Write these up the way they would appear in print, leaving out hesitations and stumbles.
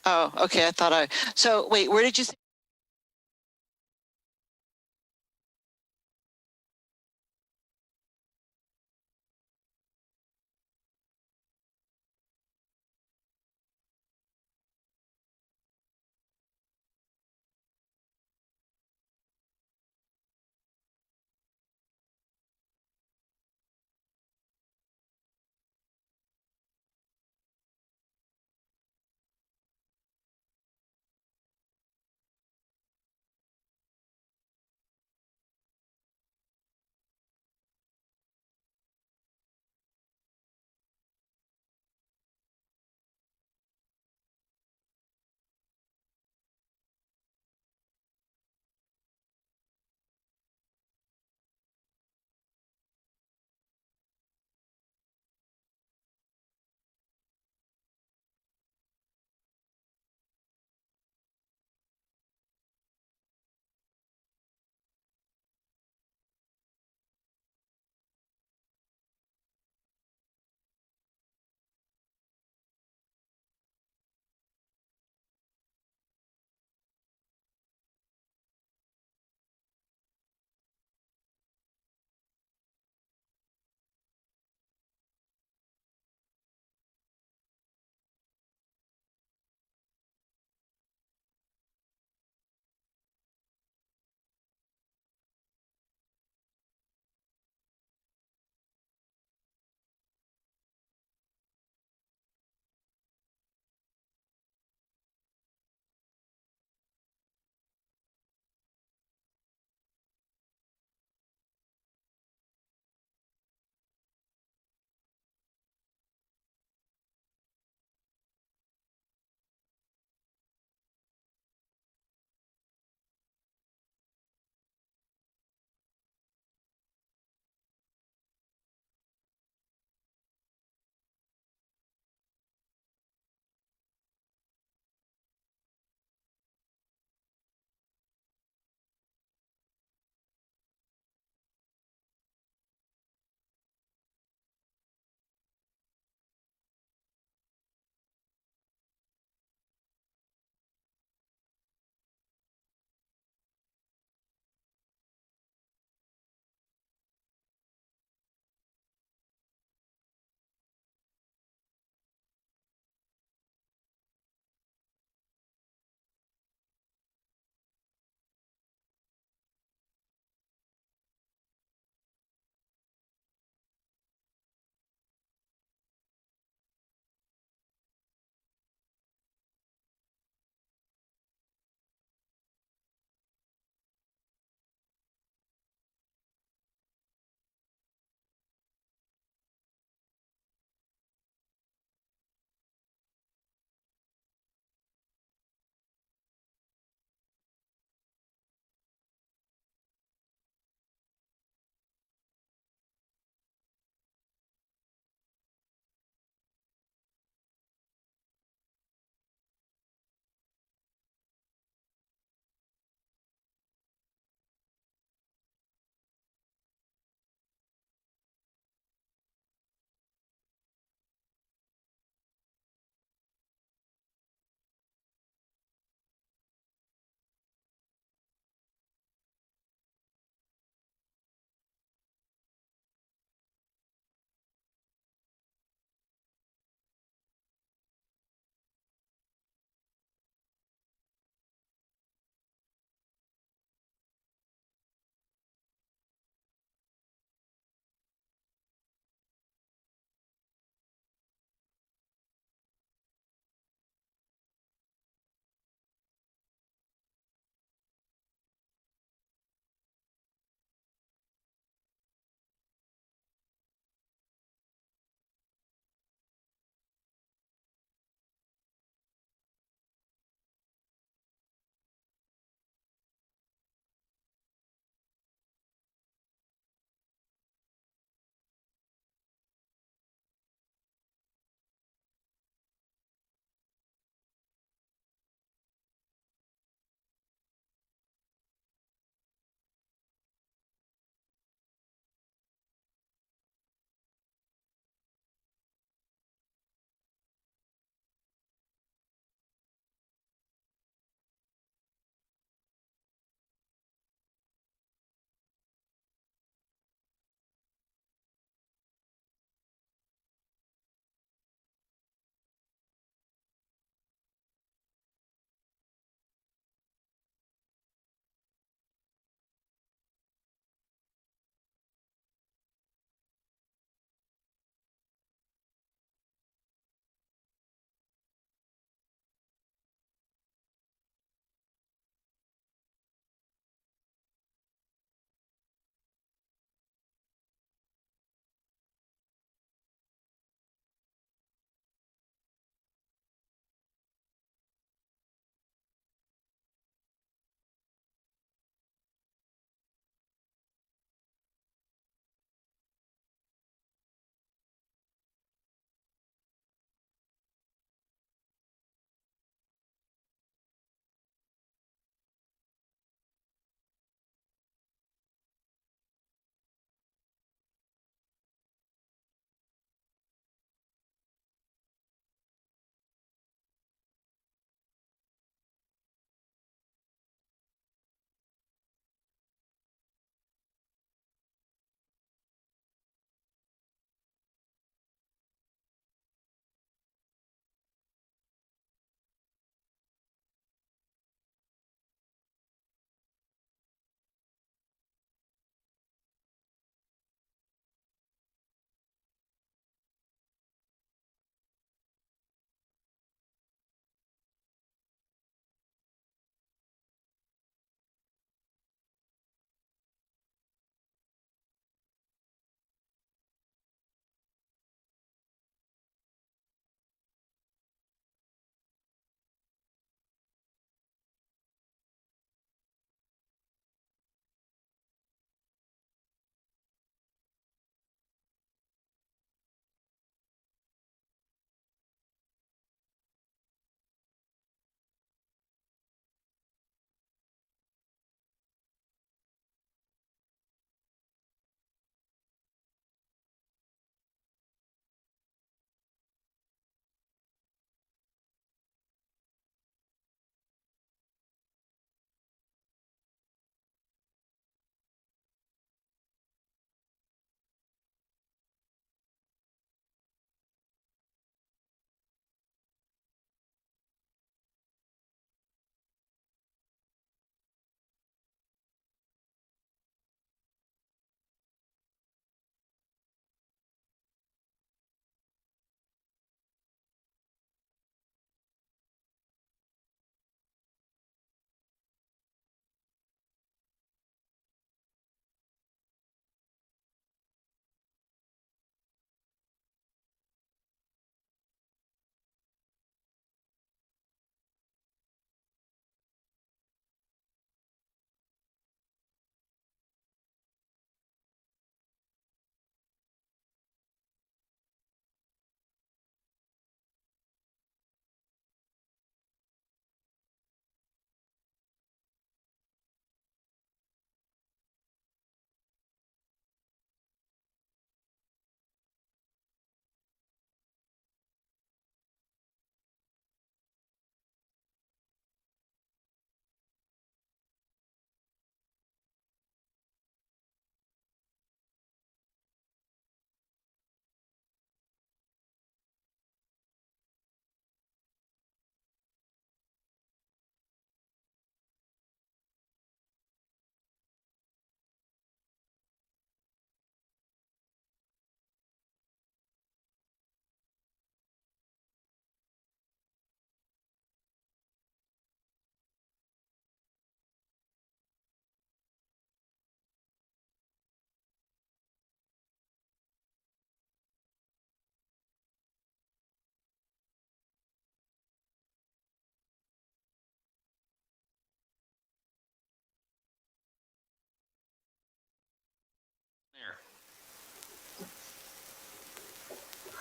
Oh, okay. I thought so wait, where did you say?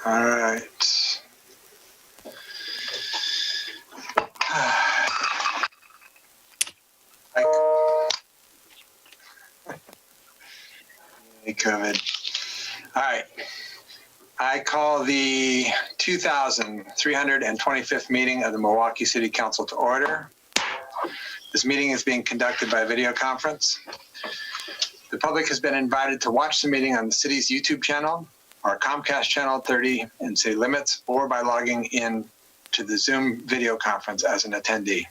All right. COVID. All right. I call the 2325th meeting of the Milwaukee City Council to order. This meeting is being conducted by video conference. The public has been invited to watch the meeting on the city's YouTube channel, our Comcast channel 30 in city limits, or by logging in to the Zoom video conference as an attendee.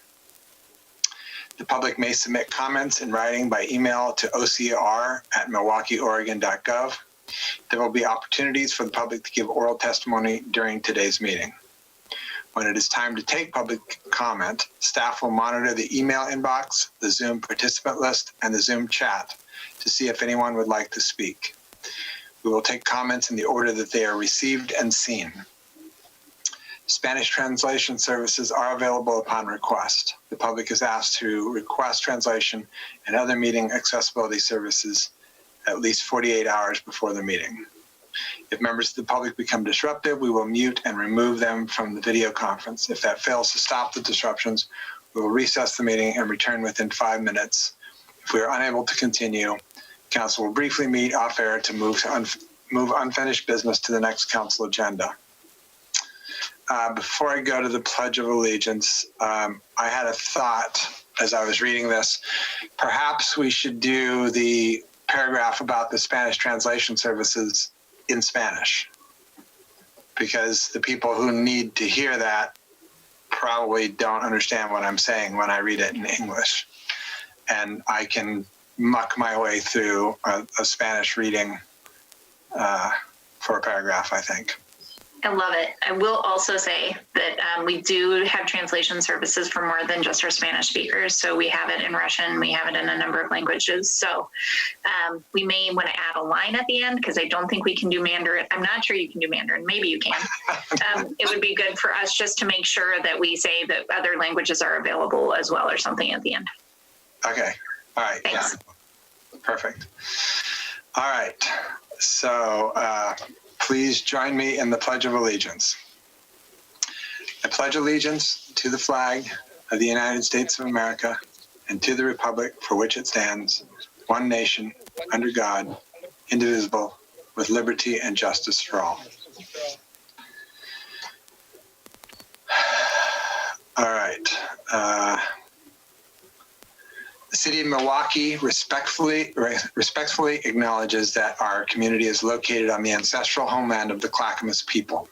The public may submit comments in writing by email to ocr@milwaukeeoregon.gov. There will be opportunities for the public to give oral testimony during today's meeting. When it is time to take public comment, staff will monitor the email inbox, the Zoom participant list, and the Zoom chat to see if anyone would like to speak. We will take comments in the order that they are received and seen. Spanish translation services are available upon request. The public is asked to request translation and other meeting accessibility services at least 48 hours before the meeting. If members of the public become disruptive, we will mute and remove them from the video conference. If that fails to stop the disruptions, we will recess the meeting and return within 5 minutes. If we are unable to continue, council will briefly meet off air to move unfinished business to the next council agenda. Before I go to the Pledge of Allegiance, I had a thought as I was reading this. Perhaps we should do the paragraph about the Spanish translation services in Spanish, because the people who need to hear that probably don't understand what I'm saying when I read it in English. And I can muck my way through a Spanish reading for a paragraph, I think. I love it. I will also say that we do have translation services for more than just our Spanish speakers. So we have it in Russian, we have it in a number of languages. So we may want to add a line at the end, because I don't think we can do Mandarin. I'm not sure you can do Mandarin. Maybe you can. It would be good for us just to make sure that we say that other languages are available as well, or something at the end. Okay. All right. Thanks. Yeah. Perfect. All right. So please join me in the Pledge of Allegiance. I pledge allegiance to the flag of the United States of America and to the republic for which it stands, one nation, under God, indivisible, with liberty and justice for all. All right. The city of Milwaukee respectfully acknowledges that our community is located on the ancestral homeland of the Clackamas people.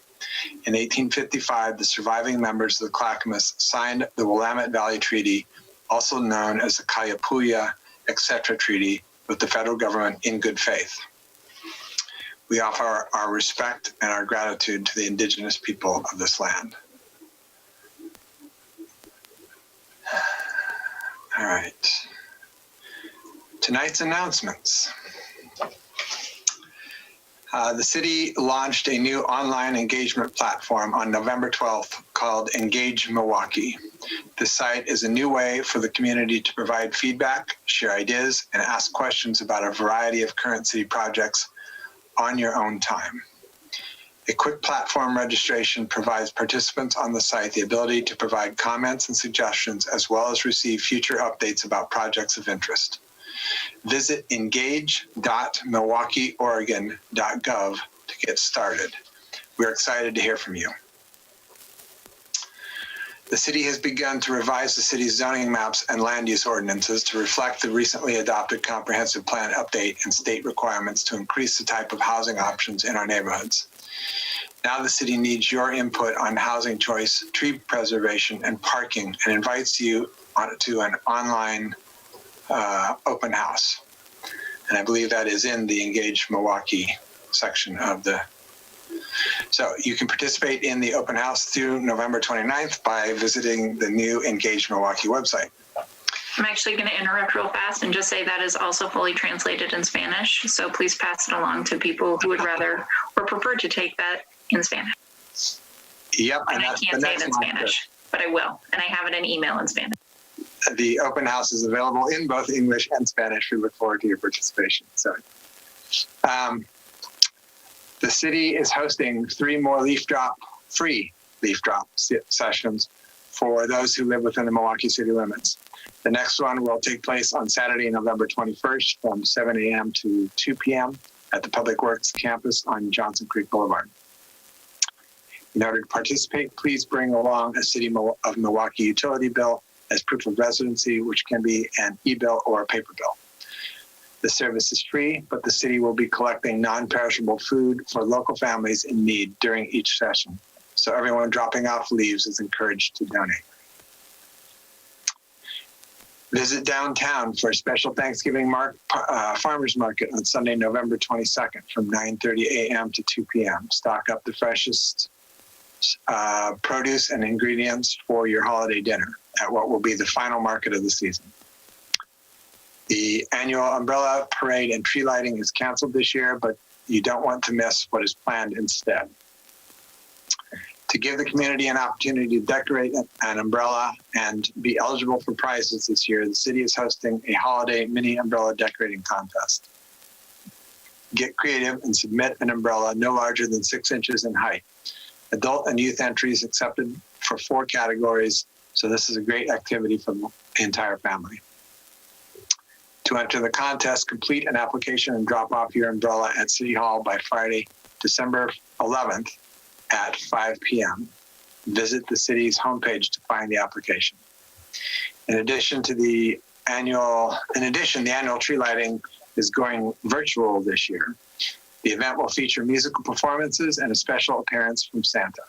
In 1855, the surviving members of the Clackamas signed the Willamette Valley Treaty, also known as the Kayapouya Accessory Treaty, with the federal government in good faith. We offer our respect and our gratitude to the indigenous people of this land. All right. Tonight's announcements. The city launched a new online engagement platform on November 12th called Engage Milwaukie. This site is a new way for the community to provide feedback, share ideas, and ask questions about a variety of current city projects on your own time. A quick platform registration provides participants on the site the ability to provide comments and suggestions, as well as receive future updates about projects of interest. Visit engage.milwaukeeoregon.gov to get started. We're excited to hear from you. The city has begun to revise the city's zoning maps and land use ordinances to reflect the recently adopted comprehensive plan update and state requirements to increase the type of housing options in our neighborhoods. Now the city needs your input on housing choice, tree preservation, and parking, and invites you to an online open house. And I believe that is in the Engage Milwaukie section of the. So you can participate in the open house through November 29th by visiting the new Engage Milwaukie website. I'm actually going to interrupt real fast and just say that is also fully translated in Spanish. So please pass it along to people who would rather or prefer to take that in Spanish. Yep. And I can't say it in Spanish, but I will. And I have it in email in Spanish. The open house is available in both English and Spanish. We look forward to your participation. So, The city is hosting 3 more free leaf drop sessions for those who live within the Milwaukee city limits. The next one will take place on Saturday, November 21st from 7 a.m. to 2 p.m. at the Public Works campus on Johnson Creek Boulevard. In order to participate, please bring along a City of Milwaukee utility bill as proof of residency, which can be an e-bill or a paper bill. The service is free, but the city will be collecting non-perishable food for local families in need during each session. So everyone dropping off leaves is encouraged to donate. Visit downtown for a special Thanksgiving farmers market on Sunday, November 22nd from 9:30 a.m. to 2 p.m. Stock up the freshest produce and ingredients for your holiday dinner at what will be the final market of the season. The annual umbrella parade and tree lighting is canceled this year, but you don't want to miss what is planned instead. To give the community an opportunity to decorate an umbrella and be eligible for prizes this year, the city is hosting a holiday mini umbrella decorating contest. Get creative and submit an umbrella no larger than 6 inches in height. Adult and youth entries accepted for 4 categories, so this is a great activity for the entire family. To enter the contest, complete an application and drop off your umbrella at City Hall by Friday, December 11th at 5 p.m. Visit the city's homepage to find the application. In addition, the annual tree lighting is going virtual this year. The event will feature musical performances and a special appearance from Santa.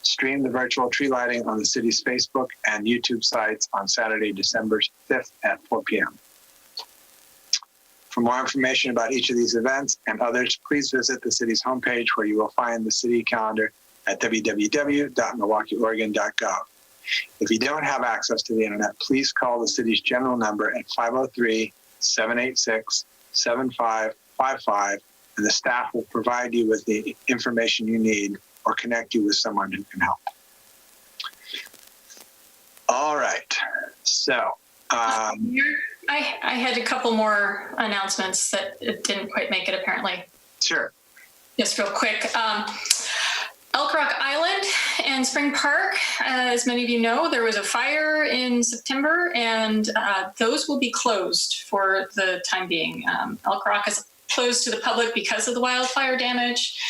Stream the virtual tree lighting on the city's Facebook and YouTube sites on Saturday, December 5th at 4 p.m. For more information about each of these events and others, please visit the city's homepage where you will find the city calendar at www.milwaukeeoregon.gov. If you don't have access to the internet, please call the city's general number at 503-786-7555, and the staff will provide you with the information you need or connect you with someone who can help. All right, so I had a couple more announcements that it didn't quite make it, apparently. Sure. Just real quick. Elk Rock Island and Spring Park, as many of you know, there was a fire in September, and those will be closed for the time being. Elk Rock is closed to the public because of the wildfire damage,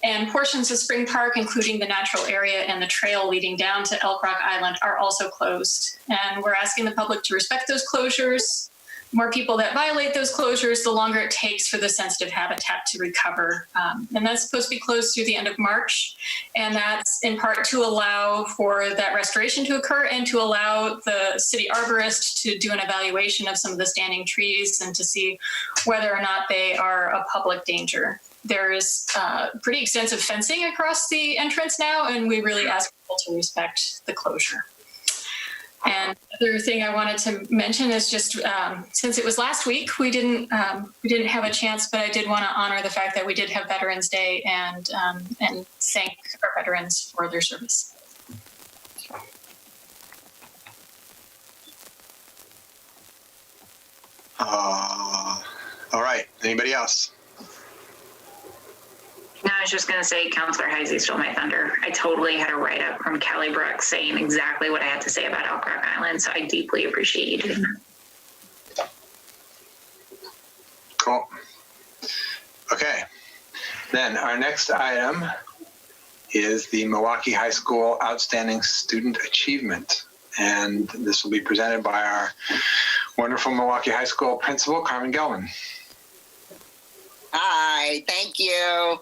and portions of Spring Park, including the natural area and the trail leading down to Elk Rock Island, are also closed. And we're asking the public to respect those closures. More people that violate those closures, the longer it takes for the sensitive habitat to recover. And that's supposed to be closed through the end of March. And that's in part to allow for that restoration to occur and to allow the city arborist to do an evaluation of some of the standing trees and to see whether or not they are a public danger. There is pretty extensive fencing across the entrance now, and we really ask people to respect the closure. And the other thing I wanted to mention is just since it was last week, we didn't have a chance, but I did want to honor the fact that we did have Veterans Day and thank our veterans for their service. All right. Anybody else? No, I was just going to say, Councilor Heisey stole my thunder. I totally had a write-up from Kelly Brooks saying exactly what I had to say about Elk Rock Island, so I deeply appreciate you doing that. Cool. Okay. Then our next item is the Milwaukie High School Outstanding Student Achievement. And this will be presented by our wonderful Milwaukie High School principal, Carmen Gelman. Hi, thank you.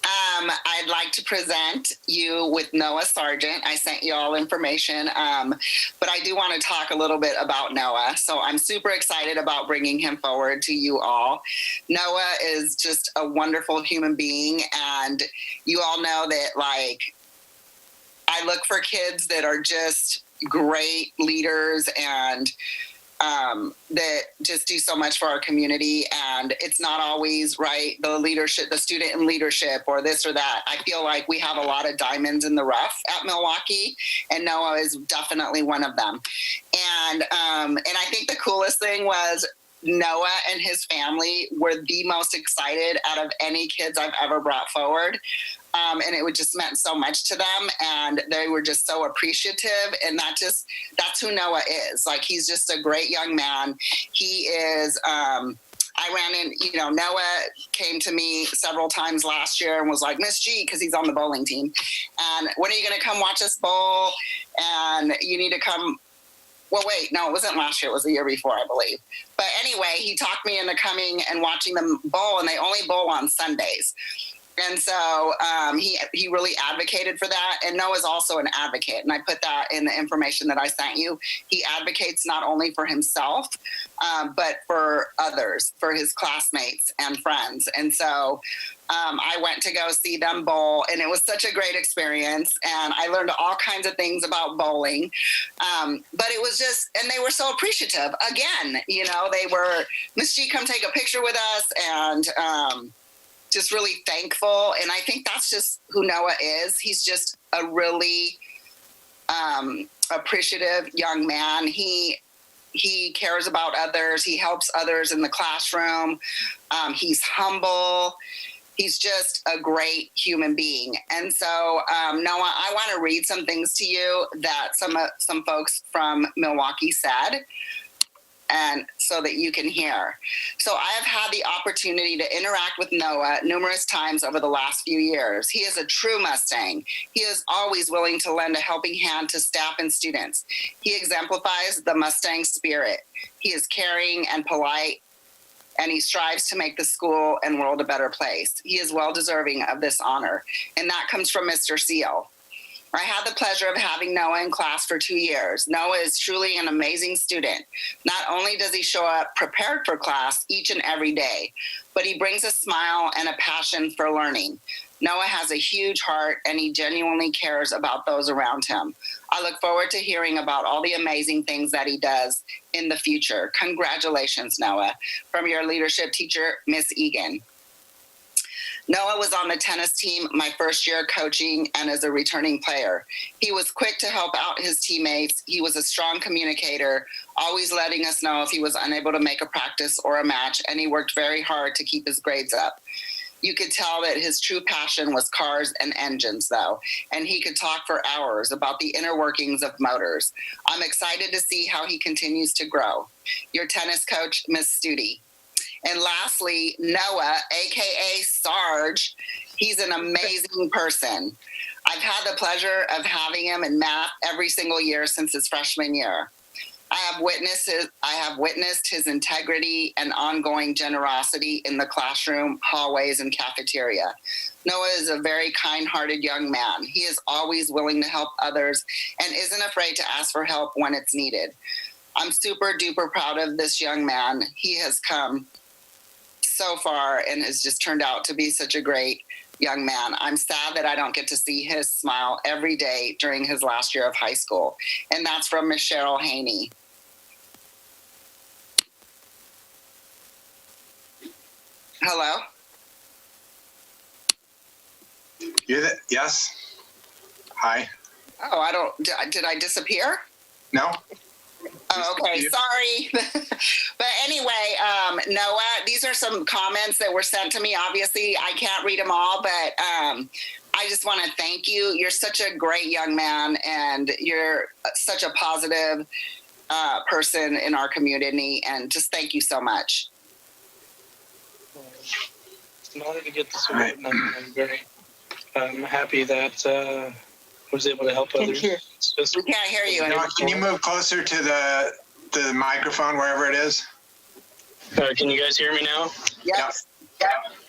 I'd like to present you with Noah Sargent. I sent you all information, but I do want to talk a little bit about Noah. So I'm super excited about bringing him forward to you all. Noah is just a wonderful human being, and you all know that, like, I look for kids that are just great leaders and that just do so much for our community. And it's not always right, the leadership, the student in leadership or this or that. I feel like we have a lot of diamonds in the rough at Milwaukie, and Noah is definitely one of them. And I think the coolest thing was Noah and his family were the most excited out of any kids I've ever brought forward. And it just meant so much to them, and they were just so appreciative. And that's who Noah is. Like, he's just a great young man. He is, I ran in, Noah came to me several times last year and was like, Miss G, because he's on the bowling team. And when are you going to come watch us bowl? And you need to come. Well, wait, no, it wasn't last year. It was the year before, I believe. But anyway, he talked me into coming and watching them bowl, and they only bowl on Sundays. And so he really advocated for that. And Noah's also an advocate. And I put that in the information that I sent you. He advocates not only for himself, but for others, for his classmates and friends. And so I went to go see them bowl, and it was such a great experience. And I learned all kinds of things about bowling. But it was just, and they were so appreciative. Again, they were, Miss G, come take a picture with us. And, just really thankful. And I think that's just who Noah is. He's just a really appreciative young man. He cares about others. He helps others in the classroom. He's humble. He's just a great human being. And so, Noah, I want to read some things to you that some folks from Milwaukie said, and so that you can hear. So I have had the opportunity to interact with Noah numerous times over the last few years. He is a true Mustang. He is always willing to lend a helping hand to staff and students. He exemplifies the Mustang spirit. He is caring and polite, and he strives to make the school and world a better place. He is well deserving of this honor, and that comes from Mr. Seal. I had the pleasure of having Noah in class for 2 years. Noah is truly an amazing student. Not only does he show up prepared for class each and every day, but he brings a smile and a passion for learning. Noah has a huge heart, and he genuinely cares about those around him. I look forward to hearing about all the amazing things that he does in the future. Congratulations, Noah. From your leadership teacher, Miss Egan. Noah was on the tennis team my first year coaching and as a returning player. He was quick to help out his teammates. He was a strong communicator, always letting us know if he was unable to make a practice or a match, and he worked very hard to keep his grades up. You could tell that his true passion was cars and engines, though, and he could talk for hours about the inner workings of motors. I'm excited to see how he continues to grow. Your tennis coach, Miss Studi. And lastly, Noah, AKA Sarge, he's an amazing person. I've had the pleasure of having him in math every single year since his freshman year. I have witnessed his integrity and ongoing generosity in the classroom, hallways, and cafeteria. Noah is a very kind-hearted young man. He is always willing to help others and isn't afraid to ask for help when it's needed. I'm super duper proud of this young man. He has come so far and has just turned out to be such a great young man. I'm sad that I don't get to see his smile every day during his last year of high school. And that's from Miss Cheryl Haney. Hello? Yes? Hi? Oh, did I disappear? No? Oh, okay, sorry. But anyway, Noah, these are some comments that were sent to me. Obviously, I can't read them all, but I just want to thank you. You're such a great young man, and you're such a positive person in our community, and just thank you so much. It's an honor to get this award, and I'm very happy that I was able to help others. We can't hear you. Can you move closer to the microphone, wherever it is? Can you guys hear me now? Yes.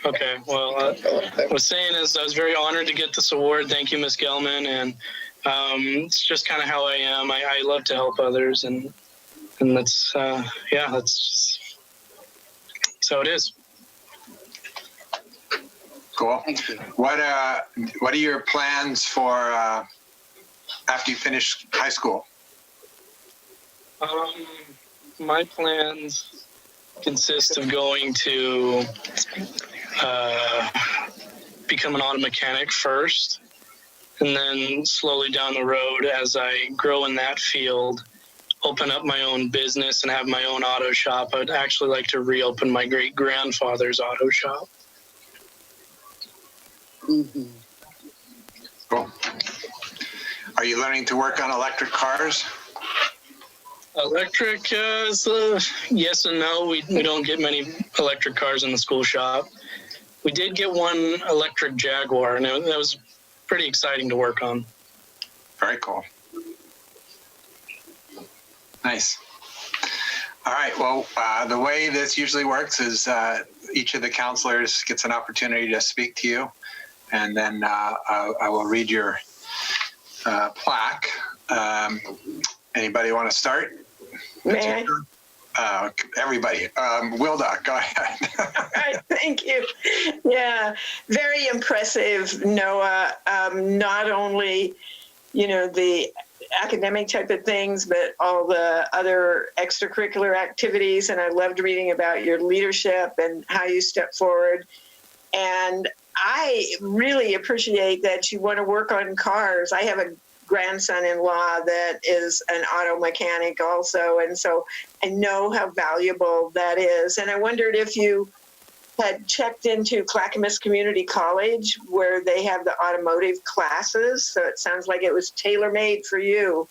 Okay. Well, I was saying is I was very honored to get this award. Thank you, Ms. Gelman. And it's just kind of how I am. I love to help others, and that's that's how it is. Cool. Thank you. What are your plans for after you finish high school? My plans consist of going to become an auto mechanic first, and then slowly down the road, as I grow in that field, open up my own business and have my own auto shop. I'd actually like to reopen my great-grandfather's auto shop. Mm-hmm. Cool. Are you learning to work on electric cars? Electric, yes and no. We don't get many electric cars in the school shop. We did get one electric Jaguar, and that was pretty exciting to work on. Very cool. Nice. All right. Well, the way this usually works is each of the counselors gets an opportunity to speak to you, and then I will read your plaque. Anybody want to start? May I? Everybody. Wilda, go ahead. All right, thank you. Yeah, very impressive, Noah. Not only, the academic type of things, but all the other extracurricular activities. And I loved reading about your leadership and how you step forward. And I really appreciate that you want to work on cars. I have a grandson-in-law that is an auto mechanic also, and so I know how valuable that is. And I wondered if you had checked into Clackamas Community College, where they have the automotive classes. So it sounds like it was tailor-made for you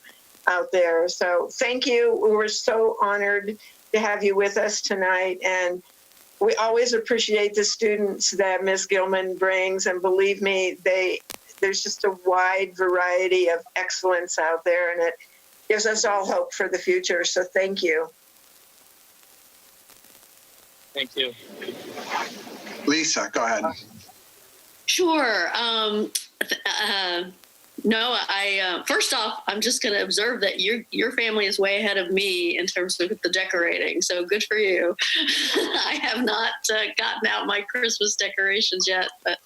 out there. So thank you. We're so honored to have you with us tonight, and we always appreciate the students that Ms. Gilman brings, and believe me, there's just a wide variety of excellence out there, and it gives us all hope for the future. So thank you. Thank you. Lisa, go ahead. Sure. No, first off, I'm just going to observe that your family is way ahead of me in terms of the decorating. So good for you. I have not gotten out my Christmas decorations yet, but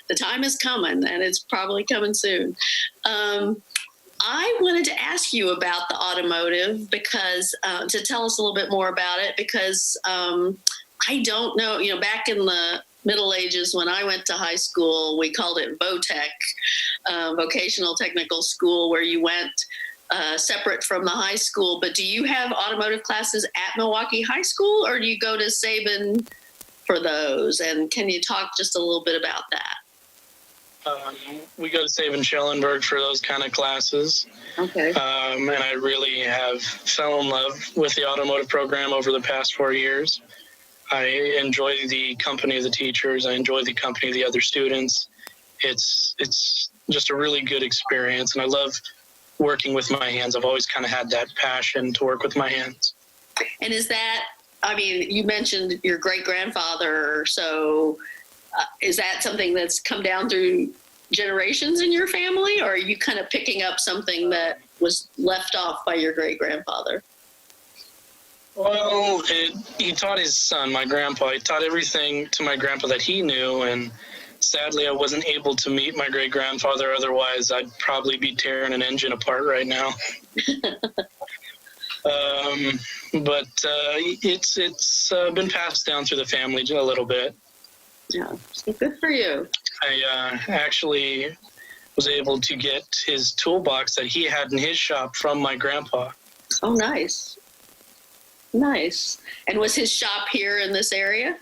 the time is coming, and it's probably coming soon. I wanted to ask you about the automotive because to tell us a little bit more about it, because I don't know, back in the Middle Ages when I went to high school, we called it VOTEC, Vocational Technical School, where you went separate from the high school. But do you have automotive classes at Milwaukie High School, or do you go to Sabin for those? And can you talk just a little bit about that? We go to Sabin-Schellenberg for those kind of classes. Okay. And I really have fell in love with the automotive program over the past 4 years. I enjoy the company of the teachers. I enjoy the company of the other students. It's just a really good experience, and I love working with my hands. I've always kind of had that passion to work with my hands. And is that, you mentioned your great-grandfather, so is that something that's come down through generations in your family, or are you kind of picking up something that was left off by your great-grandfather? Well, he taught his son, my grandpa. He taught everything to my grandpa that he knew, and sadly I wasn't able to meet my great-grandfather. Otherwise, I'd probably be tearing an engine apart right now. But it's been passed down through the family a little bit. Yeah, so good for you. I actually was able to get his toolbox that he had in his shop from my grandpa. Oh, nice. Nice. And was his shop here in this area?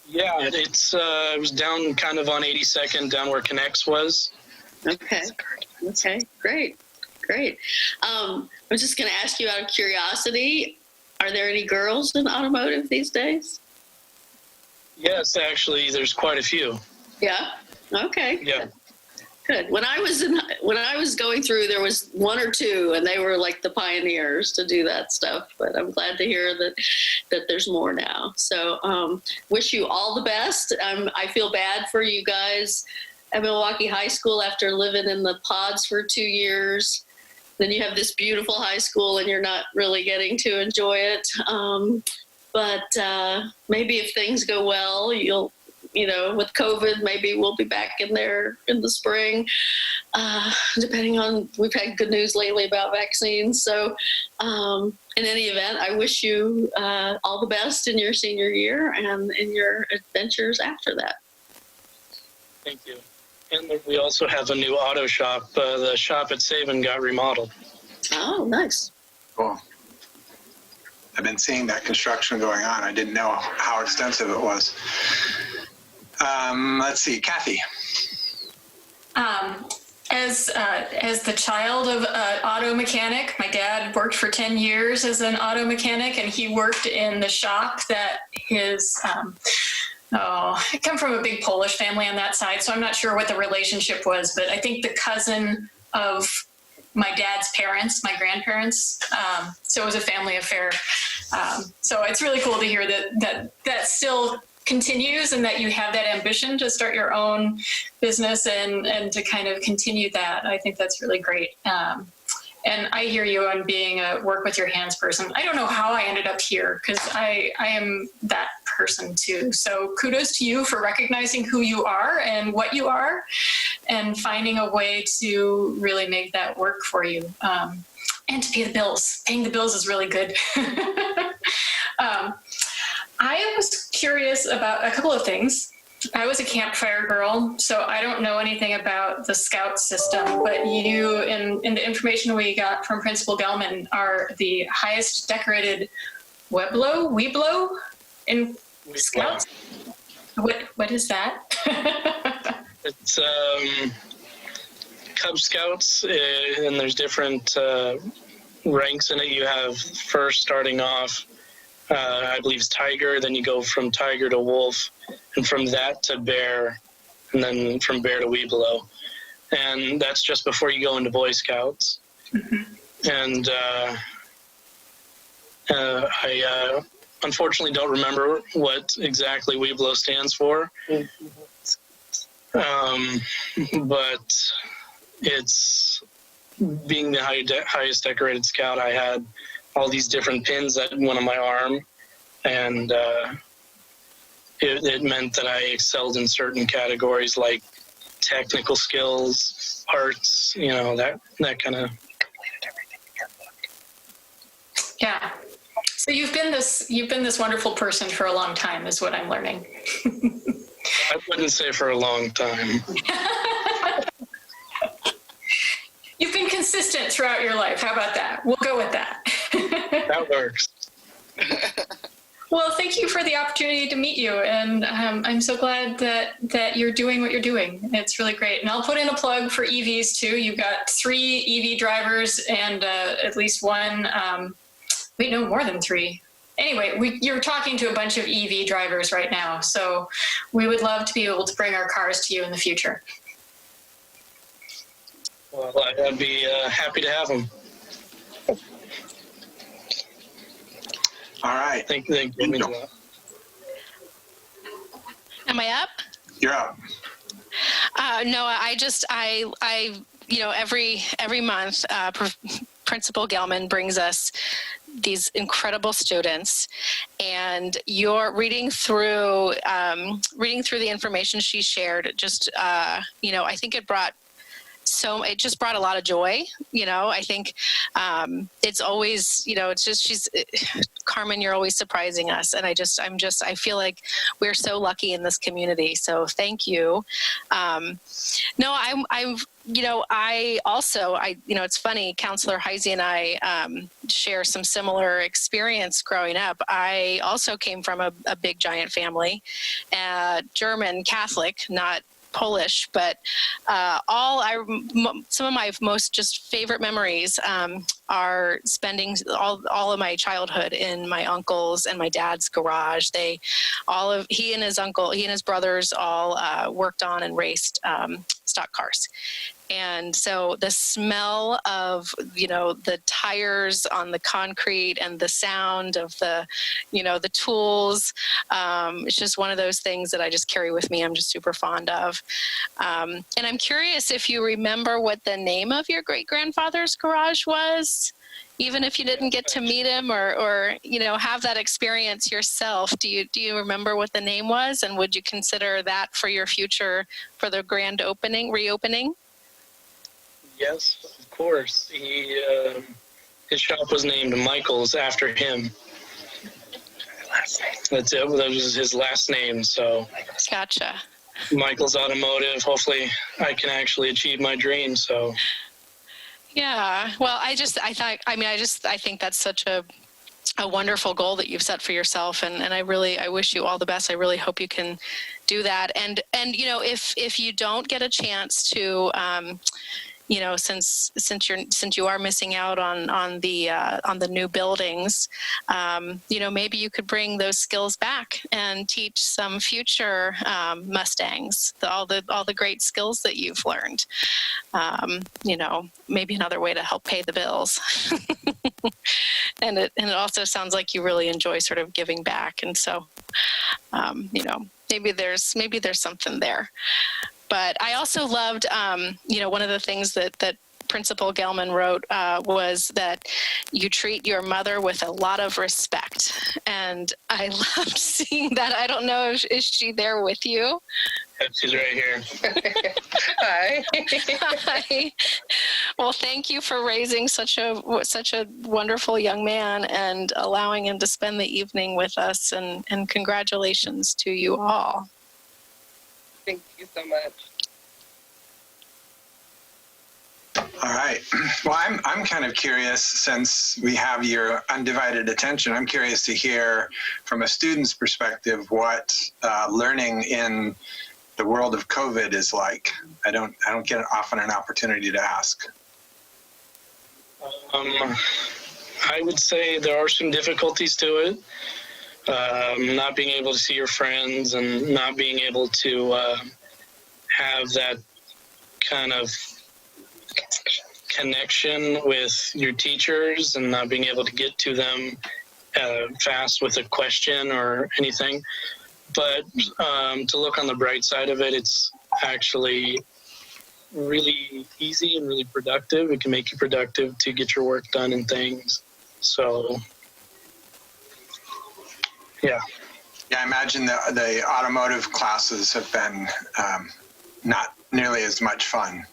Yeah, it was down kind of on 82nd, down where Connects was. Okay. Okay, great. I was just going to ask you out of curiosity, are there any girls in automotive these days? Yes, actually, there's quite a few. Yeah. Okay. Yeah. Good. When I was going through, there was one or two, and they were like the pioneers to do that stuff. But I'm glad to hear that there's more now. So wish you all the best. I feel bad for you guys at Milwaukie High School after living in the pods for 2 years. Then you have this beautiful high school, and you're not really getting to enjoy it. But maybe if things go well, with COVID, maybe we'll be back in there in the spring, depending on, we've had good news lately about vaccines. So in any event, I wish you all the best in your senior year and in your adventures after that. Thank you. And we also have a new auto shop. The shop at Sabin got remodeled. Oh, nice. Cool. I've been seeing that construction going on. I didn't know how extensive it was. Let's see, Kathy. As the child of an auto mechanic, my dad worked for 10 years as an auto mechanic, and he worked in the shop that his, I come from a big Polish family on that side, so I'm not sure what the relationship was, but I think the cousin of my dad's parents, my grandparents, so it was a family affair. So it's really cool to hear that still continues and that you have that ambition to start your own business and to kind of continue that. I think that's really great. And I hear you on being a work with your hands person. I don't know how I ended up here because I am that person too. So kudos to you for recognizing who you are and what you are and finding a way to really make that work for you. And to pay the bills. Paying the bills is really good. I was curious about a couple of things. I was a campfire girl, so I don't know anything about the Scout system, but you, in the information we got from Principal Gelman, are the highest decorated Weeblo in Scouts? What is that? It's Cub Scouts, and there's different ranks in it. You have first starting off, I believe it's Tiger, then you go from Tiger to Wolf, and from that to Bear, and then from Bear to Weeblo. And that's just before you go into Boy Scouts. Mm-hmm. And I unfortunately don't remember what exactly Weeblo stands for. But it's being the highest decorated scout. I had all these different pins that went on my arm, and it meant that I excelled in certain categories like technical skills, arts, that kind of. Yeah. So you've been this wonderful person for a long time, is what I'm learning. I wouldn't say for a long time. You've been consistent throughout your life. How about that? We'll go with that. That works. Well, thank you for the opportunity to meet you. And I'm so glad that you're doing what you're doing. It's really great. And I'll put in a plug for EVs too. You've got 3 EV drivers and at least one, more than 3. Anyway, you're talking to a bunch of EV drivers right now. So we would love to be able to bring our cars to you in the future. Well, I'd be happy to have them. All right. Thank you. Am I up? You're up. Noah, every month, Principal Gelman brings us these incredible students, and you're reading through the information she shared. Just, I think it just brought a lot of joy. I think it's always, Carmen, you're always surprising us. And I feel like we're so lucky in this community. So thank you. It's funny, Counselor Heisey and I share some similar experience growing up. I also came from a big giant family, German Catholic, not Polish, but some of my most just favorite memories are spending all of my childhood in my uncle's and my dad's garage. He and his brothers all worked on and raced stock cars. And so the smell of, the tires on the concrete and the sound of the tools, it's just one of those things that I just carry with me. I'm just super fond of. And I'm curious if you remember what the name of your great-grandfather's garage was, even if you didn't get to meet him or have that experience yourself. Do you remember what the name was? And would you consider that for your future, for the grand reopening? Yes, of course. His shop was named Michael's after him. That's it. That was his last name. So. Gotcha. Michael's Automotive. Hopefully, I can actually achieve my dream. So. Yeah. Well, I think that's such a a wonderful goal that you've set for yourself, and I wish you all the best. I really hope you can do that. And you know, if you don't get a chance to, you know, since you are missing out on the new buildings, you know, maybe you could bring those skills back and teach some future Mustangs all the great skills that you've learned. You know, maybe another way to help pay the bills. And it also sounds like you really enjoy sort of giving back, and so you know, maybe there's something there. But I also loved, you know, one of the things that Principal Gelman wrote was that you treat your mother with a lot of respect. And I loved seeing that. I don't know, is she there with you? She's right here. Hi. Hi. Well, thank you for raising such a wonderful young man and allowing him to spend the evening with us. And congratulations to you all. Thank you so much. All right. Well, I'm kind of curious, since we have your undivided attention, I'm curious to hear from a student's perspective what learning in the world of COVID is like. I don't get often an opportunity to ask. I would say there are some difficulties to it. Not being able to see your friends and not being able to have that kind of connection with your teachers and not being able to get to them fast with a question or anything. But to look on the bright side of it, it's actually really easy and really productive. It can make you productive to get your work done and things. So, yeah. Yeah, I imagine the automotive classes have been not nearly as much fun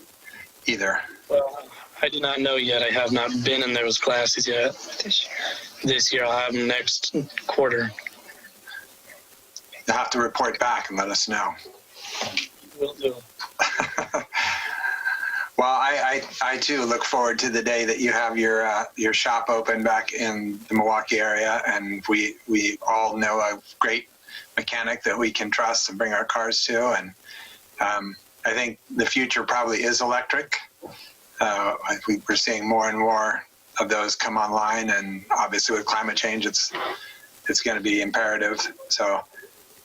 either. Well, I do not know yet. I have not been in those classes yet. This year I'll have them next quarter. You'll have to report back and let us know. Will do. Well, I too look forward to the day that you have your shop open back in the Milwaukie area, and we all know a great mechanic that we can trust and bring our cars to. And I think the future probably is electric. I think we're seeing more and more of those come online, and obviously with climate change, it's going to be imperative. So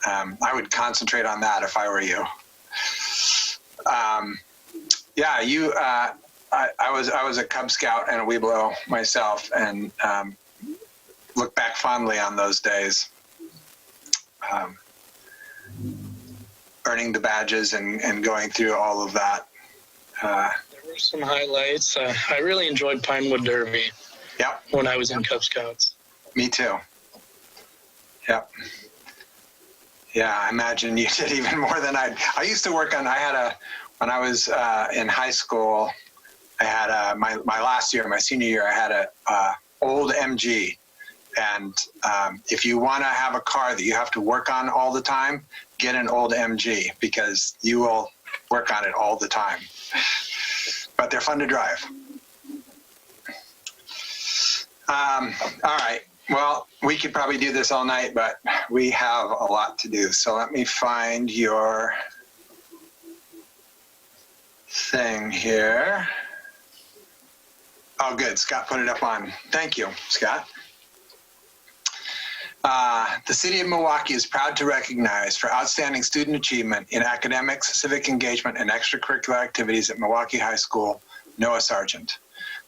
I would concentrate on that if I were you. Yeah, you. I was a Cub Scout and a Weeblo myself, and look back fondly on those days. Earning the badges and going through all of that. There were some highlights. I really enjoyed Pinewood Derby. Yep. When I was in Cub Scouts. Me too. Yep. Yeah, I imagine you did even more than I used to work on. When I was in high school, I had my last year, my senior year, I had a old MG. And if you want to have a car that you have to work on all the time, get an old MG, because you will work on it all the time. But they're fun to drive. All right. Well, we could probably do this all night, but we have a lot to do. So let me find your thing here. Oh, good. Scott put it up on. Thank you, Scott. The City of Milwaukie is proud to recognize for outstanding student achievement in academics, civic engagement, and extracurricular activities at Milwaukie High School, Noah Sargent.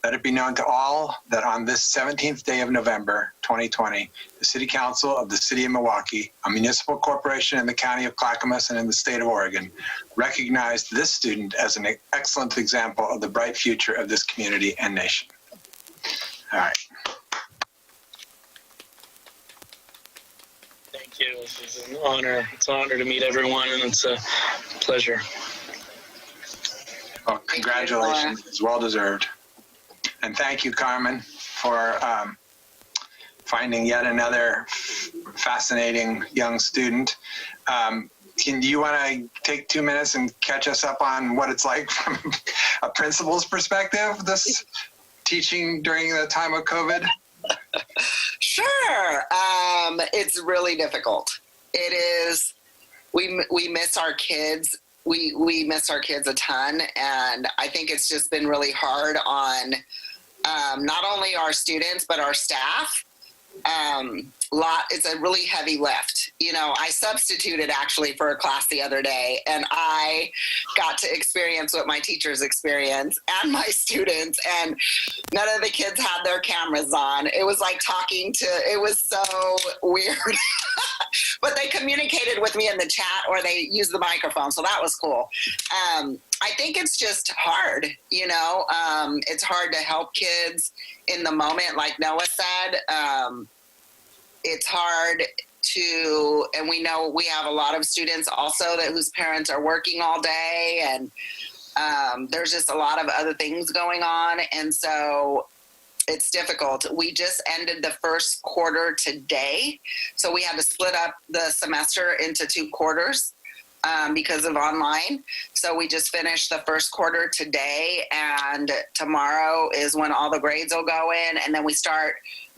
Let it be known to all that on this 17th day of November, 2020, the City Council of the City of Milwaukie, a municipal corporation in the county of Clackamas and in the state of Oregon, recognized this student as an excellent example of the bright future of this community and nation. All right. Thank you. This is an honor. It's an honor to meet everyone, and it's a pleasure. Well, congratulations. It's well deserved. And thank you, Carmen, for finding yet another fascinating young student. Do you want to take 2 minutes and catch us up on what it's like from a principal's perspective, this teaching during the time of COVID? Sure. It's really difficult. It is. We miss our kids. We miss our kids a ton, and I think it's just been really hard on not only our students but our staff. It's a really heavy lift. You know, I substituted actually for a class the other day, and I got to experience what my teachers experience and my students, and none of the kids had their cameras on. It was like it was so weird. But they communicated with me in the chat, or they used the microphone, so that was cool. I think it's just hard, you know. It's hard to help kids in the moment, like Noah said. It's hard to, and we know we have a lot of students also whose parents are working all day, and there's just a lot of other things going on, and so it's difficult. We just ended the first quarter today, so we had to split up the semester into 2 quarters because of online. So we just finished the first quarter today, and tomorrow is when all the grades will go in, and then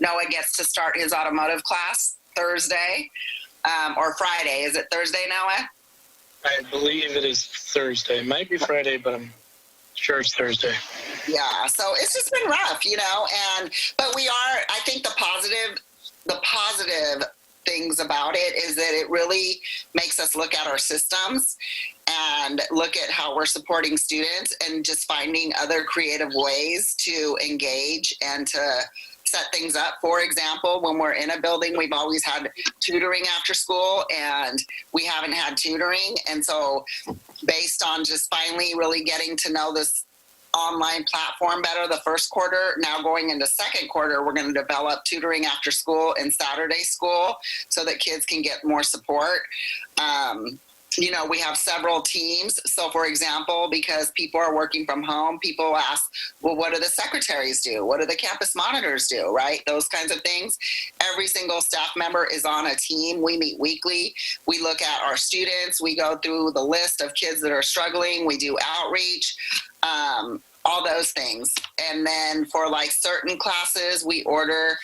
Noah gets to start his automotive class Thursday or Friday. Is it Thursday, Noah? I believe it is Thursday. It might be Friday, but I'm sure it's Thursday. Yeah, so it's just been rough, you know, but I think the positive things about it is that it really makes us look at our systems and look at how we're supporting students and just finding other creative ways to engage and to set things up. For example, when we're in a building, we've always had tutoring after school, and we haven't had tutoring. And so based on just finally really getting to know this online platform better the first quarter, now going into second quarter, we're going to develop tutoring after school and Saturday school so that kids can get more support. You know, we have several teams. So for example, because people are working from home, people ask, well, what do the secretaries do? What do the campus monitors do? Right? Those kinds of things. Every single staff member is on a team. We meet weekly. We look at our students. We go through the list of kids that are struggling. We do outreach. All those things. And then for like certain classes, we order,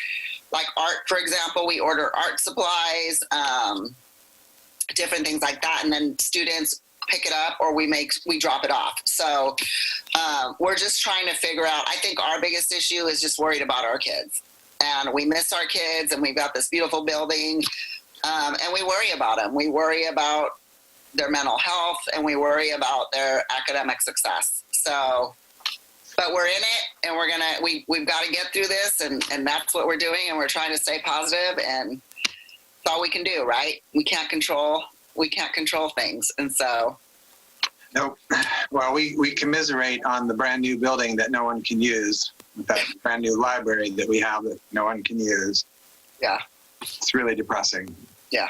like art, for example, we order art supplies, different things like that. And then students pick it up or we drop it off. So we're just trying to figure out, I think our biggest issue is just worried about our kids. And we miss our kids, and we've got this beautiful building, and we worry about them. We worry about their mental health, and we worry about their academic success. So, but we're in it, and we've got to get through this, and that's what we're doing, and we're trying to stay positive, and it's all we can do, right? We can't control things, and so. Nope. Well, we commiserate on the brand new building that no one can use, that brand new library that we have that no one can use. Yeah. It's really depressing. Yeah.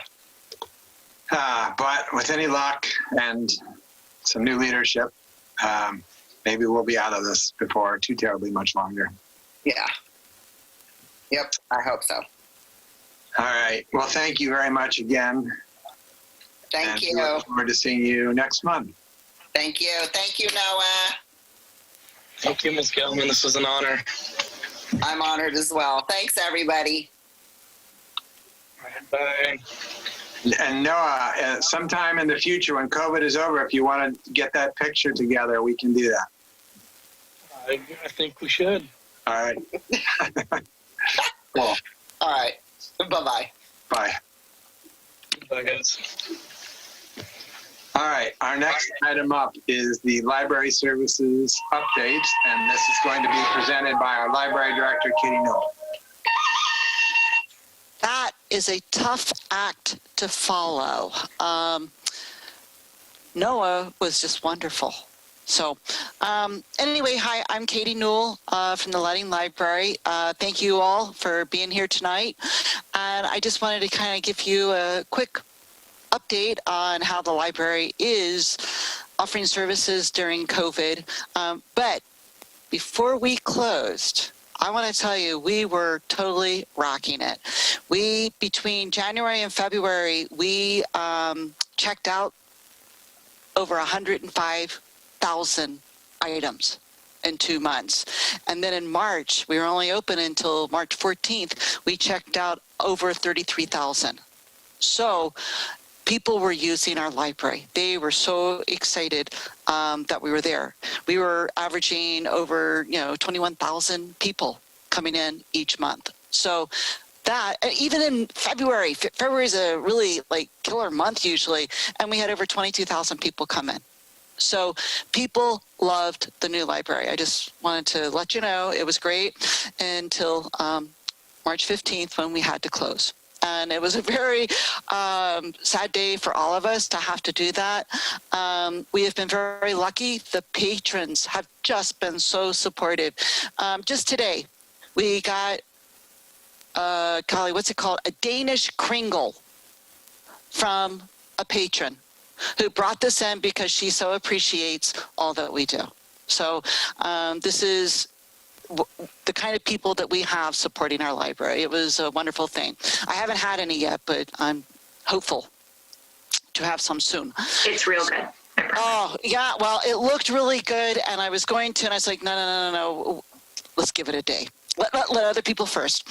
But with any luck and some new leadership, maybe we'll be out of this before too terribly much longer. Yeah. Yep. I hope so. All right. Well, thank you very much again. Thank you. We look forward to seeing you next month. Thank you. Thank you, Noah. Thank you, Ms. Gelman. This was an honor. I'm honored as well. Thanks, everybody. All right, bye. And Noah, sometime in the future when COVID is over, if you want to get that picture together, we can do that. I think we should. All right. Cool. All right. Bye-bye. Bye. Bye, guys. All right. Our next item up is the library services update, and this is going to be presented by our library director, Katie Newell. That is a tough act to follow. Noah was just wonderful. So anyway, hi, I'm Katie Newell from the Leding Library. Thank you all for being here tonight. And I just wanted to kind of give you a quick update on how the library is offering services during COVID. But before we closed, I want to tell you, we were totally rocking it. Between January and February, we checked out over 105,000 items. in 2 months. And then in March, we were only open until March 14th, we checked out over 33,000. So people were using our library. They were so excited that we were there. We were averaging over, 21,000 people coming in each month. So that, even in February is a really killer month usually, and we had over 22,000 people come in. So people loved the new library. I just wanted to let you know it was great until March 15th when we had to close. And it was a very sad day for all of us to have to do that. We have been very lucky. The patrons have just been so supportive. Just today, we got, golly, what's it called? A Danish Kringle from a patron who brought this in because she so appreciates all that we do. So this is the kind of people that we have supporting our library. It was a wonderful thing. I haven't had any yet, but I'm hopeful to have some soon. It's real good. Oh, yeah. Well, it looked really good, and I was going to, and I was like, no. Let's give it a day. Let other people first.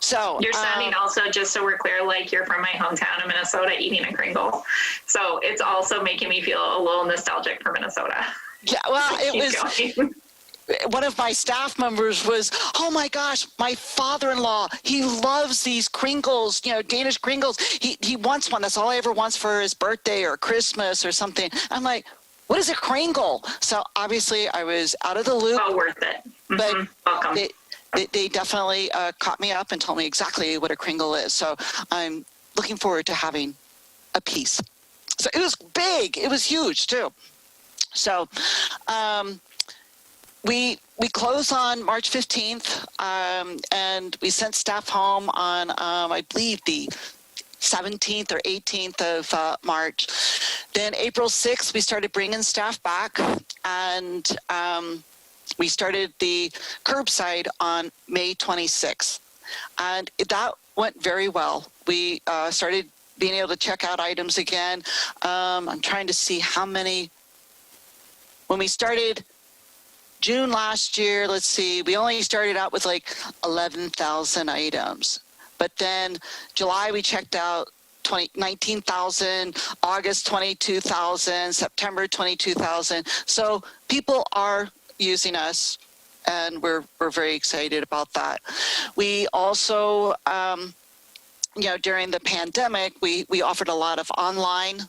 So you're sounding also, just so we're clear, like you're from my hometown of Minnesota eating a Kringle. So it's also making me feel a little nostalgic for Minnesota. Yeah, well, it was. One of my staff members was, oh my gosh, my father-in-law, he loves these Kringles, Danish Kringles. He wants one. That's all he ever wants for his birthday or Christmas or something. I'm like, what is a Kringle? So obviously I was out of the loop. Oh, worth it. Mm-hmm. But welcome. They definitely caught me up and told me exactly what a Kringle is. So I'm looking forward to having a piece. So it was big. It was huge too. So we closed on March 15th, and we sent staff home on, I believe, the 17th or 18th of March. Then April 6th, we started bringing staff back, and we started the curbside on May 26th. And that went very well. We started being able to check out items again. I'm trying to see how many. When we started June last year, let's see, we only started out with 11,000 items. But then July, we checked out 19,000, August 22,000, September 22,000. So people are using us, and we're very excited about that. We also, during the pandemic, we offered a lot of online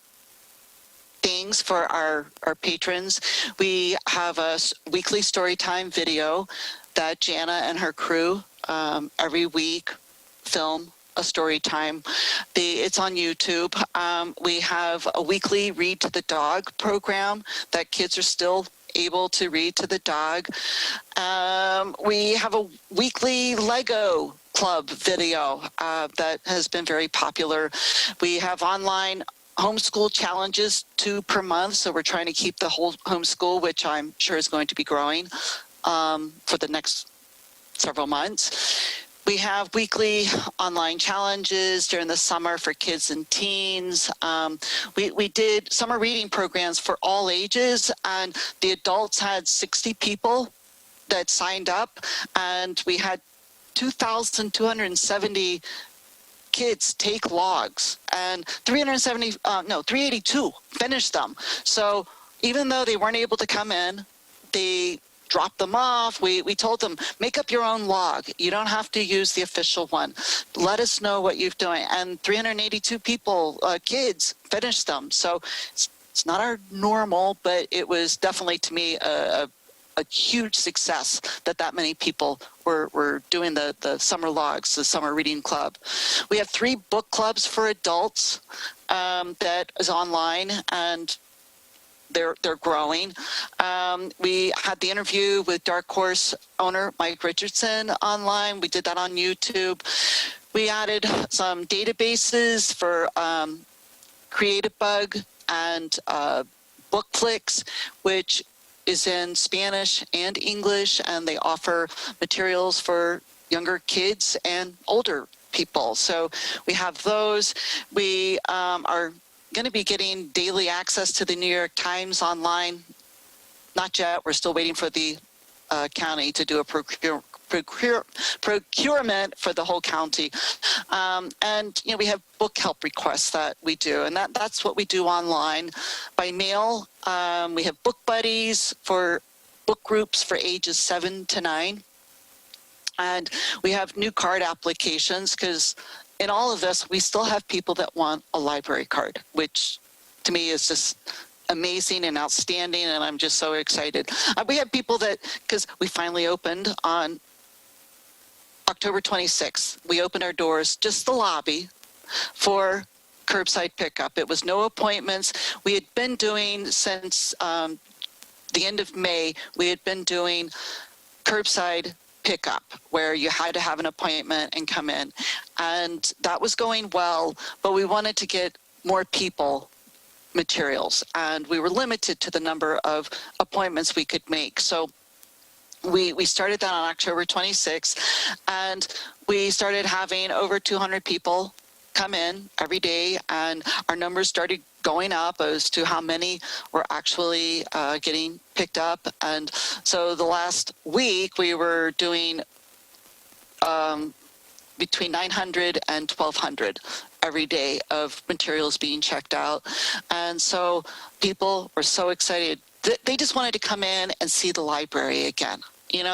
things for our patrons. We have a weekly storytime video that Jana and her crew every week film a story time. It's on YouTube. We have a weekly Read to the Dog program that kids are still able to read to the dog. We have a weekly Lego Club video that has been very popular. We have online homeschool challenges, 2 per month. So we're trying to keep the whole homeschool, which I'm sure is going to be growing for the next several months. We have weekly online challenges during the summer for kids and teens. We did summer reading programs for all ages, and the adults had 60 people that signed up, and we had 2,270 kids take logs, and 382 finished them. So even though they weren't able to come in, they dropped them off. We told them, make up your own log. You don't have to use the official one. Let us know what you're doing. And 382 people, kids, finished them. So it's not our normal, but it was definitely, to me, a huge success that many people were doing the summer logs, the summer reading club. We have 3 book clubs for adults that is online, and they're growing. We had the interview with Dark Horse owner Mike Richardson online. We did that on YouTube. We added some databases for Creative Bug and Bookflix, which is in Spanish and English, and they offer materials for younger kids and older people. So we have those. We are going to be getting daily access to the New York Times online. Not yet. We're still waiting for the county to do a procurement for the whole county. And, we have book help requests that we do, and that's what we do online by mail. We have book buddies for book groups for ages 7 to 9. And we have new card applications because in all of this, we still have people that want a library card, which to me is just amazing and outstanding, and I'm just so excited. We have people that, because we finally opened on October 26th, we opened our doors, just the lobby, for curbside pickup. It was no appointments. We had been doing since the end of May, we had been doing curbside pickup where you had to have an appointment and come in. And that was going well, but we wanted to get more people materials, and we were limited to the number of appointments we could make. So we started that on October 26th, and we started having over 200 people come in every day, and our numbers started going up as to how many were actually getting picked up. And so the last week we were doing between 900 and 1,200 every day of materials being checked out. And so people were so excited. They just wanted to come in and see the library again.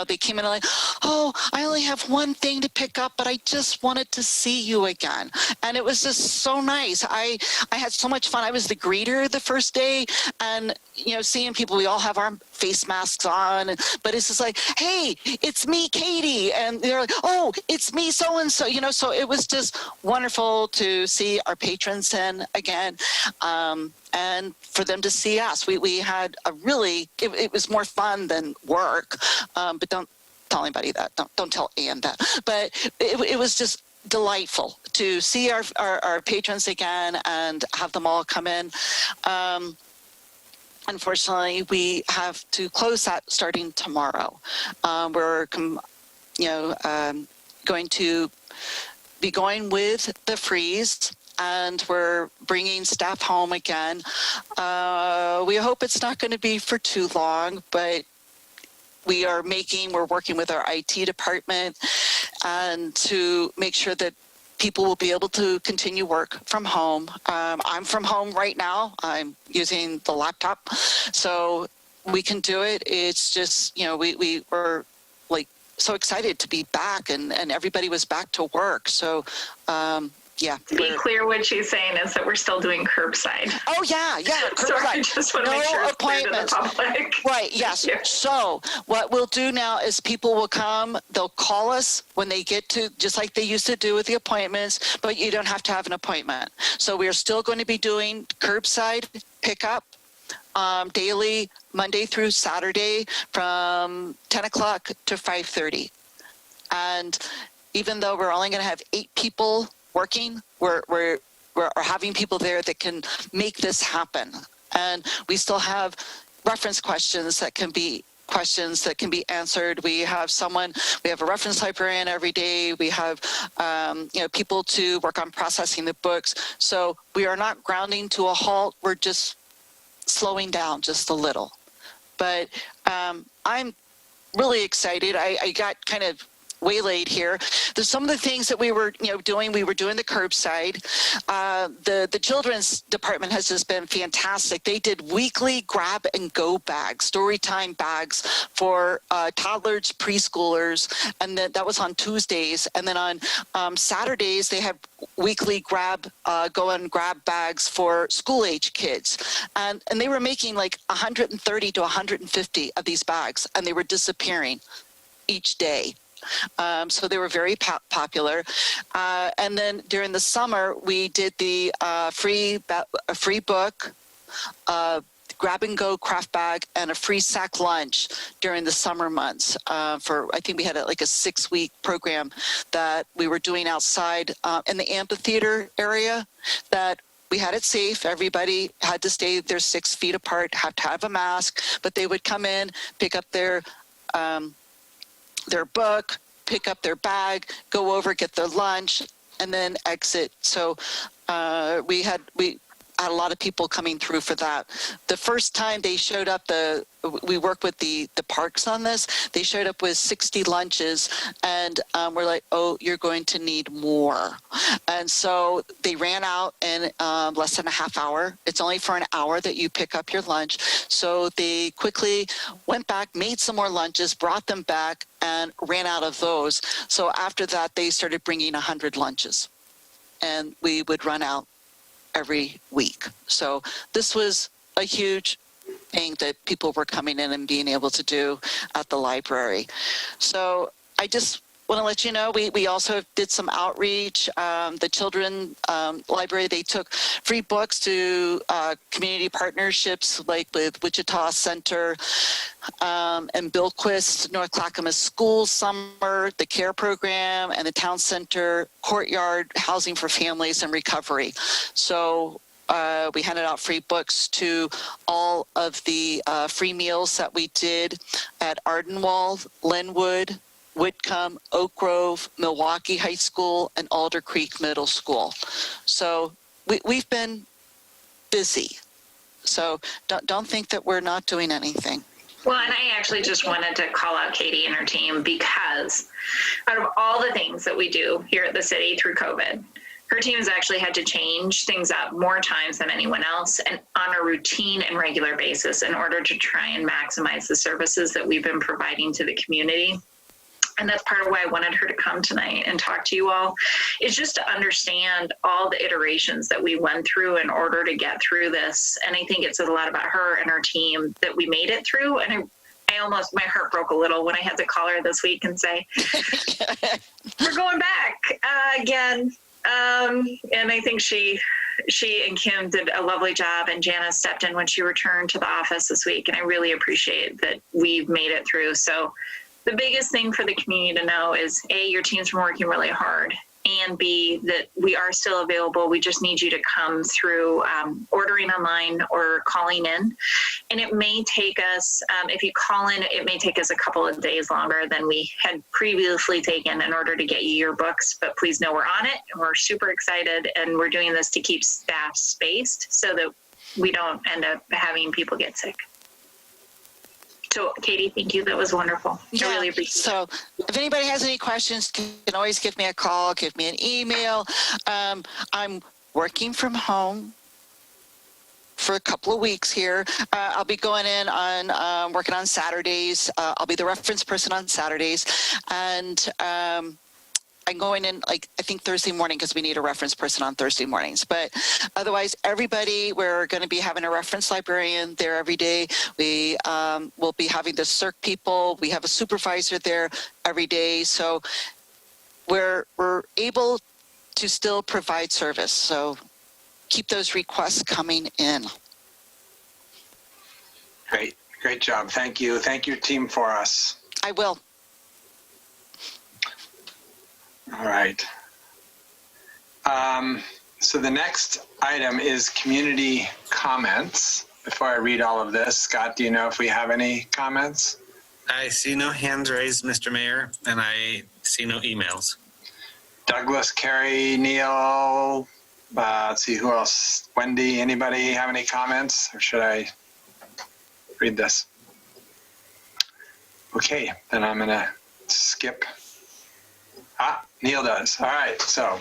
They came in like, oh, I only have one thing to pick up, but I just wanted to see you again. And it was just so nice. I had so much fun. I was the greeter the first day, and, seeing people, we all have our face masks on, but it's just like, hey, it's me, Katie. And they're like, oh, it's me, so-and-so, so it was just wonderful to see our patrons in again. And for them to see us. We had a really, it was more fun than work, but don't tell anybody that. Don't tell Ann that. But it was just delightful to see our patrons again and have them all come in. Unfortunately, we have to close that starting tomorrow. We're going to be going with the freeze, and we're bringing staff home again. We hope it's not going to be for too long, but we're working with our IT department and to make sure that people will be able to continue work from home. I'm from home right now. I'm using the laptop, so we can do it. It's just, we were like so excited to be back, and everybody was back to work. So, yeah. To be clear, what she's saying is that we're still doing curbside. Oh, yeah. So I just want to make sure it's clear to the public. Right, yes. Yeah. So what we'll do now is people will come, they'll call us when they get to, just like they used to do with the appointments, but you don't have to have an appointment. So we are still going to be doing curbside pickup daily, Monday through Saturday from 10 o'clock to 5:30. And even though we're only going to have 8 people working, we're having people there that can make this happen. And we still have reference questions that can be answered. We have a reference librarian every day. We have, people to work on processing the books. So we are not grounding to a halt. We're just slowing down just a little. But I'm really excited. I got kind of waylaid here. There's some of the things that we were doing. We were doing the curbside. The children's department has just been fantastic. They did weekly grab and go bags, story time bags for toddlers, preschoolers, and that was on Tuesdays. And then on Saturdays they had weekly go and grab bags for school age kids, and they were making like 130 to 150 of these bags, and they were disappearing each day. So they were very popular. And then during the summer, we did the free book, grab and go craft bag, and a free sack lunch during the summer months. I think we had a 6-week program that we were doing outside in the amphitheater area. That we had it safe. Everybody had to stay there 6 feet apart, have to have a mask, but they would come in, pick up their book, pick up their bag, go over, get their lunch, and then exit. So we had had a lot of people coming through for that. The first time they showed up, we work with the parks on this. They showed up with 60 lunches, and we're like, oh, you're going to need more. And so they ran out in less than a half hour. It's only for an hour that you pick up your lunch. So they quickly went back, made some more lunches, brought them back, and ran out of those. So after that, they started bringing 100 lunches, and we would run out every week. So this was a huge thing that people were coming in and being able to do at the library. So I just want to let you know, we also did some outreach. The children library, they took free books to community partnerships like with Wichita Center and Billquist, North Clackamas School Summer, the CARE program, and the Town Center Courtyard Housing for Families and Recovery. So we handed out free books to all of the free meals that we did at Ardenwald, Linwood, Whitcomb, Oak Grove, Milwaukie High School, and Alder Creek Middle School. So we've been busy. So don't think that we're not doing anything. Well, and I actually just wanted to call out Katie and her team, because out of all the things that we do here at the city through COVID, her team has actually had to change things up more times than anyone else, and on a routine and regular basis, in order to try and maximize the services that we've been providing to the community. And that's part of why I wanted her to come tonight and talk to you all, is just to understand all the iterations that we went through in order to get through this. And I think it says a lot about her and her team that we made it through. And I almost, my heart broke a little when I had to call her this week and say, we're going back again. And I think she and Kim did a lovely job, and Janice stepped in when she returned to the office this week. And I really appreciate that we've made it through. So the biggest thing for the community to know is, A, your team's been working really hard, and B, that we are still available. We just need you to come through ordering online or calling in. And it may take us, if you call in, it may take us a couple of days longer than we had previously taken in order to get you your books. But please know we're on it, and we're super excited, and we're doing this to keep staff spaced so that we don't end up having people get sick. So, Katie, thank you. That was wonderful. Yeah. I really appreciate it. So if anybody has any questions, you can always give me a call, give me an email. I'm working from home for a couple of weeks here. I'll be going in on working on Saturdays. I'll be the reference person on Saturdays. And I'm going in, like, I think Thursday morning, because we need a reference person on Thursday mornings. But otherwise, everybody, we're going to be having a reference librarian there every day. We will be having the CERC people. We have a supervisor there every day. So we're able to still provide service. So keep those requests coming in. Great job. Thank you. Thank your team for us. I will. All right. So the next item is community comments. Before I read all of this, Scott, do you know if we have any comments? I see no hands raised, Mr. Mayor, and I see no emails. Douglas, Carrie, Neil, let's see, who else? Wendy, anybody have any comments, or should I read this? Okay, then I'm gonna skip. Neil does. All right, so.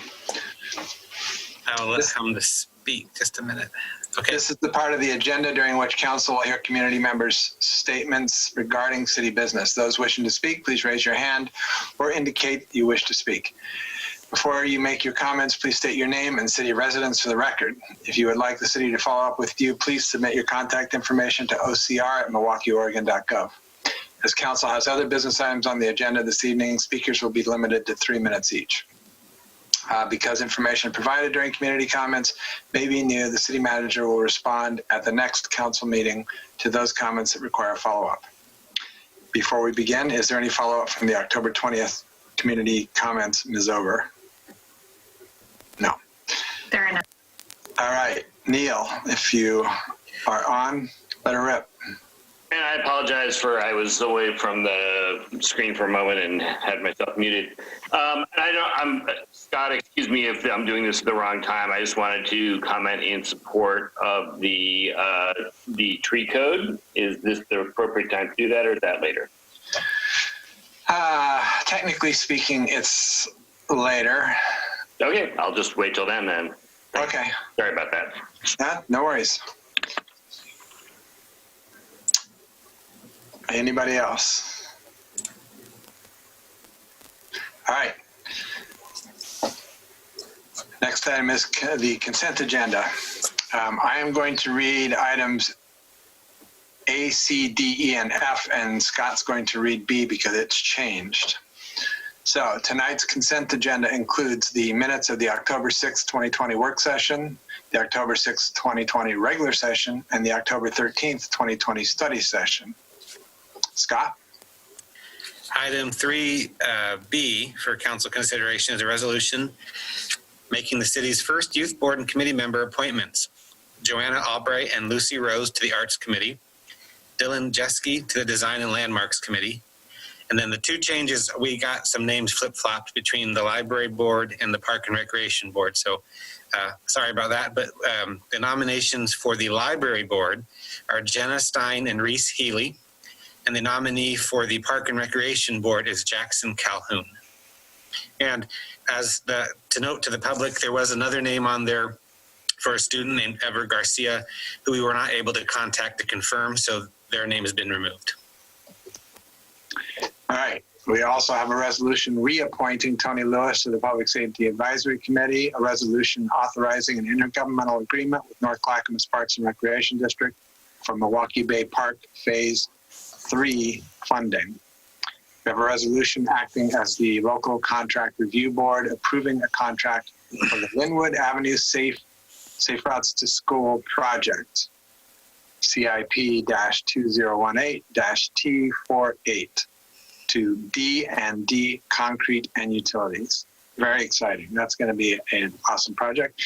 I will let him to speak. Just a minute. Okay. This is the part of the agenda during which council will hear community members' statements regarding city business. Those wishing to speak, please raise your hand or indicate you wish to speak. Before you make your comments, please state your name and city residence for the record. If you would like the city to follow up with you, please submit your contact information to ocr@milwaukeeoregon.gov. As council has other business items on the agenda this evening, speakers will be limited to 3 minutes each. Because information provided during community comments may be new, the city manager will respond at the next council meeting to those comments that require follow-up. Before we begin, is there any follow-up from the October 20th community comments, Ms. Over? No. Fair enough. All right, Neil, if you are on, let her rip. And I apologize I was away from the screen for a moment and had myself muted. I know Scott excuse me if I'm doing this at the wrong time. I just wanted to comment in support of the tree code. Is this the appropriate time to do that, or is that later? Technically speaking, it's later. Okay, I'll just wait till then. Okay. Sorry about that. No worries. Anybody else? All right. Next item is the consent agenda. I am going to read items A, C, D, E, and F, and Scott's going to read B because it's changed. So tonight's consent agenda includes the minutes of the October 6th, 2020 work session, the October 6th, 2020 regular session, and the October 13th, 2020 study session. Scott? Item 3B for council consideration is a resolution making the city's first youth board and committee member appointments. Joanna Albright and Lucy Rose to the Arts Committee, Dylan Jeske to the Design and Landmarks Committee. And then the two changes, we got some names flip-flopped between the Library Board and the Park and Recreation Board. So sorry about that, but the nominations for the Library Board are Jenna Stein and Reese Healy. And the nominee for the Park and Recreation Board is Jackson Calhoun. And to note to the public, there was another name on there for a student named Ever Garcia, who we were not able to contact to confirm, so their name has been removed. All right. We also have a resolution reappointing Tony Lewis to the Public Safety Advisory Committee, a resolution authorizing an intergovernmental agreement with North Clackamas Parks and Recreation District for Milwaukie Bay Park Phase 3 funding. We have a resolution acting as the local contract review board, approving a contract for the Linwood Avenue Safe Routes to School project, CIP-2018-T48 to D&D Concrete and Utilities. Very exciting. That's going to be an awesome project.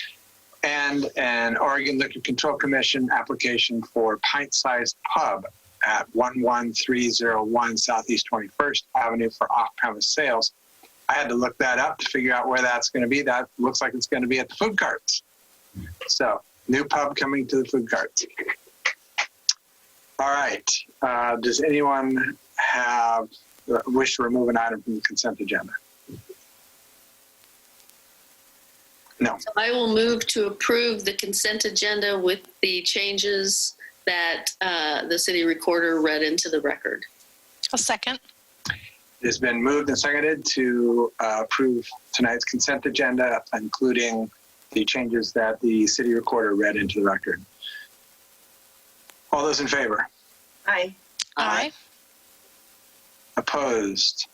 And an Oregon Liquor Control Commission application for pint-sized pub at 11301 Southeast 21st Avenue for off-premise sales. I had to look that up to figure out where that's going to be. That looks like it's going to be at the food carts. So, new pub coming to the food carts. All right. Does anyone wish to remove an item from the consent agenda? No. So I will move to approve the consent agenda with the changes that the city recorder read into the record. A second. It has been moved and seconded to approve tonight's consent agenda, including the changes that the city recorder read into the record. All those in favor? Aye. Aye. Opposed?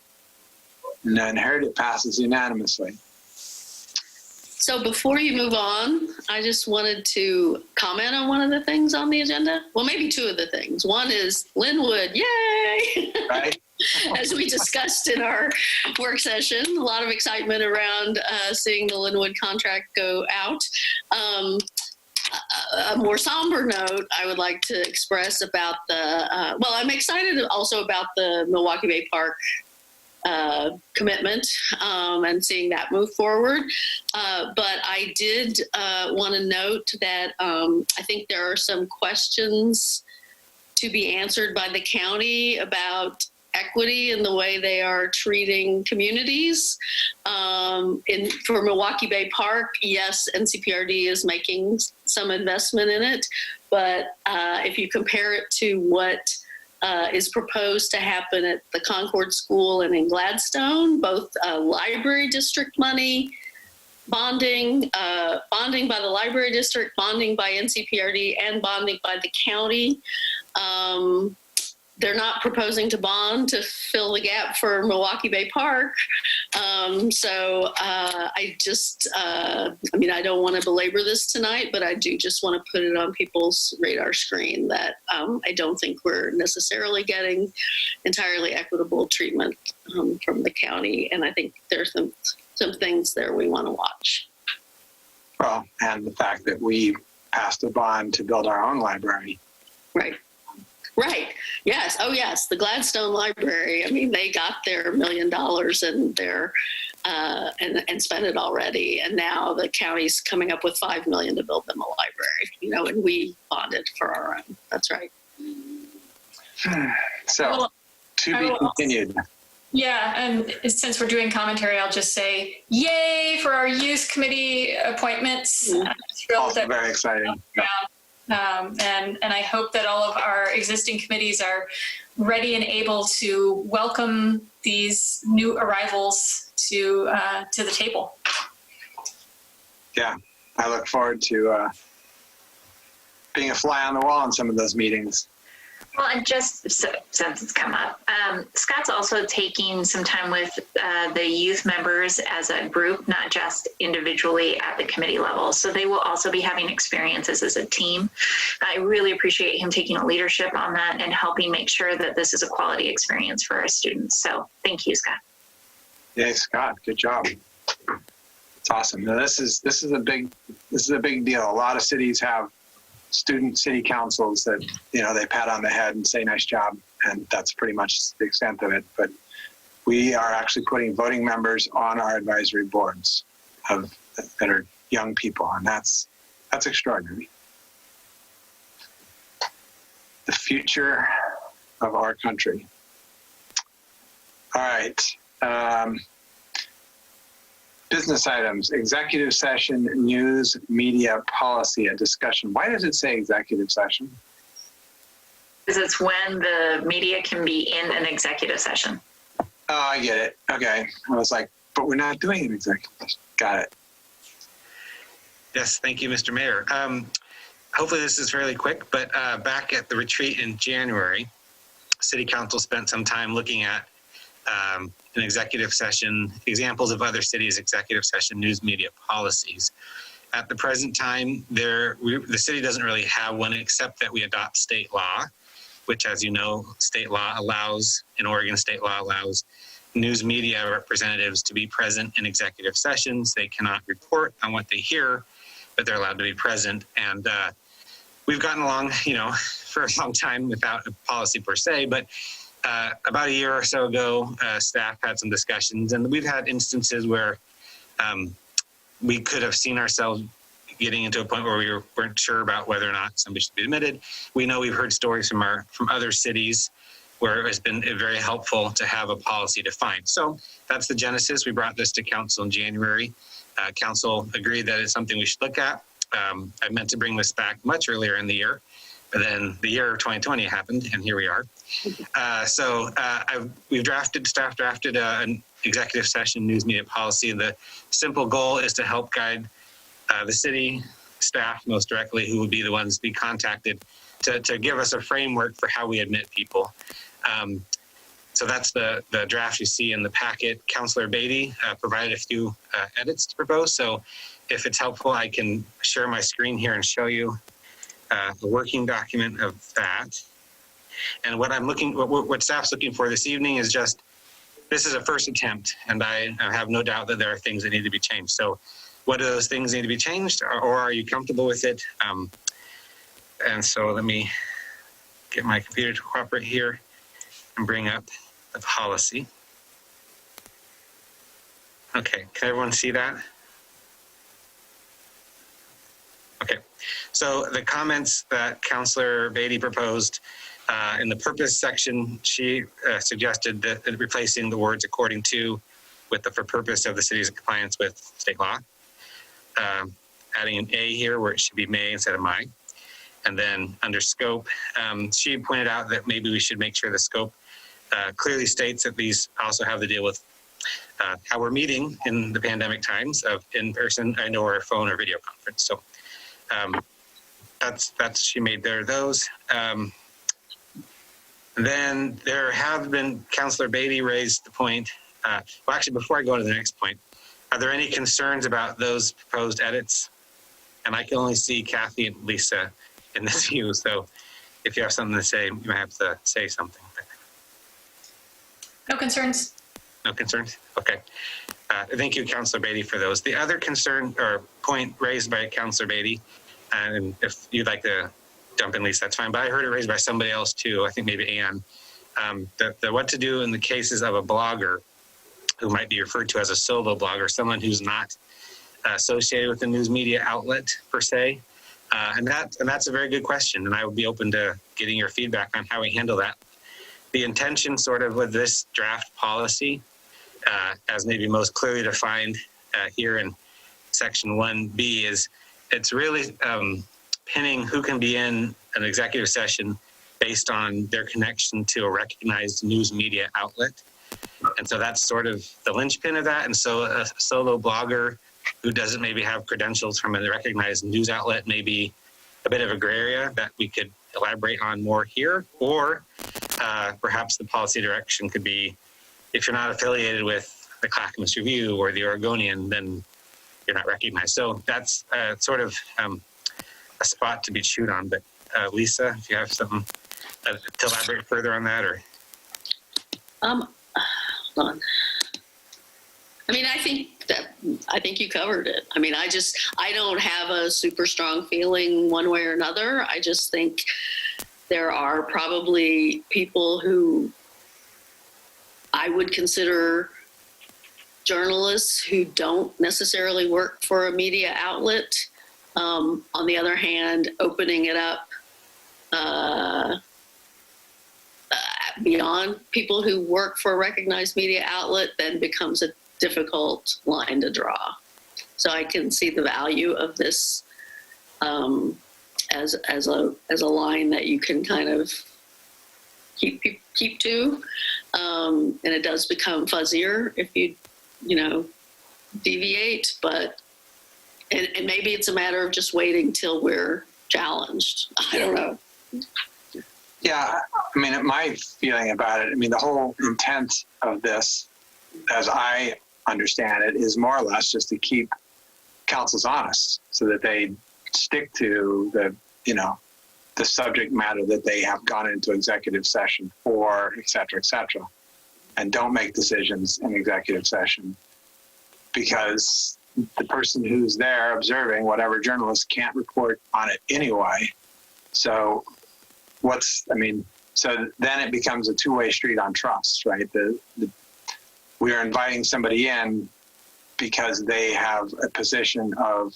None heard. It passes unanimously. So before you move on, I just wanted to comment on one of the things on the agenda. Well, maybe two of the things. One is Linwood, yay! Right? As we discussed in our work session, a lot of excitement around seeing the Linwood contract go out. A more somber note I would like to express about I'm excited also about the Milwaukie Bay Park commitment and seeing that move forward. But I did want to note that I think there are some questions to be answered by the county about equity in the way they are treating communities. For Milwaukie Bay Park, yes, NCPRD is making some investment in it, but if you compare it to what is proposed to happen at the Concord School and in Gladstone, both library district money, bonding by the library district, bonding by NCPRD, and bonding by the county. They're not proposing to bond to fill the gap for Milwaukie Bay Park. I don't want to belabor this tonight, but I do just want to put it on people's radar screen that I don't think we're necessarily getting entirely equitable treatment from the county. And I think there's some things there we want to watch. Well, and the fact that we passed a bond to build our own library. Right. Right. Yes. Oh, yes. The Gladstone Library. I mean, they got their $1 million and they're and spent it already. And now the county's coming up with $5 million to build them a library, and we bonded for our own. That's right. So, to be continued. Yeah, and since we're doing commentary, I'll just say, yay for our youth committee appointments. I'm thrilled Also that very exciting. and I hope that all of our existing committees are ready and able to welcome these new arrivals to the table. Yeah, I look forward to being a fly on the wall in some of those meetings. Well, and just since it's come up, Scott's also taking some time with the youth members as a group, not just individually at the committee level. So they will also be having experiences as a team. I really appreciate him taking a leadership on that and helping make sure that this is a quality experience for our students. So thank you, Scott. Yeah, Scott, good job. It's awesome. Now, this is a big deal. A lot of cities have student city councils that, they pat on the head and say, nice job. And that's pretty much the extent of it. But we are actually putting voting members on our advisory boards that are young people. And that's extraordinary. The future of our country. All right. Business items, executive session, news, media policy, a discussion. Why does it say executive session? Because it's when the media can be in an executive session. Oh, I get it. Okay. I was like, but we're not doing an executive session. Got it. Yes, thank you, Mr. Mayor. Hopefully this is fairly quick, but back at the retreat in January, City Council spent some time looking at an executive session, examples of other cities' executive session news media policies. At the present time, the city doesn't really have one, except that we adopt state law, which, as you know, Oregon state law allows news media representatives to be present in executive sessions. They cannot report on what they hear, but they're allowed to be present. And we've gotten along, for a long time without a policy per se, but about a year or so ago, staff had some discussions, and we've had instances where we could have seen ourselves getting into a point where we weren't sure about whether or not somebody should be admitted. We know we've heard stories from other cities where it's been very helpful to have a policy defined. So that's the genesis. We brought this to council in January. Council agreed that it's something we should look at. I meant to bring this back much earlier in the year, but then the year of 2020 happened, and here we are. Staff drafted an executive session news media policy. The simple goal is to help guide the city staff most directly, who would be the ones to be contacted, to give us a framework for how we admit people. So that's the draft you see in the packet. Councilor Beatty provided a few edits to propose. So if it's helpful, I can share my screen here and show you a working document of that. And what staff's looking for this evening is this is a first attempt, and I have no doubt that there are things that need to be changed. So what do those things need to be changed, or are you comfortable with it? And so let me get my computer to cooperate here and bring up the policy. Okay, can everyone see that? Okay, so the comments that Councilor Beatty proposed in the purpose section, she suggested that replacing the words according to with the for purpose of the city's compliance with state law. Adding an A here where it should be may instead of might. And then under scope, she pointed out that maybe we should make sure the scope clearly states that these also have to deal with how we're meeting in the pandemic times of in-person and or phone or video conference. So that's she made those. Then there have been, Councilor Beatty raised the point, well, actually, before I go to the next point, are there any concerns about those proposed edits? And I can only see Kathy and Lisa in this view, so if you have something to say, you might have to say something. No concerns. No concerns? Okay. Thank you, Councilor Beatty, for those. The other concern or point raised by Councilor Beatty, and if you'd like to jump in, Lisa, that's fine, but I heard it raised by somebody else too, I think maybe Ann, that what to do in the cases of a blogger who might be referred to as a solo blogger, someone who's not associated with the news media outlet per se. And that's a very good question, and I would be open to getting your feedback on how we handle that. The intention sort of with this draft policy, as maybe most clearly defined here in section 1B, is it's really pinning who can be in an executive session based on their connection to a recognized news media outlet. And so that's sort of the linchpin of that. And so a solo blogger who doesn't maybe have credentials from a recognized news outlet may be a bit of a gray area that we could elaborate on more here. Or perhaps the policy direction could be, if you're not affiliated with the Clackamas Review or the Oregonian, then you're not recognized. So that's sort of a spot to be chewed on. But Lisa, if you have something to elaborate further on that, or hold on. I mean, I think you covered it. I mean, I don't have a super strong feeling one way or another. I just think there are probably people who I would consider journalists who don't necessarily work for a media outlet. On the other hand, opening it up beyond people who work for a recognized media outlet then becomes a difficult line to draw. So I can see the value of this as a line that you can kind of keep to, and it does become fuzzier if you deviate. But and maybe it's a matter of just waiting till we're challenged. I don't know. Yeah, I mean, my feeling about it, I mean, the whole intent of this, as I understand it, is more or less just to keep councils honest so that they stick to the subject matter that they have gone into executive session for, et cetera, and don't make decisions in executive session, because the person who's there observing whatever journalist can't report on it anyway. So so then it becomes a two-way street on trust, right? We are inviting somebody in because they have a position of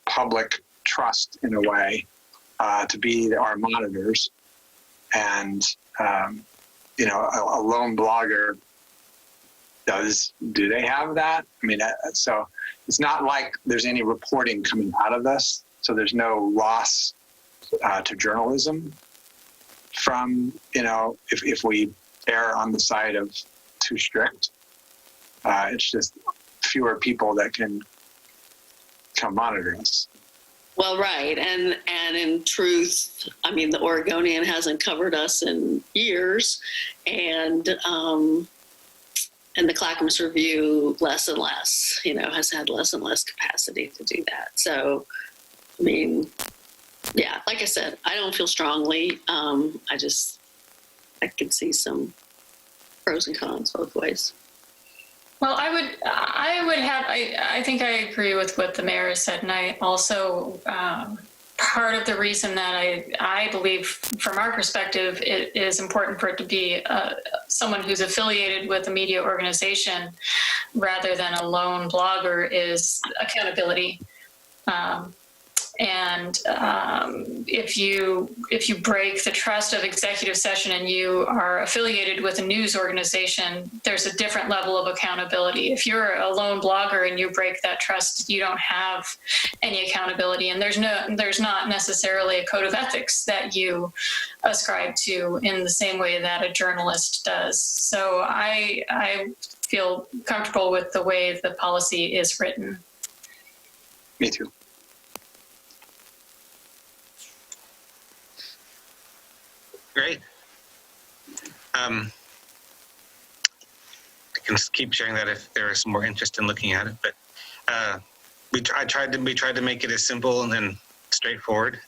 public trust in a way to be our monitors. And, a lone blogger, do they have that? I mean, so it's not like there's any reporting coming out of this. So there's no loss to journalism from, if we err on the side of too strict. It's just fewer people that can come monitor us. Well, right. And in truth, I mean, the Oregonian hasn't covered us in years, and the Clackamas Review less and less, has had less and less capacity to do that. So, I mean, yeah, like I said, I don't feel strongly. I could see some pros and cons both ways. Well, I think I agree with what the mayor has said. And I also, part of the reason that I believe from our perspective, it is important for it to be someone who's affiliated with a media organization rather than a lone blogger is accountability. If you break the trust of executive session and you are affiliated with a news organization, there's a different level of accountability. If you're a lone blogger and you break that trust, you don't have any accountability, and there's not necessarily a code of ethics that you ascribe to in the same way that a journalist does. So I feel comfortable with the way the policy is written. Me too. Great. I can keep sharing that if there is more interest in looking at it, but we tried to make it as simple and straightforward.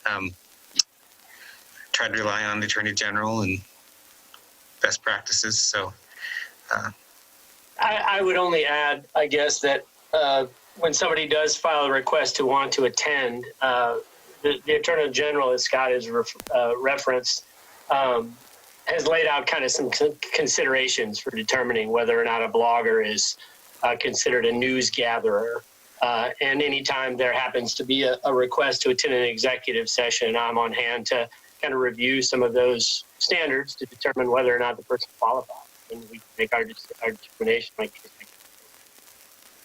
Tried to rely on the Attorney General and best practices. So I would only add, I guess, that when somebody does file a request to want to attend, the Attorney General, as Scott has referenced, has laid out kind of some considerations for determining whether or not a blogger is considered a news gatherer. And anytime there happens to be a request to attend an executive session, I'm on hand to kind of review some of those standards to determine whether or not the person qualifies. And we make our determination.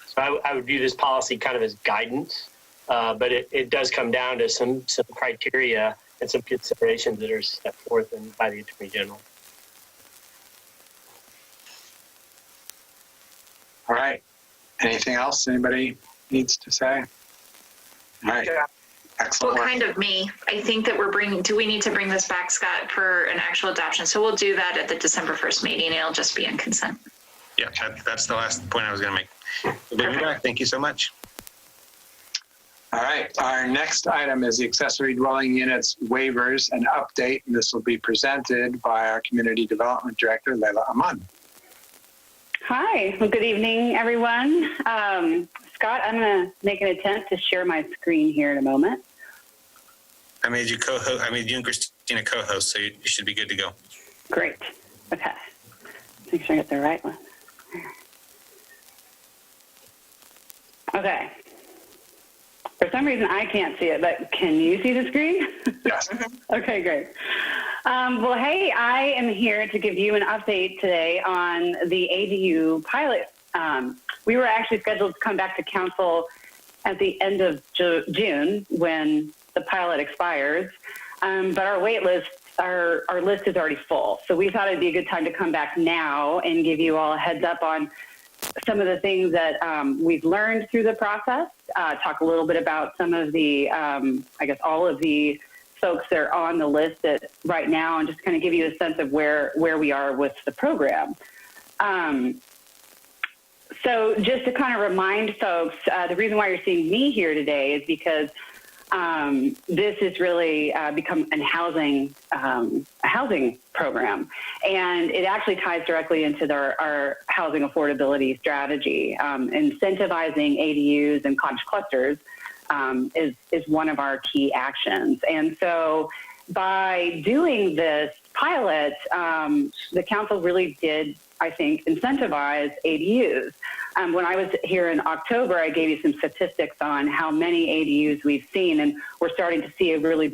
So I would view this policy kind of as guidance, but it does come down to some criteria and some considerations that are set forth by the Attorney General. All right. Anything else anybody needs to say? All right. Yeah. Excellent. Well, work. kind of me. I think that do we need to bring this back, Scott, for an actual adoption? So we'll do that at the December 1st meeting. It'll just be in consent. Yeah, that's the last point I was going to make. We'll bring you back. Thank you so much. All right. Our next item is the accessory dwelling units waivers and update. And this will be presented by our Community Development Director, Leila Aman. Hi, well, good evening, everyone. Scott, I'm going to make an attempt to share my screen here in a moment. I made you co-host. I made you and Christina co-host, so you should be good to go. Great. Okay. Make sure I get the right one. Okay. For some reason, I can't see it, but can you see the screen? Yes. Okay, great. Well, hey, I am here to give you an update today on the ADU pilot. We were actually scheduled to come back to council at the end of June when the pilot expires, but our wait list, our list is already full. So we thought it'd be a good time to come back now and give you all a heads up on some of the things that we've learned through the process, talk a little bit about some of the, I guess, all of the folks that are on the list right now, and just kind of give you a sense of where we are with the program. So just to kind of remind folks, the reason why you're seeing me here today is because this has really become a housing program, and it actually ties directly into our housing affordability strategy. Incentivizing ADUs and cottage clusters is one of our key actions. And so by doing this pilot, the council really did, I think, incentivize ADUs. When I was here in October, I gave you some statistics on how many ADUs we've seen, and we're starting to see a pretty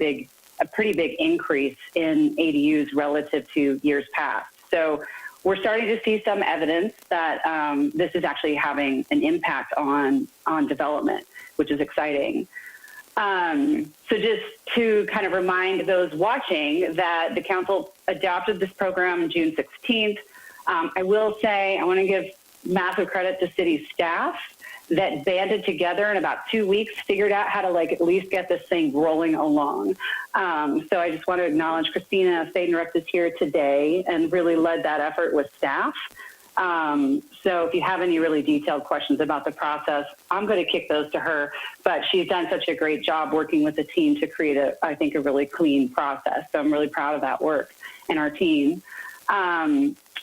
big increase in ADUs relative to years past. So we're starting to see some evidence that this is actually having an impact on development, which is exciting. So just to kind of remind those watching that the council adopted this program on June 16th. I will say I want to give massive credit to city staff that banded together in about 2 weeks, figured out how to at least get this thing rolling along. So I just want to acknowledge Christina Stadenrecht is here today and really led that effort with staff. So if you have any really detailed questions about the process, I'm going to kick those to her, but she's done such a great job working with the team to create I think a really clean process. So I'm really proud of that work and our team.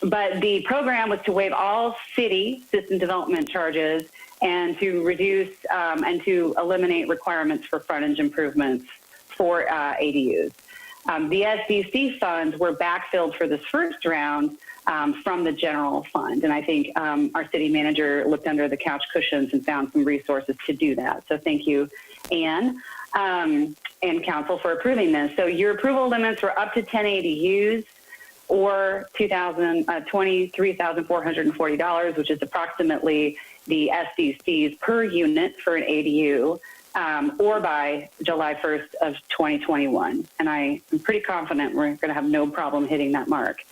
But the program was to waive all city system development charges and to reduce and to eliminate requirements for frontage improvements for ADUs. The SDC funds were backfilled for this first round from the general fund. And I think our city manager looked under the couch cushions and found some resources to do that. So thank you, Anne, and council for approving this. So your approval limits were up to 10 ADUs or $23,440, which is approximately the SDCs per unit for an ADU, or by July 1st of 2021. And I am pretty confident we're going to have no problem hitting that mark.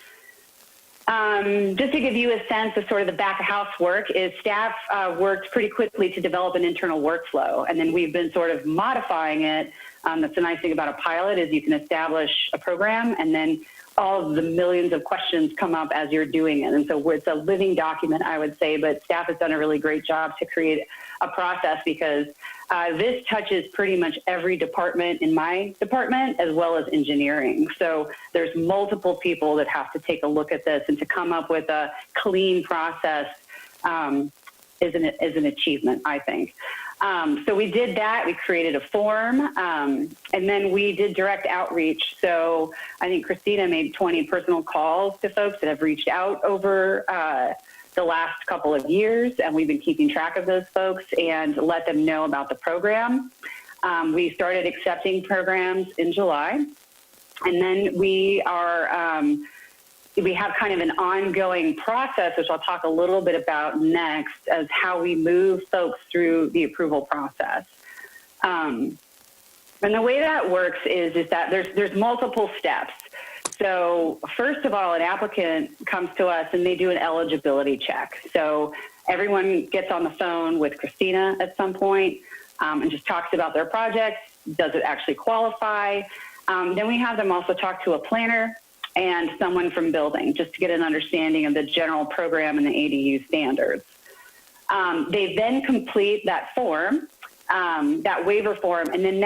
Just to give you a sense of sort of the back of house work, is staff worked pretty quickly to develop an internal workflow, and then we've been sort of modifying it. That's the nice thing about a pilot is you can establish a program, and then all of the millions of questions come up as you're doing it. And so it's a living document, I would say, but staff has done a really great job to create a process because this touches pretty much every department in my department as well as engineering. So there's multiple people that have to take a look at this, and to come up with a clean process is an achievement, I think. So we did that. We created a form, and then we did direct outreach. So I think Christina made 20 personal calls to folks that have reached out over the last couple of years, and we've been keeping track of those folks and let them know about the program. We started accepting programs in July, and then we have kind of an ongoing process, which I'll talk a little bit about next, as how we move folks through the approval process. And the way that works is that there's multiple steps. So first of all, an applicant comes to us and they do an eligibility check. So everyone gets on the phone with Christina at some point and just talks about their project. Does it actually qualify? Then we have them also talk to a planner and someone from building, just to get an understanding of the general program and the ADU standards. They then complete that form, that waiver form, and then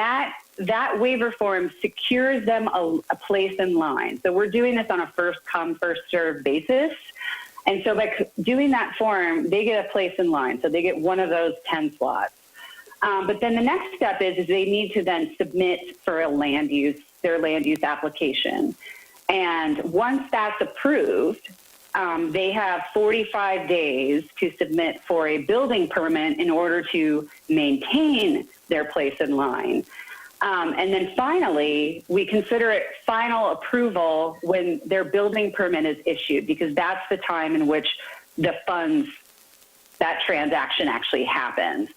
that waiver form secures them a place in line. So we're doing this on a first come, first served basis. And so by doing that form, they get a place in line. So they get one of those 10 slots. But then the next step is they need to then submit for their land use application. And once that's approved, they have 45 days to submit for a building permit in order to maintain their place in line. And then finally, we consider it final approval when their building permit is issued, because that's the time in which the funds, that transaction actually happens.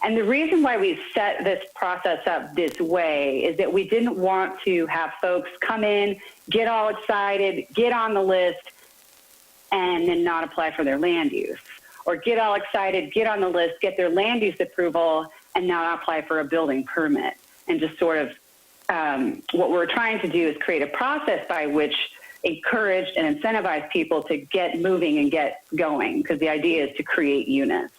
And the reason why we set this process up this way is that we didn't want to have folks come in, get all excited, get on the list, and then not apply for their land use. Or get all excited, get on the list, get their land use approval, and not apply for a building permit. And just sort of what we're trying to do is create a process by which encourage and incentivize people to get moving and get going, because the idea is to create units.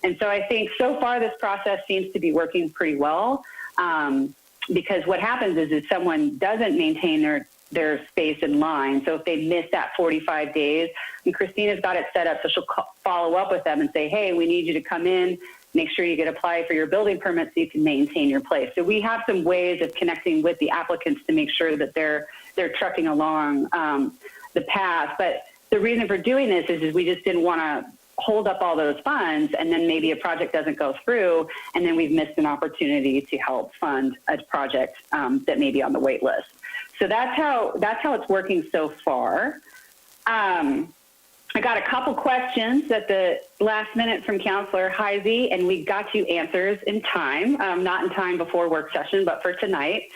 And so I think so far this process seems to be working pretty well, because what happens is if someone doesn't maintain their space in line, so if they miss that 45 days, and Christina's got it set up so she'll follow up with them and say, hey, we need you to come in, make sure you get apply for your building permit so you can maintain your place. So we have some ways of connecting with the applicants to make sure that they're trucking along the path. But the reason for doing this is we just didn't want to hold up all those funds and then maybe a project doesn't go through and then we've missed an opportunity to help fund a project that may be on the wait list. So that's how it's working so far. I got a couple questions at the last minute from Councillor Heisey, and we got you answers in time, not in time before work session, but for tonight.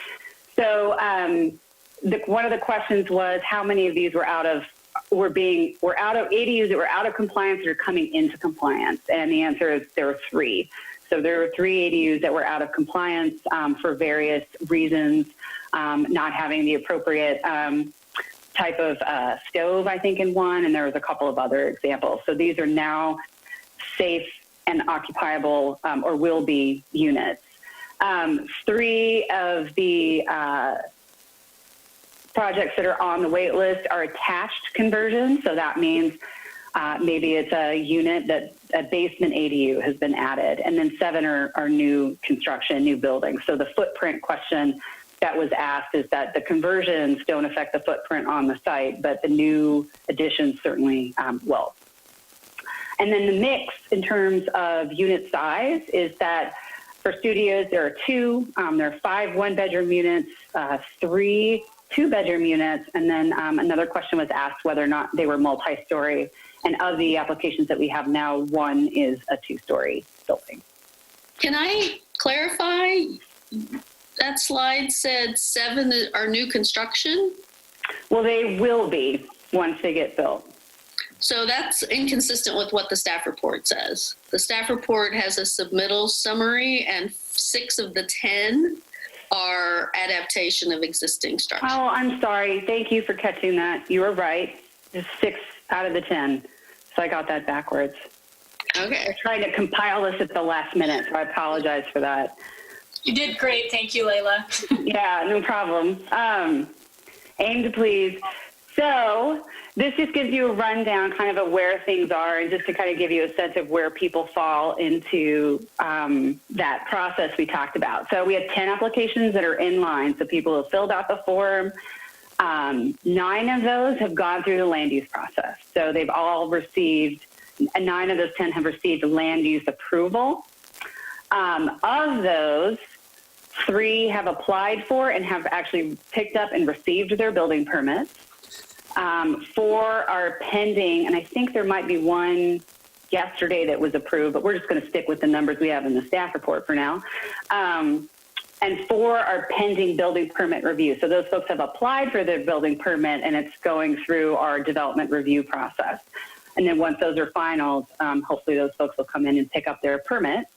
So one of the questions was how many of these were out of ADUs that were out of compliance or are coming into compliance, and the answer is there were 3. So there were 3 ADUs that were out of compliance for various reasons, not having the appropriate type of stove, I think, in one, and there was a couple of other examples. So these are now safe and occupiable or will be units. 3 of the projects that are on the wait list are attached conversions. So that means maybe it's a unit that a basement ADU has been added. And then 7 are new construction, new buildings. So the footprint question that was asked is that the conversions don't affect the footprint on the site, but the new additions certainly will. And then the mix in terms of unit size is that for studios, there are 2, there are 5 one-bedroom units, 3 two-bedroom units, and then another question was asked whether or not they were multi-story. And of the applications that we have now, 1 is a 2-story building. Can I clarify? That slide said 7 are new construction? Well, they will be once they get built. So that's inconsistent with what the staff report says. The staff report has a submittal summary, and 6 of the 10 are adaptation of existing structure. Oh, I'm sorry. Thank you for catching that. You were right. It's 6 out of the 10. So I got that backwards. Okay. I'm trying to compile this at the last minute, so I apologize for that. You did great. Thank you, Layla. Yeah, no problem. Aim to please. So this just gives you a rundown kind of where things are and just to kind of give you a sense of where people fall into that process we talked about. So we have 10 applications that are in line. So people have filled out the form. 9 of those have gone through the land use process. So they've all received, 9 of those 10 have received land use approval. Of those, 3 have applied for and have actually picked up and received their building permits. 4 are pending, and I think there might be 1 yesterday that was approved, but we're just going to stick with the numbers we have in the staff report for now. And 4 are pending building permit review. So those folks have applied for their building permit, and it's going through our development review process. And then once those are finalized, hopefully those folks will come in and pick up their permits.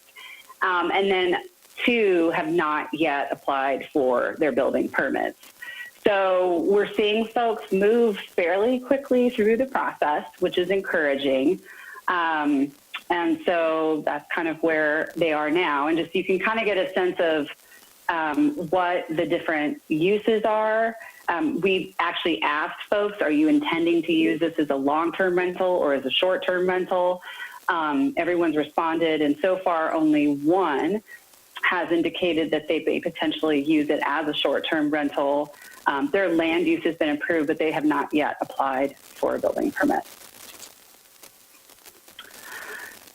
And then 2 have not yet applied for their building permits. So we're seeing folks move fairly quickly through the process, which is encouraging. And so that's kind of where they are now. And just you can kind of get a sense of what the different uses are. We've actually asked folks, are you intending to use this as a long-term rental or as a short-term rental? Everyone's responded, and so far only 1 has indicated that they may potentially use it as a short-term rental. Their land use has been approved, but they have not yet applied for a building permit.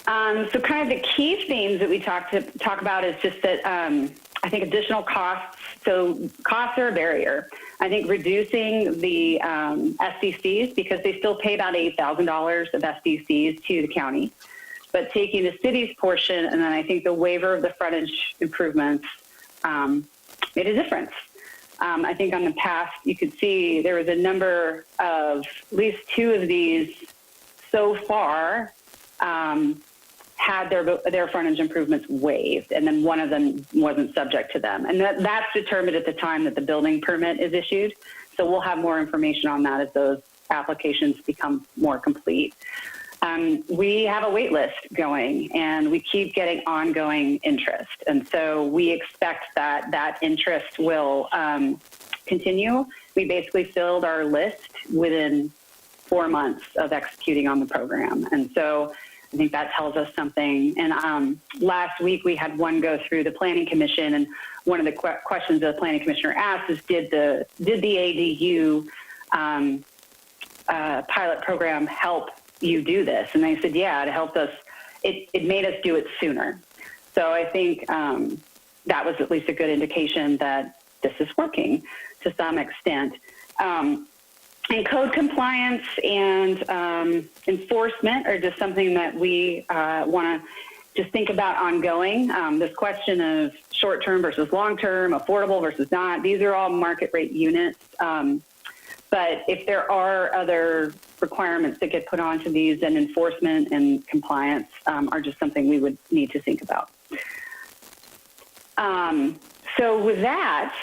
So kind of the key themes that we talk about is just that I think additional costs. So costs are a barrier. I think reducing the SDCs, because they still pay about $8,000 of SDCs to the county, but taking the city's portion, and then I think the waiver of the frontage improvements made a difference. I think on the past, you could see there was a number of, at least 2 of these so far had their frontage improvements waived, and then 1 of them wasn't subject to them. And that's determined at the time that the building permit is issued. So we'll have more information on that as those applications become more complete. We have a wait list going, and we keep getting ongoing interest. And so we expect that interest will continue. We basically filled our list within 4 months of executing on the program. And so I think that tells us something. And last week we had 1 go through the Planning Commission, and one of the questions the Planning Commissioner asked is, did the ADU pilot program help you do this? And they said, yeah, it helped us. It made us do it sooner. So I think that was at least a good indication that this is working to some extent. And code compliance and enforcement are just something that we want to just think about ongoing. This question of short-term versus long-term, affordable versus not, these are all market rate units. But if there are other requirements that get put onto these, then enforcement and compliance are just something we would need to think about. So with that,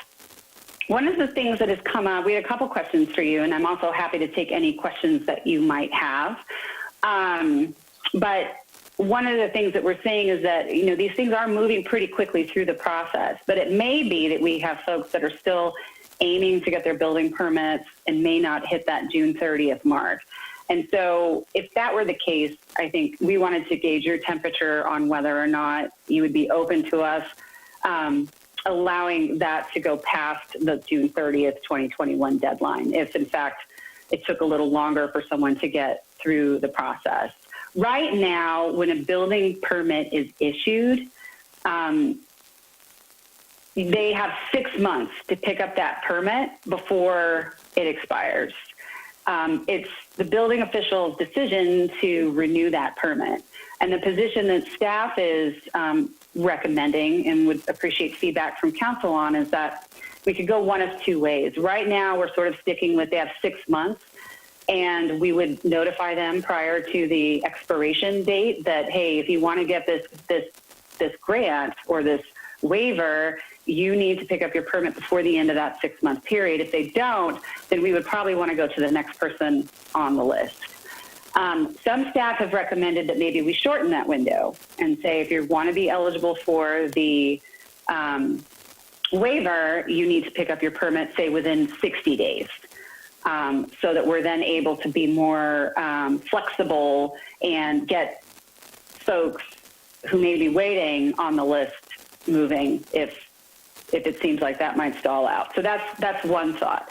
one of the things that has come up, we had a couple questions for you, and I'm also happy to take any questions that you might have. But one of the things that we're seeing is that, you know, these things are moving pretty quickly through the process, but it may be that we have folks that are still aiming to get their building permits and may not hit that June 30th mark. And so if that were the case, I think we wanted to gauge your temperature on whether or not you would be open to us allowing that to go past the June 30th, 2021 deadline, if in fact it took a little longer for someone to get through the process. Right now, when a building permit is issued, they have 6 months to pick up that permit before it expires. It's the building official's decision to renew that permit. And the position that staff is recommending and would appreciate feedback from council on is that we could go one of 2 ways. Right now, we're sort of sticking with they have 6 months, and we would notify them prior to the expiration date that, hey, if you want to get this grant or this waiver, you need to pick up your permit before the end of that 6 month period. If they don't, then we would probably want to go to the next person on the list. Some staff have recommended that maybe we shorten that window and say if you want to be eligible for the waiver, you need to pick up your permit, say, within 60 days. so that we're then able to be more flexible and get folks who may be waiting on the list moving if it seems like that might stall out. So that's one thought,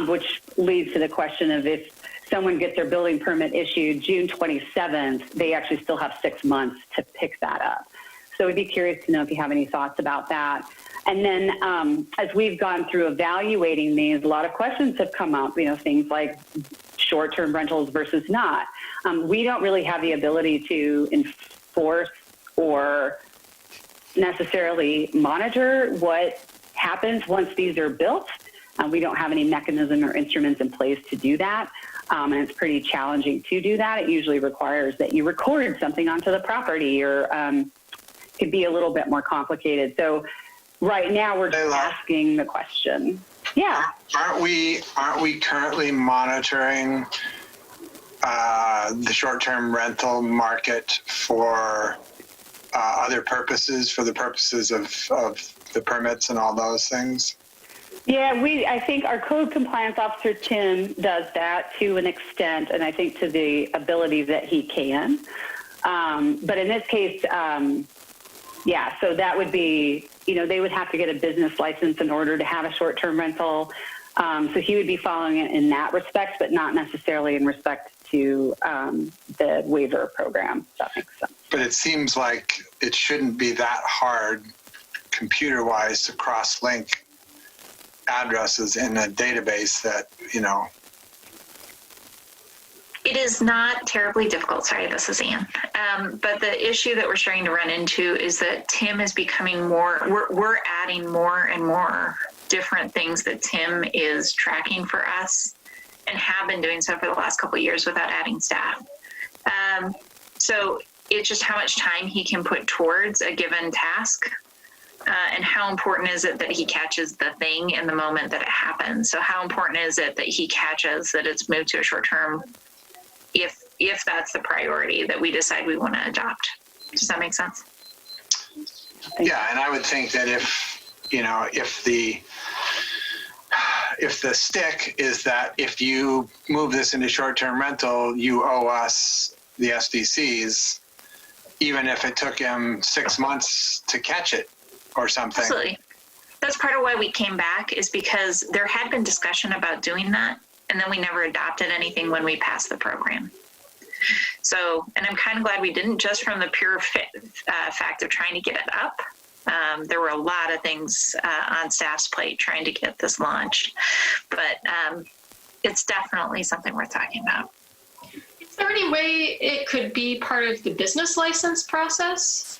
which leads to the question of if someone gets their building permit issued June 27th, they actually still have 6 months to pick that up. So we'd be curious to know if you have any thoughts about that. And then as we've gone through evaluating these, a lot of questions have come up, things like short-term rentals versus not. We don't really have the ability to enforce or necessarily monitor what happens once these are built. We don't have any mechanism or instruments in place to do that. And it's pretty challenging to do that. It usually requires that you record something onto the property or could be a little bit more complicated. So right now we're just asking the question. Yeah. Aren't we currently monitoring the short-term rental market for other purposes, for the purposes of the permits and all those things? Yeah, I think our code compliance officer, Tim, does that to an extent, and I think to the ability that he can. But in this case, so that would be, they would have to get a business license in order to have a short-term rental. So he would be following it in that respect, but not necessarily in respect to the waiver program. If that makes sense. But it seems like it shouldn't be that hard computer-wise to cross-link addresses in a database that, It is not terribly difficult. Sorry, this is Ann. But the issue that we're starting to run into is that Tim is becoming we're adding more and more different things that Tim is tracking for us and have been doing so for the last couple of years without adding staff. So it's just how much time he can put towards a given task. And how important is it that he catches the thing in the moment that it happens? So how important is it that he catches that it's moved to a short term if that's the priority that we decide we want to adopt? Does that make sense? Yeah, and I would think that if the stick is that if you move this into short-term rental, you owe us the SDCs, even if it took him 6 months to catch it or something. Absolutely. That's part of why we came back, is because there had been discussion about doing that, and then we never adopted anything when we passed the program. So, and I'm kind of glad we didn't, just from the pure fact of trying to get it up. There were a lot of things on staff's plate trying to get this launched, but it's definitely something worth talking about. Is there any way it could be part of the business license process?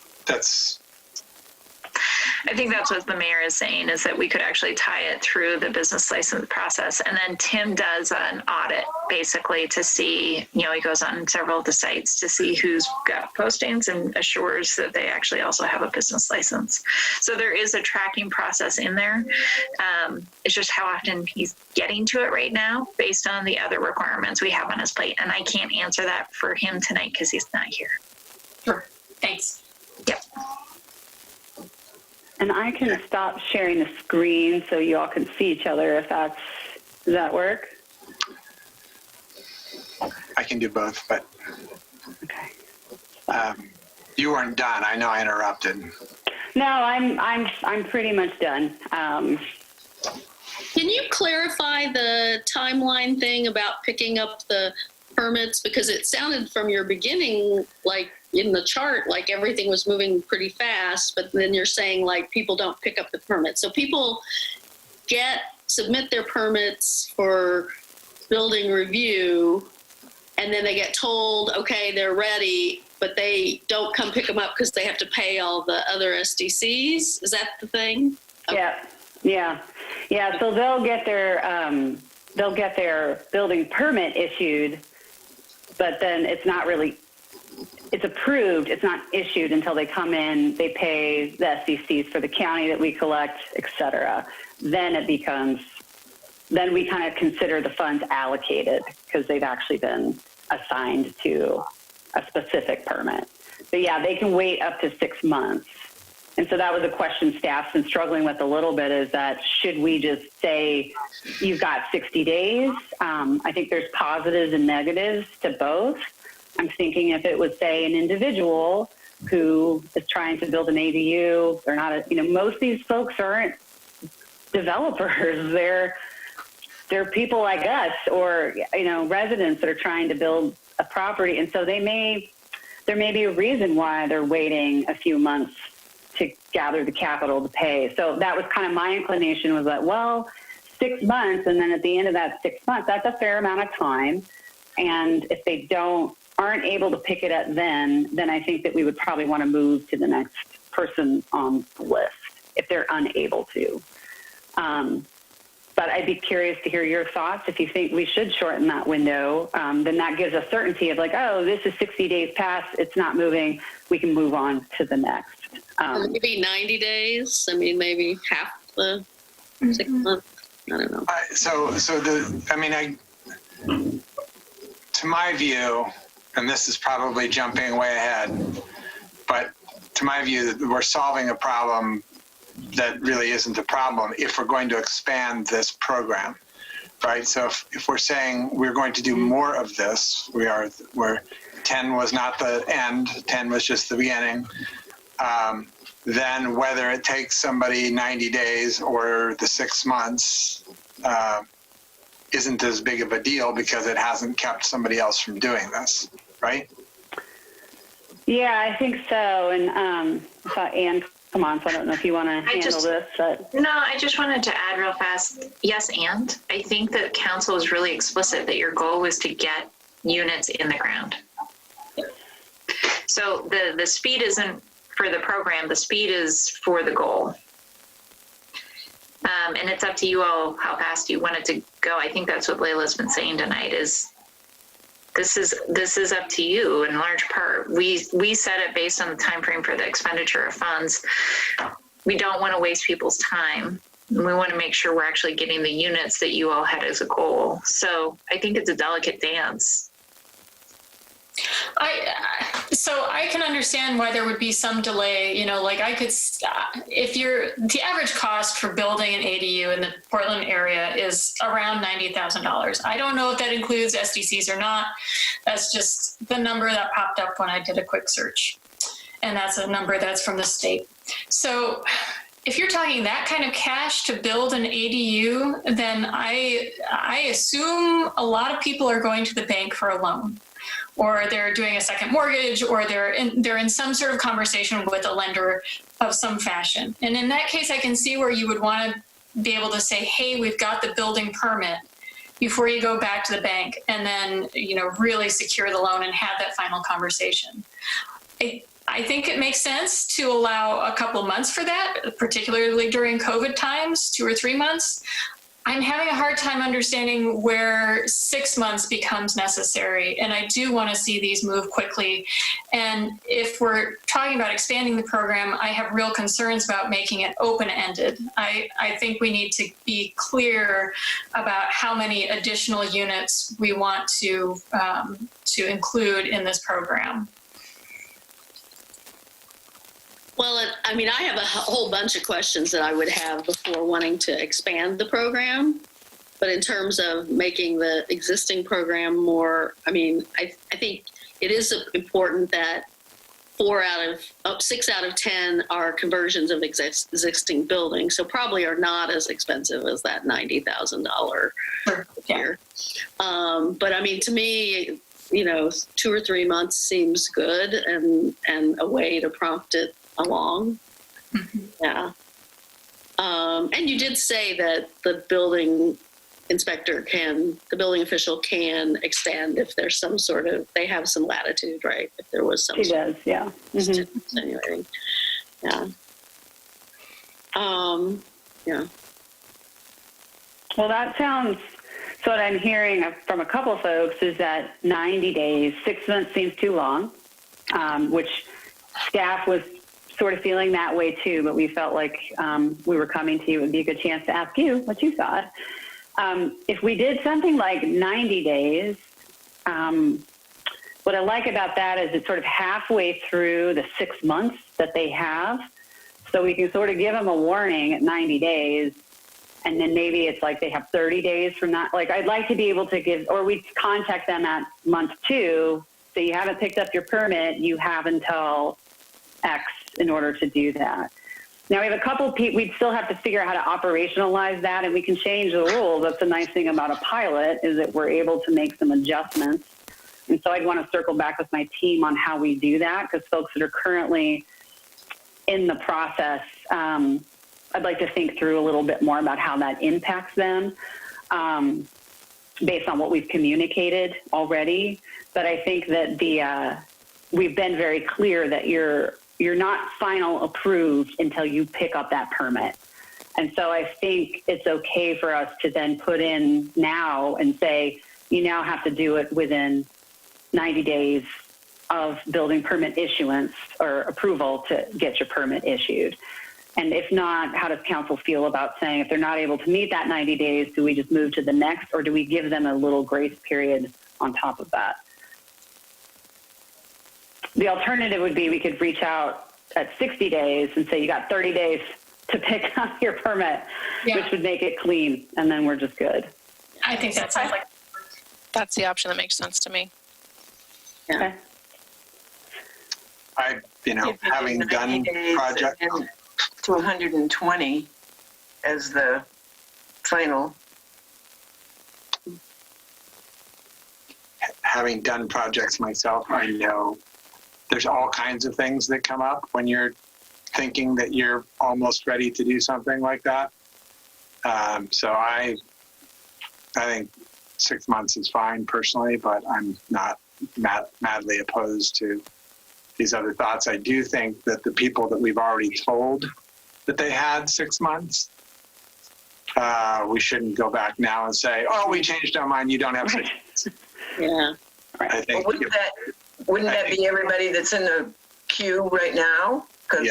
I think that's what the mayor is saying, is that we could actually tie it through the business license process. And then Tim does an audit basically to see, he goes on several of the sites to see who's got postings and assures that they actually also have a business license. So there is a tracking process in there. It's just how often he's getting to it right now based on the other requirements we have on his plate. And I can't answer that for him tonight because he's not here. Sure. Thanks. Yep. And I can stop sharing the screen so you all can see each other does that work? I can do both, but okay. You weren't done. I know I interrupted. No, I'm pretty much done. Can you clarify the timeline thing about picking up the permits? Because it sounded from your beginning like in the chart, like everything was moving pretty fast, but then you're saying like people don't pick up the permits. So people submit their permits for building review, and then they get told, okay, they're ready, but they don't come pick them up because they have to pay all the other SDCs. Is that the thing? Okay. Yeah. So they'll get their building permit issued, but then it's approved. It's not issued until they come in, they pay the SDCs for the county that we collect, et cetera. Then we kind of consider the funds allocated because they've actually been assigned to a specific permit. But yeah, they can wait up to 6 months And so that was a question staff's been struggling with a little bit, is that should we just say you've got 60 days? I think there's positives and negatives to both. I'm thinking if it was, say, an individual who is trying to build an ADU, they're not, most of these folks aren't developers. They're people like us, or, residents that are trying to build a property. And so there may be a reason why they're waiting a few months to gather the capital to pay. So that was kind of my inclination, was that, well, 6 months, and then at the end of that 6 months, that's a fair amount of time. And if they aren't able to pick it up then I think that we would probably want to move to the next person on the list if they're unable to. But I'd be curious to hear your thoughts. If you think we should shorten that window, then that gives us certainty of like, oh, this is 60 days past, it's not moving, we can move on to the next. Maybe 90 days. I mean, maybe half the 6 months. I don't know. To my view, and this is probably jumping way ahead, but to my view, we're solving a problem that really isn't a problem if we're going to expand this program, right? So if we're saying we're going to do more of this, where 10 was not the end, 10 was just the beginning, then whether it takes somebody 90 days or the 6 months isn't as big of a deal, because it hasn't kept somebody else from doing this, right? Yeah, I think so. And I thought Ann come on, so I don't know if you want to handle this. But. No, I just wanted to add real fast, yes, and I think that council is really explicit that your goal was to get units in the ground. So the speed isn't for the program, the speed is for the goal. And it's up to you all how fast you want it to go. I think that's what Layla's been saying tonight, is this is up to you in large part. We set it based on the time frame for the expenditure of funds. We don't want to waste people's time. We want to make sure we're actually getting the units that you all had as a goal. So I think it's a delicate dance. So I can understand why there would be some delay, like I could, if the average cost for building an ADU in the Portland area is around $90,000. I don't know if that includes SDCs or not. That's just the number that popped up when I did a quick search. And that's a number that's from the state. So if you're talking that kind of cash to build an ADU, then I assume a lot of people are going to the bank for a loan, or they're doing a second mortgage, or they're in some sort of conversation with a lender of some fashion. And in that case, I can see where you would want to be able to say, hey, we've got the building permit, before you go back to the bank and then, really secure the loan and have that final conversation. I think it makes sense to allow a couple months for that, particularly during COVID times, 2 or 3 months. I'm having a hard time understanding where 6 months becomes necessary, and I do want to see these move quickly. And if we're talking about expanding the program, I have real concerns about making it open-ended. I think we need to be clear about how many additional units we want to include in this program. Well, I have a whole bunch of questions that I would have before wanting to expand the program. But in terms of making the existing program more, I think it is important that 6 out of 10 are conversions of existing buildings. So probably are not as expensive as that $90,000 year. But to me, 2 or 3 months seems good and a way to prompt it along. Mm-hmm. Yeah. And you did say that the building official can expand if there's some sort of, they have some latitude, right? If there was some. She does, yeah. Mm-hmm. Anyway, yeah. Yeah. Well, that sounds, so what I'm hearing from a couple folks is that 90 days, 6 months seems too long, which staff was sort of feeling that way too, but we felt like we were coming to you. It would be a good chance to ask you what you thought. If we did something like 90 days, what I like about that is it's sort of halfway through the 6 months that they have. So we can sort of give them a warning at 90 days. And then maybe it's like they have 30 days from that. Like, I'd like to be able to give, or we contact them at month 2. So you haven't picked up your permit. You have until X in order to do that. Now, we have a couple people, we'd still have to figure out how to operationalize that, and we can change the rules. That's the nice thing about a pilot, is that we're able to make some adjustments. And so I'd want to circle back with my team on how we do that, because folks that are currently in the process, I'd like to think through a little bit more about how that impacts them, based on what we've communicated already. But I think that we've been very clear that you're not final approved until you pick up that permit. And so I think it's okay for us to then put in now and say, you now have to do it within 90 days of building permit issuance or approval to get your permit issued. And if not, how does council feel about saying, if they're not able to meet that 90 days, do we just move to the next, or do we give them a little grace period on top of that? The alternative would be we could reach out at 60 days and say you got 30 days to pick up your permit, which would make it clean, and then we're just good. I think that sounds like That's the option that makes sense to me. Okay. Having done project to 120 as the final. Having done projects myself, I know there's all kinds of things that come up when you're thinking that you're almost ready to do something like that. So I think 6 months is fine personally, but I'm not madly opposed to these other thoughts. I do think that the people that we've already told that they had 6 months, we shouldn't go back now and say, oh, we changed our mind, you don't have 6 months. Yeah. I think Wouldn't that be everybody that's in the queue right now? Because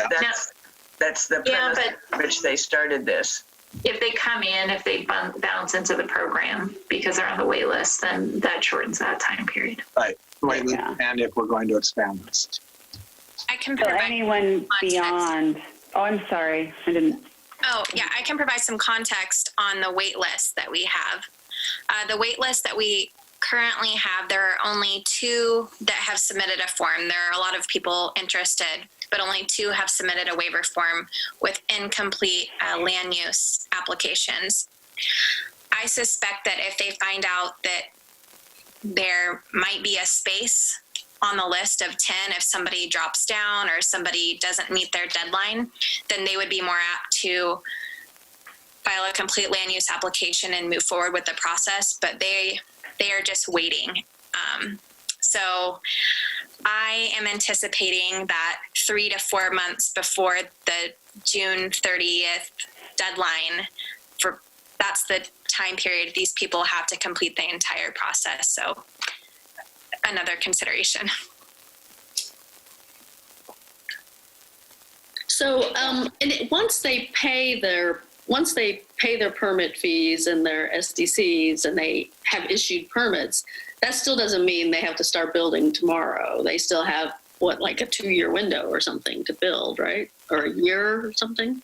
that's the premise on which they started this. If they come in, if they bounce into the program because they're on the wait list, then that shortens that time period. Right. And if we're going to expand this. I can So provide anyone context. beyond, oh, I'm sorry, I didn't. Oh, yeah, I can provide some context on the wait list that we have. The wait list that we currently have, there are only 2 that have submitted a form. There are a lot of people interested, but only 2 have submitted a waiver form with incomplete land use applications. I suspect that if they find out that there might be a space on the list of 10, if somebody drops down or somebody doesn't meet their deadline, then they would be more apt to file a complete land use application and move forward with the process, but they are just waiting. So I am anticipating that 3 to 4 months before the June 30th deadline, that's the time period these people have to complete the entire process. So another consideration. So, once they pay their permit fees and their SDCs and they have issued permits, that still doesn't mean they have to start building tomorrow. They still have like a 2-year window or something to build, right? Or a year or something?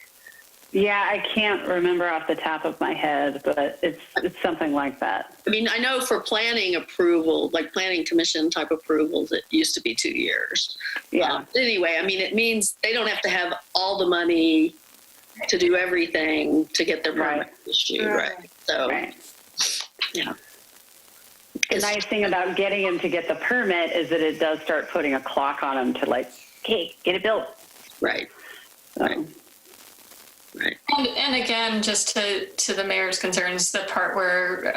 Yeah, I can't remember off the top of my head, but it's something like that. I mean, I know for planning approval, like planning commission type approvals, it used to be 2 years. Yeah. Anyway, I mean, it means they don't have to have all the money to do everything to get their permit issued, right? So, yeah. The nice thing about getting them to get the permit is that it does start putting a clock on them to like, hey, get it built. Right. So. Right. And again, just to the mayor's concerns, the part where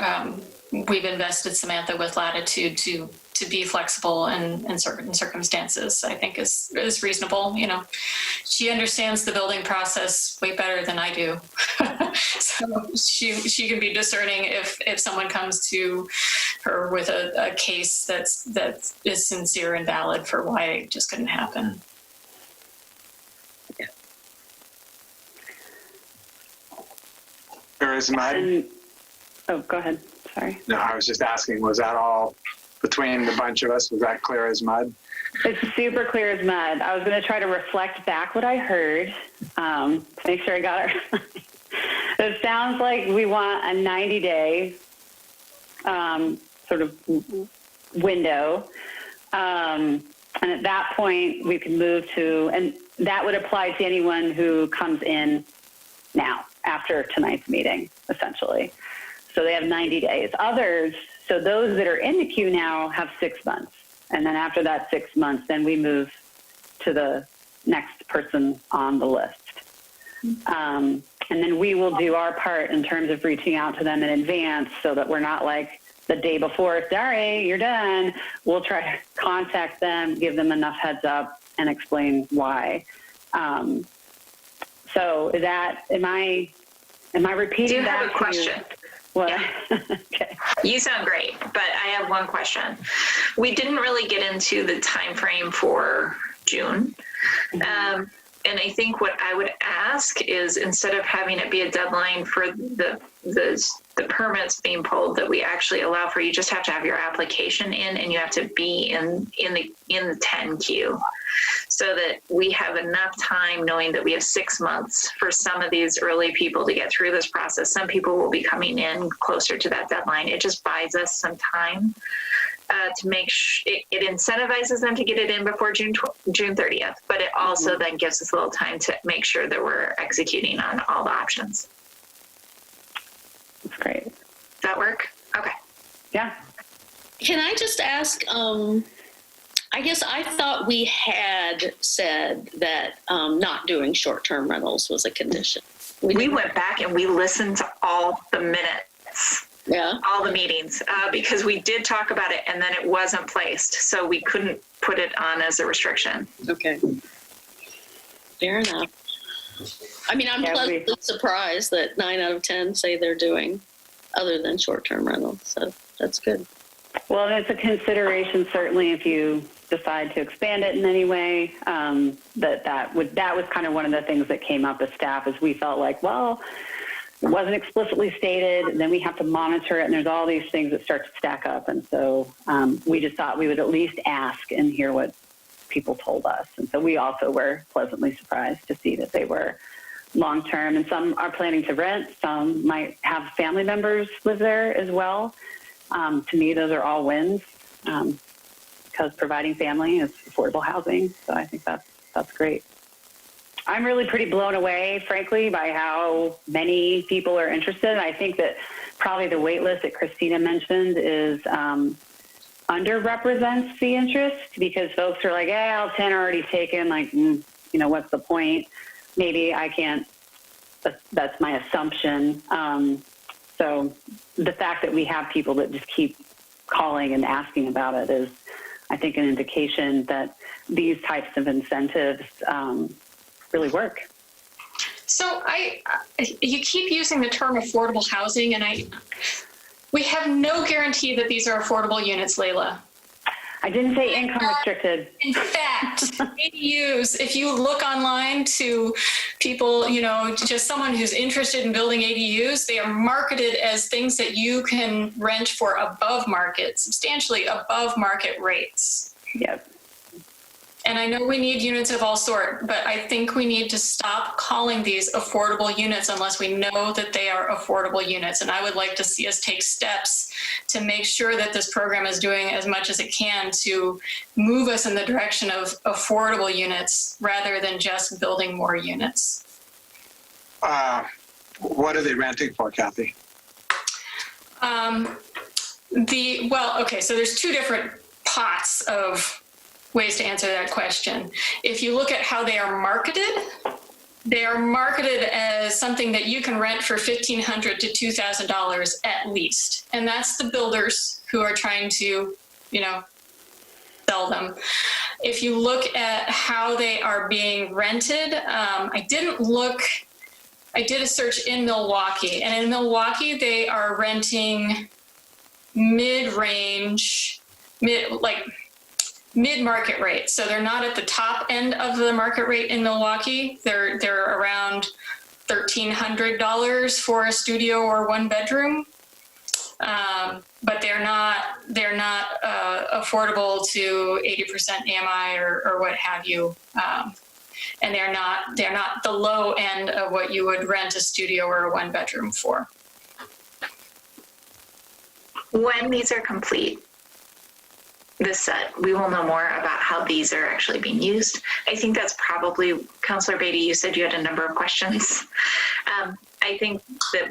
we've invested Samantha with latitude to be flexible in certain circumstances, I think is reasonable. You know, she understands the building process way better than I do. So she can be discerning if someone comes to her with a case that is sincere and valid for why it just couldn't happen. There is mud. Oh, go ahead. Sorry. No, I was just asking, was that all between the bunch of us? Was that clear as mud? It's super clear as mud. I was going to try to reflect back what I heard to make sure I got it right. It sounds like we want a 90-day sort of window. And at that point, we can move to, and that would apply to anyone who comes in now, after tonight's meeting, essentially. So they have 90 days. Others, so those that are in the queue now have 6 months. And then after that 6 months, then we move to the next person on the list. And then we will do our part in terms of reaching out to them in advance so that we're not like the day before, sorry, you're done. We'll try to contact them, give them enough heads up, and explain why. So is that, am I repeating that? I have a question. What? Yeah. Okay. You sound great, but I have one question. We didn't really get into the time frame for June. And I think what I would ask is, instead of having it be a deadline for the permits being pulled, that we actually allow for, you just have to have your application in and you have to be in the 10 queue, so that we have enough time, knowing that we have 6 months for some of these early people to get through this process. Some people will be coming in closer to that deadline. It just buys us some time to make it incentivizes them to get it in before June 30th, but it also then gives us a little time to make sure that we're executing on all the options. That's great. Does that work? Okay. Yeah. Can I just ask, I guess I thought we had said that not doing short-term rentals was a condition. We went back and we listened to all the minutes. Yeah. All the meetings, because we did talk about it and then it wasn't placed. So we couldn't put it on as a restriction. Okay. Fair enough. I mean, I'm pleasantly surprised that 9 out of 10 say they're doing other than short-term rentals. So that's good. Well, it's a consideration, certainly, if you decide to expand it in any way. That was kind of one of the things that came up as staff, is we felt like, well, it wasn't explicitly stated, and then we have to monitor it, and there's all these things that start to stack up. And so we just thought we would at least ask and hear what people told us. And so we also were pleasantly surprised to see that they were long-term, and some are planning to rent. Some might have family members live there as well. To me, those are all wins, because providing family is affordable housing. So I think that's great. I'm really pretty blown away, frankly, by how many people are interested. I think that probably the wait list that Christina mentioned is underrepresents the interest, because folks are like, yeah, all 10 are already taken. Like, what's the point? Maybe I can't. That's my assumption. So the fact that we have people that just keep calling and asking about it is, I think, an indication that these types of incentives really work. So you keep using the term affordable housing, and we have no guarantee that these are affordable units, Layla. I didn't say income restricted. In fact, ADUs, if you look online to people, just someone who's interested in building ADUs, they are marketed as things that you can rent for above market, substantially above market rates. Yep. And I know we need units of all sort, but I think we need to stop calling these affordable units unless we know that they are affordable units. And I would like to see us take steps to make sure that this program is doing as much as it can to move us in the direction of affordable units rather than just building more units. What are they renting for, Kathy? So there's two different pots of ways to answer that question. If you look at how they are marketed as something that you can rent for $1,500 to $2,000 at least. And that's the builders who are trying to, sell them. If you look at how they are being rented, I did a search in Milwaukie, and in Milwaukie, they are renting mid-range, mid-market rate. So they're not at the top end of the market rate in Milwaukie. They're around $1,300 for a studio or one bedroom. but they're not affordable to 80% AMI or what have you. And they're not the low end of what you would rent a studio or a 1-bedroom for. When these are complete, this set, we will know more about how these are actually being used. I think that's probably, Councillor Beatty, you said you had a number of questions. I think that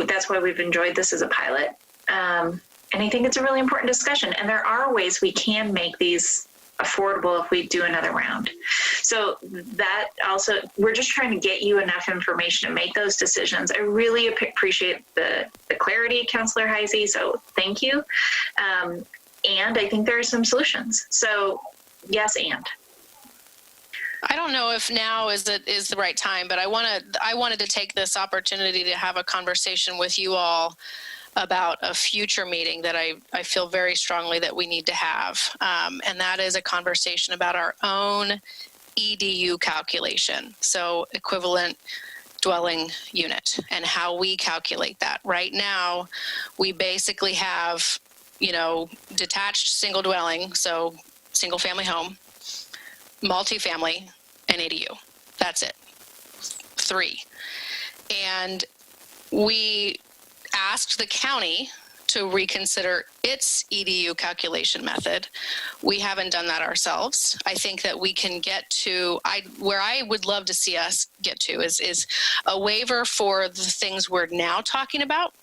that's why we've enjoyed this as a pilot. And I think it's a really important discussion. And there are ways we can make these affordable if we do another round. So that also, we're just trying to get you enough information to make those decisions. I really appreciate the clarity, Councillor Heisey, so thank you. And I think there are some solutions. So yes, and. I don't know if now is the right time, but I wanted to take this opportunity to have a conversation with you all about a future meeting that I feel very strongly that we need to have. And that is a conversation about our own EDU calculation. So equivalent dwelling unit and how we calculate that. Right now, we basically have, detached single dwelling, so single family home, multifamily, and ADU. That's it. 3. And we asked the county to reconsider its EDU calculation method. We haven't done that ourselves. I think that we can get to, where I would love to see us get to is a waiver for the things we're now talking about.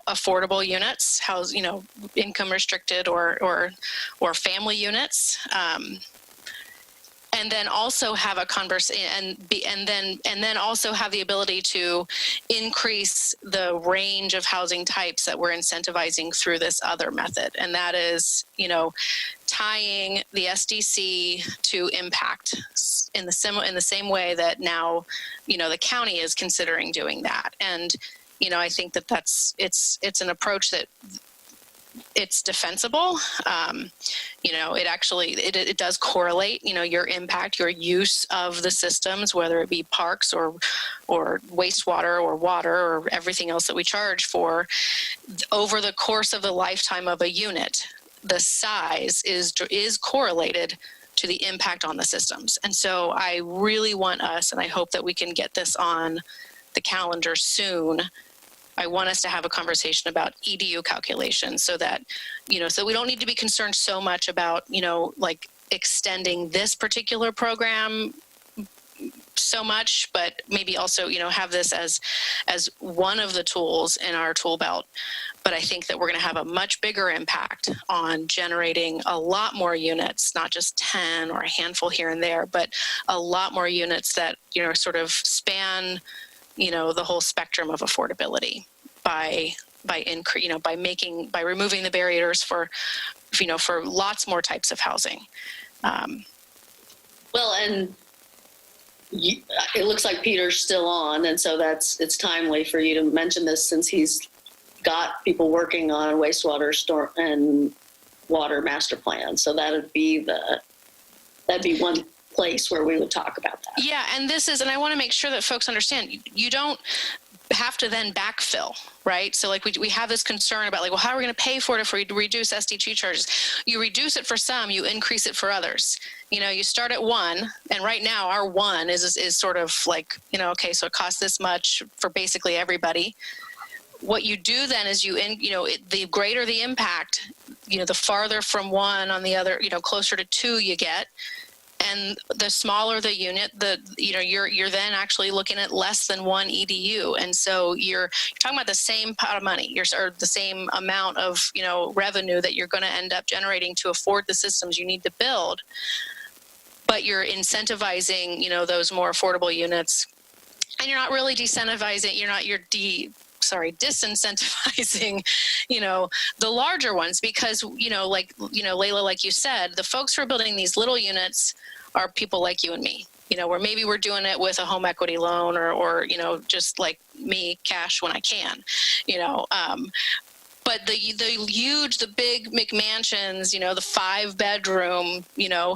Affordable units, income restricted or family units. And then also have a conversation, and then also have the ability to increase the range of housing types that we're incentivizing through this other method, and that is, tying the SDC to impact in the same way that now, the county is considering doing that. And I think that it's an approach that it's defensible. It does correlate, your impact, your use of the systems, whether it be parks or wastewater or water or everything else that we charge for over the course of the lifetime of a unit. The size is correlated to the impact on the systems. And so I really want us, and I hope that we can get this on the calendar soon. I want us to have a conversation about EDU calculations so that, so we don't need to be concerned so much about, extending this particular program so much, but maybe also, have this as one of the tools in our tool belt. But I think that we're going to have a much bigger impact on generating a lot more units, not just 10 or a handful here and there, but a lot more units that, sort of span the whole spectrum of affordability by removing the barriers for lots more types of housing. Well, and it looks like Peter's still on, and so it's timely for you to mention this since he's got people working on wastewater storm and water master plan. So that'd be one place where we would talk about that. Yeah, and I want to make sure that folks understand, you don't have to then backfill, right? So we have this concern about how are we going to pay for it if we reduce SDG charges? You reduce it for some, you increase it for others. You start at 1, and right now our 1 is sort of okay, so it costs this much for basically everybody. What you do then is the greater the impact, the farther from 1 on the other, closer to 2 you get. And the smaller the unit, you're then actually looking at less than 1 EDU, and so you're talking about the same pot of money, or the same amount of revenue that you're going to end up generating to afford the systems you need to build. But you're incentivizing, those more affordable units, and you're not really disincentivizing. Disincentivizing, the larger ones, because, Layla, like you said, the folks who are building these little units are people like you and me, where maybe we're doing it with a home equity loan or just like me, cash when I can, but the big McMansions, the 5-bedroom,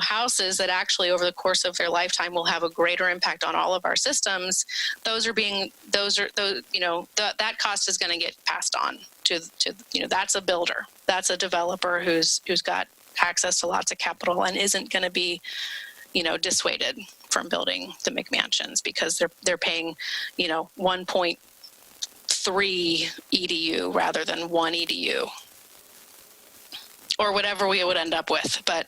houses that actually over the course of their lifetime will have a greater impact on all of our systems. That cost is going to get passed on to that's a builder, that's a developer who's got access to lots of capital and isn't going to be, dissuaded from building the McMansions because they're paying, 1.3 EDU rather than 1 EDU or whatever we would end up with. But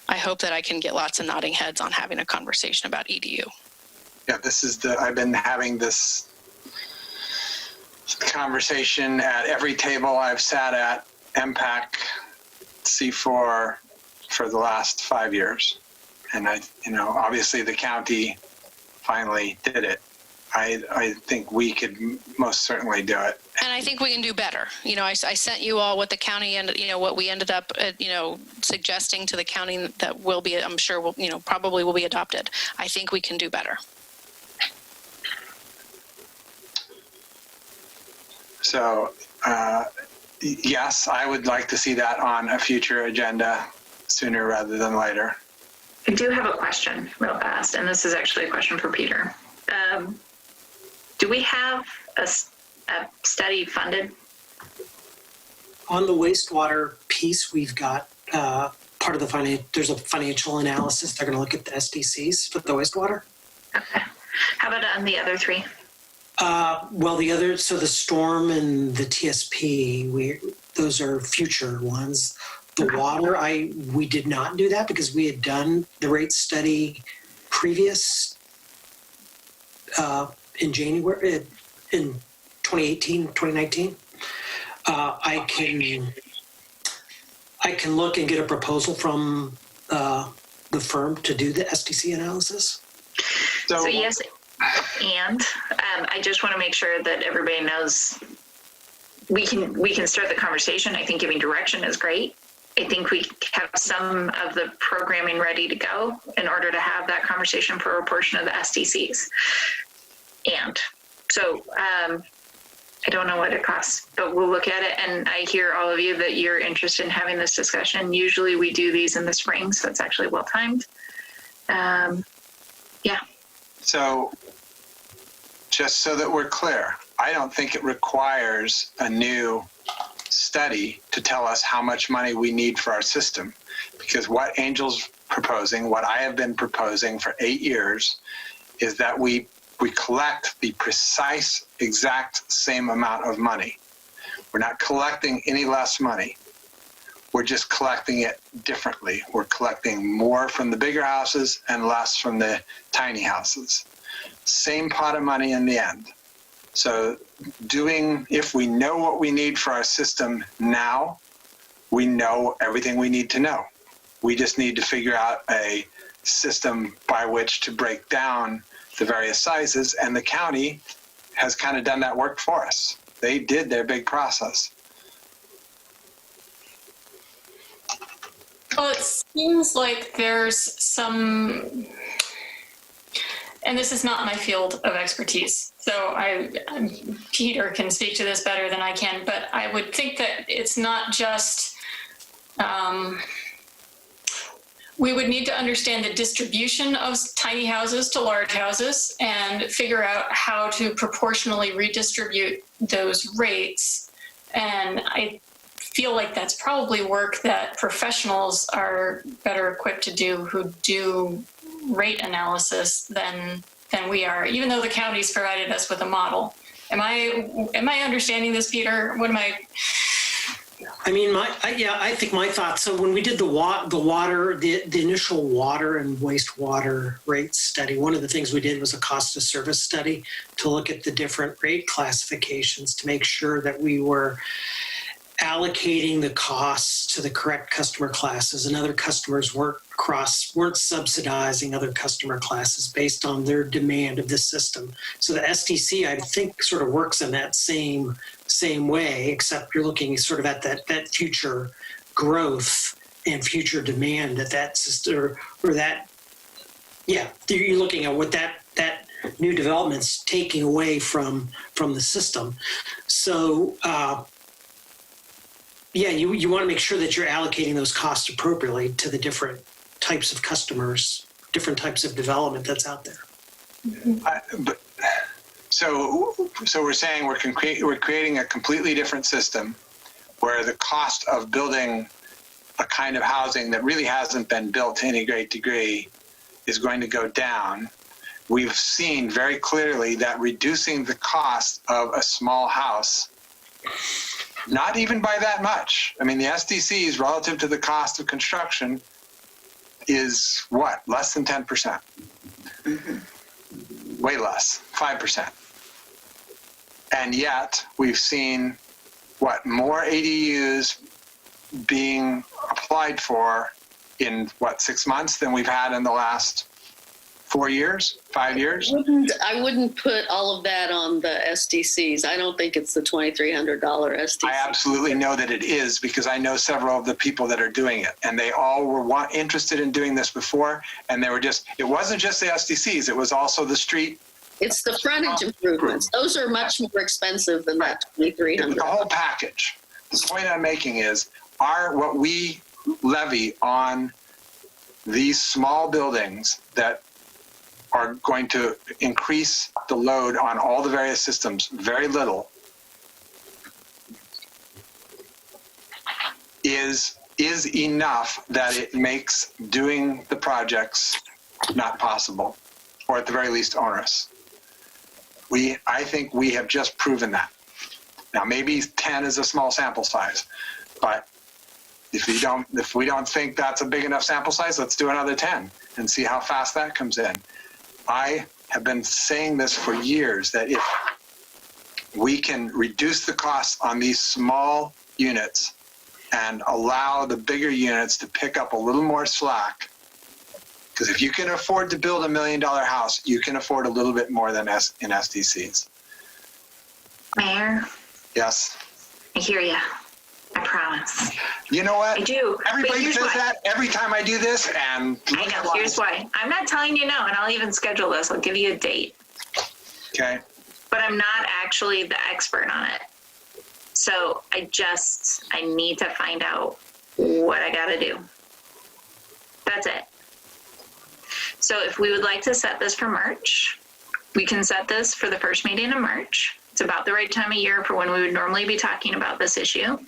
I hope that I can get lots of nodding heads on having a conversation about EDU. Yeah, I've been having this conversation at every table I've sat at, MPAC, C4 for the last 5 years. And obviously the county finally did it. I think we could most certainly do it. And I think we can do better. I sent you all what the county and what we ended up, suggesting to the county that will be, I'm sure will, probably will be adopted. I think we can do better. So, yes, I would like to see that on a future agenda sooner rather than later. I do have a question real fast, and this is actually a question for Peter. Do we have a study funded? On the wastewater piece, we've got part of there's a financial analysis. They're going to look at the SDCs for the wastewater. Okay. How about on the other three? So the storm and the TSP, those are future ones. The water, we did not do that because we had done the rate study previous in January, in 2018, 2019. I can look and get a proposal from the firm to do the SDC analysis. So yes, and I just want to make sure that everybody knows we can start the conversation. I think giving direction is great. I think we have some of the programming ready to go in order to have that conversation for a portion of the SDCs. And so I don't know what it costs, but we'll look at it. And I hear all of you that you're interested in having this discussion. Usually we do these in the spring, so it's actually well timed. Yeah. So just so that we're clear, I don't think it requires a new study to tell us how much money we need for our system, because what Angel's proposing, what I have been proposing for 8 years, is that we collect the precise, exact same amount of money. We're not collecting any less money. We're just collecting it differently. We're collecting more from the bigger houses and less from the tiny houses. Same pot of money in the end. So if we know what we need for our system now, we know everything we need to know. We just need to figure out a system by which to break down the various sizes, and the county has kind of done that work for us. They did their big process. Well, it seems like there's some, and this is not my field of expertise, so Peter can speak to this better than I can, but I would think that it's not just, we would need to understand the distribution of tiny houses to large houses and figure out how to proportionally redistribute those rates. And I feel like that's probably work that professionals are better equipped to do, who do rate analysis than we are, even though the county's provided us with a model. Am I understanding this, Peter? What am I? I mean, I think my thoughts. So when we did the initial water and wastewater rate study, one of the things we did was a cost of service study to look at the different rate classifications to make sure that we were allocating the costs to the correct customer classes, and other customers weren't subsidizing other customer classes based on their demand of the system. So the SDC, I think, sort of works in that same way, except you're looking sort of at that future growth and future demand that system, you're looking at what that new development's taking away from the system. So yeah, you want to make sure that you're allocating those costs appropriately to the different types of customers, different types of development that's out there. So we're saying we're creating a completely different system where the cost of building a kind of housing that really hasn't been built to any great degree is going to go down. We've seen very clearly that reducing the cost of a small house, not even by that much. I mean, the SDCs relative to the cost of construction is what? Less than 10%. Way less, 5%. And yet we've seen what? More ADUs being applied for in what, 6 months than we've had in the last 4 years, 5 years? I wouldn't put all of that on the SDCs. I don't think it's the $2,300 SDC. I absolutely know that it is, because I know several of the people that are doing it, and they all were interested in doing this before, and they were it wasn't just the SDCs, it was also the street. It's the frontage improvements. Those are much more expensive than that $2,300. The whole package. The point I'm making is, what we levy on these small buildings that are going to increase the load on all the various systems very little is enough that it makes doing the projects not possible, or at the very least onerous. I think we have just proven that. Now, maybe 10 is a small sample size, but if we don't think that's a big enough sample size, let's do another 10 and see how fast that comes in. I have been saying this for years, that if we can reduce the costs on these small units and allow the bigger units to pick up a little more slack, because if you can afford to build $1 million house, you can afford a little bit more than in SDCs. Mayor? Yes? I hear you. I promise. You know what? I do. Everybody says that every time I do this, and I know. Here's why. I'm not telling you no, and I'll even schedule this. I'll give you a date. Okay. But I'm not actually the expert on it. So I need to find out what I got to do. That's it. So if we would like to set this for March, we can set this for the first meeting in March. It's about the right time of year for when we would normally be talking about this issue.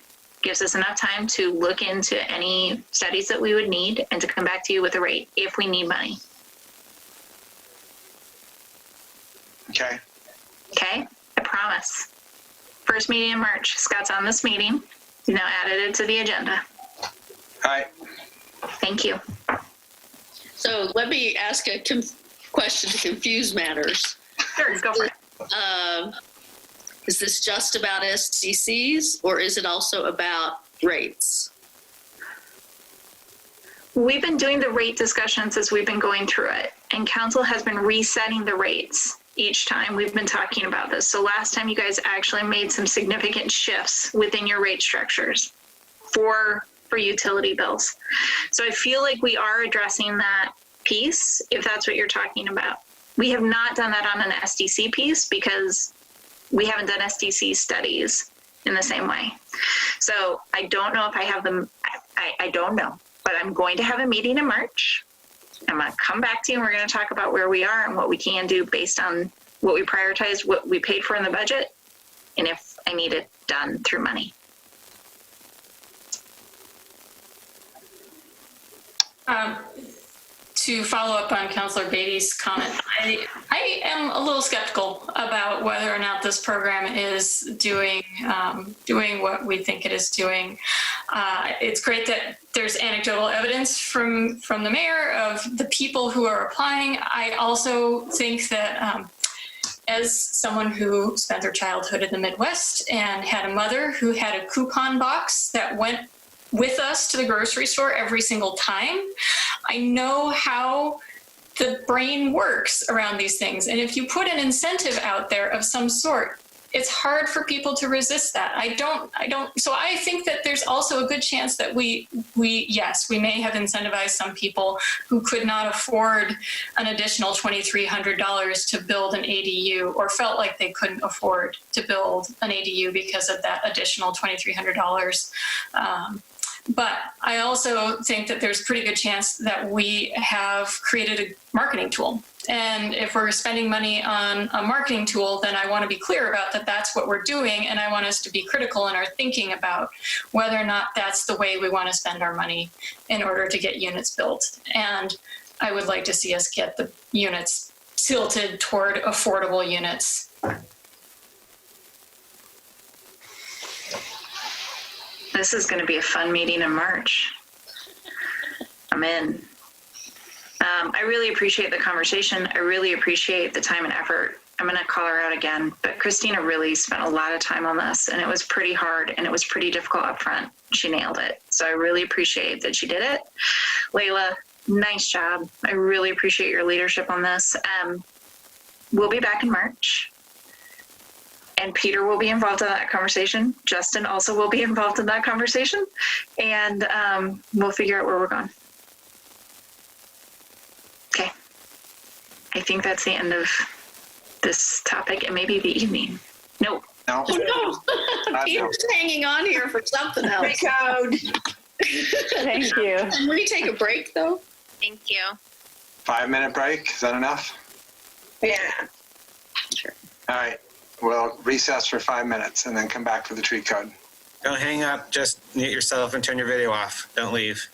Gives us enough time to look into any studies that we would need and to come back to you with a rate if we need money. Okay. Okay? I promise. First meeting in March. Scott's on this meeting. He's now added it to the agenda. All right. Thank you. So let me ask a question to confuse matters. Sure, go for it. Is this just about SDCs, or is it also about rates? We've been doing the rate discussions as we've been going through it, and council has been resetting the rates each time we've been talking about this. So last time you guys actually made some significant shifts within your rate structures for utility bills. So I feel like we are addressing that piece, if that's what you're talking about. We have not done that on an SDC piece because we haven't done SDC studies in the same way. So I don't know if I have them. I don't know, but I'm going to have a meeting in March. I'm going to come back to you and we're going to talk about where we are and what we can do based on what we prioritize, what we paid for in the budget, and if I need it done through money. To follow up on Councilor Beatty's comment, I am a little skeptical about whether or not this program is doing what we think it is doing. It's great that there's anecdotal evidence from the mayor of the people who are applying. I also think that as someone who spent their childhood in the Midwest and had a mother who had a coupon box that went with us to the grocery store every single time, I know how the brain works around these things. And if you put an incentive out there of some sort, it's hard for people to resist that. So I think that there's also a good chance that we may have incentivized some people who could not afford an additional $2,300 to build an ADU, or felt like they couldn't afford to build an ADU because of that additional $2,300. But I also think that there's a pretty good chance that we have created a marketing tool. And if we're spending money on a marketing tool, then I want to be clear about that that's what we're doing. And I want us to be critical in our thinking about whether or not that's the way we want to spend our money in order to get units built. And I would like to see us get the units tilted toward affordable units. This is going to be a fun meeting in March. I'm in. I really appreciate the conversation. I really appreciate the time and effort. I'm going to call her out again, but Christina really spent a lot of time on this, and it was pretty hard and it was pretty difficult up front. She nailed it. So I really appreciate that she did it. Layla, nice job. I really appreciate your leadership on this. We'll be back in March. And Peter will be involved in that conversation. Justin also will be involved in that conversation. And we'll figure out where we're going. Okay. I think that's the end of this topic and maybe the evening. No. No. Oh, no. Peter's hanging on here for something else. Code. Thank you. Can we take a break, though? Thank you. 5-minute break. Is that enough? Yeah. Sure. All right. We'll recess for 5 minutes and then come back for the tree code. Don't hang up. Just mute yourself and turn your video off. Don't leave.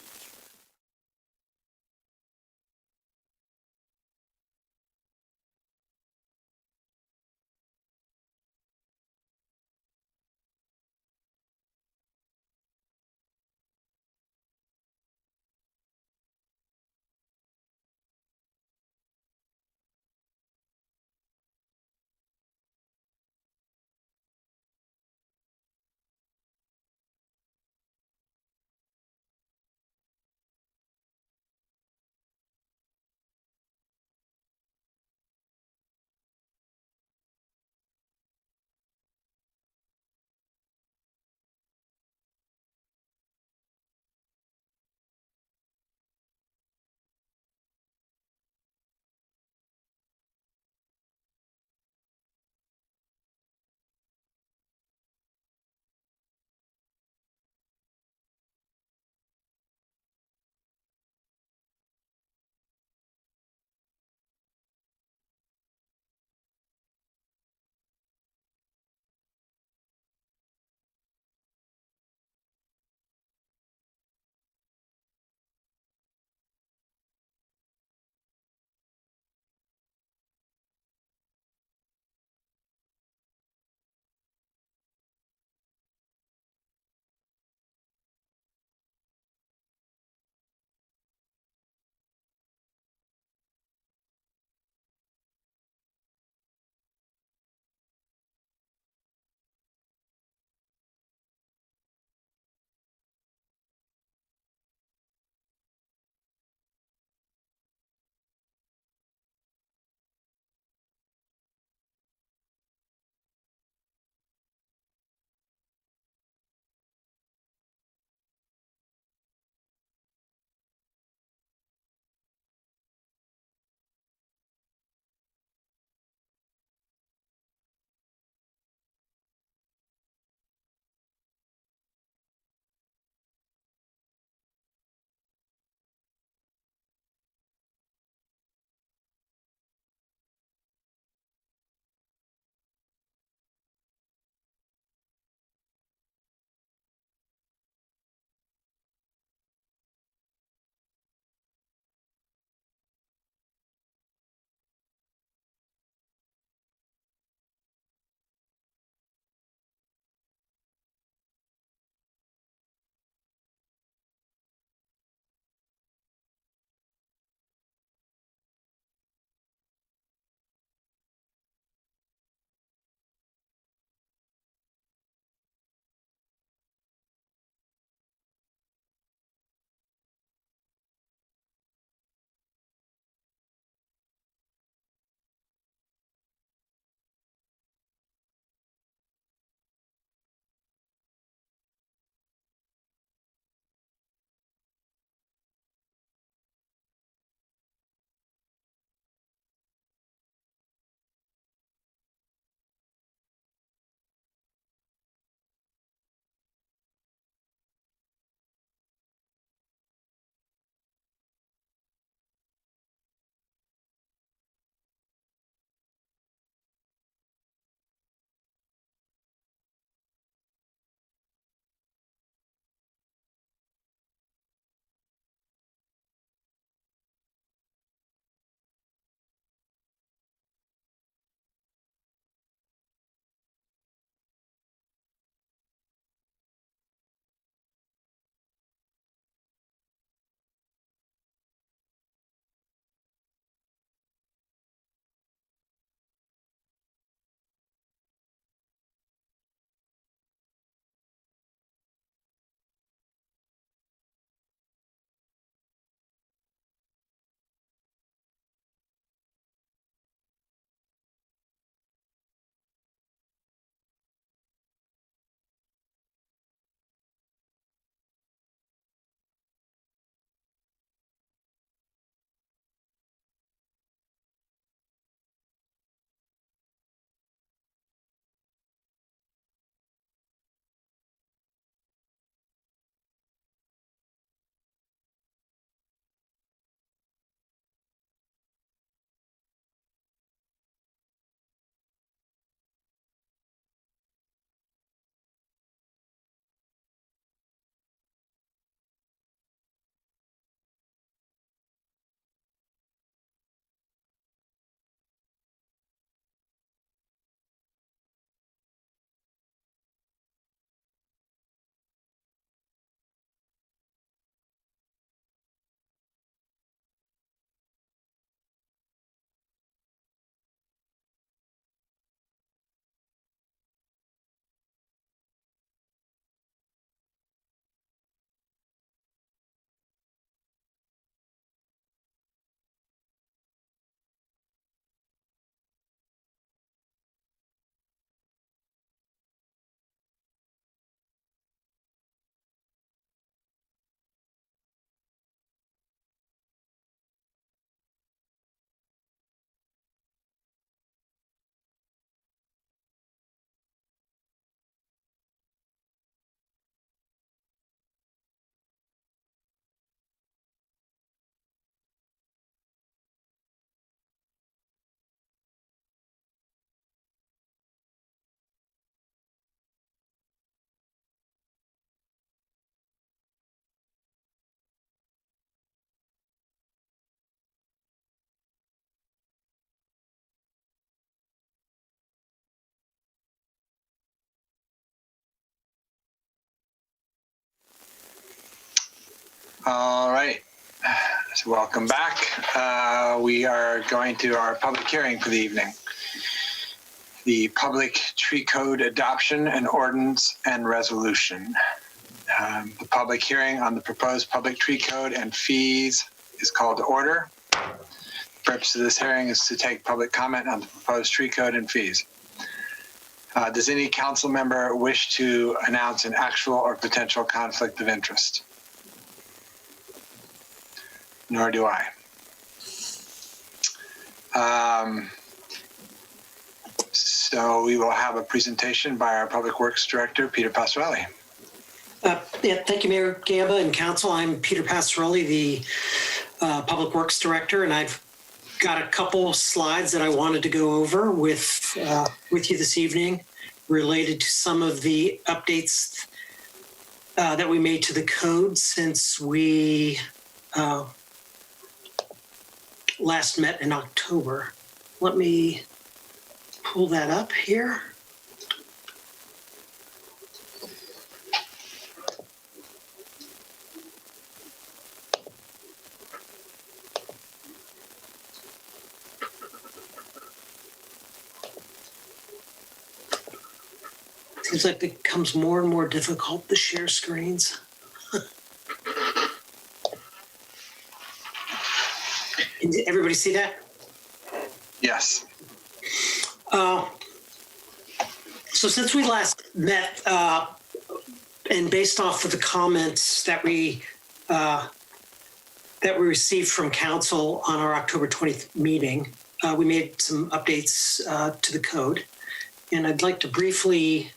All right. So welcome back. We are going to our public hearing for the evening. The public tree code adoption and ordinance and resolution. The public hearing on the proposed public tree code and fees is called to order. The purpose of this hearing is to take public comment on the proposed tree code and fees. Does any council member wish to announce an actual or potential conflict of interest? Nor do I. So we will have a presentation by our Public Works Director, Peter Passarelli. Yeah, thank you, Mayor Gamba and Council. I'm Peter Passarelli, the Public Works Director, and I've got a couple slides that I wanted to go over with you this evening related to some of the updates that we made to the code since we last met in October. Let me pull that up here. Seems like it becomes more and more difficult to share screens. Did everybody see that? Yes. So since we last met, and based off of the comments that we received from council on our October 20th meeting, we made some updates to the code, and I'd like to briefly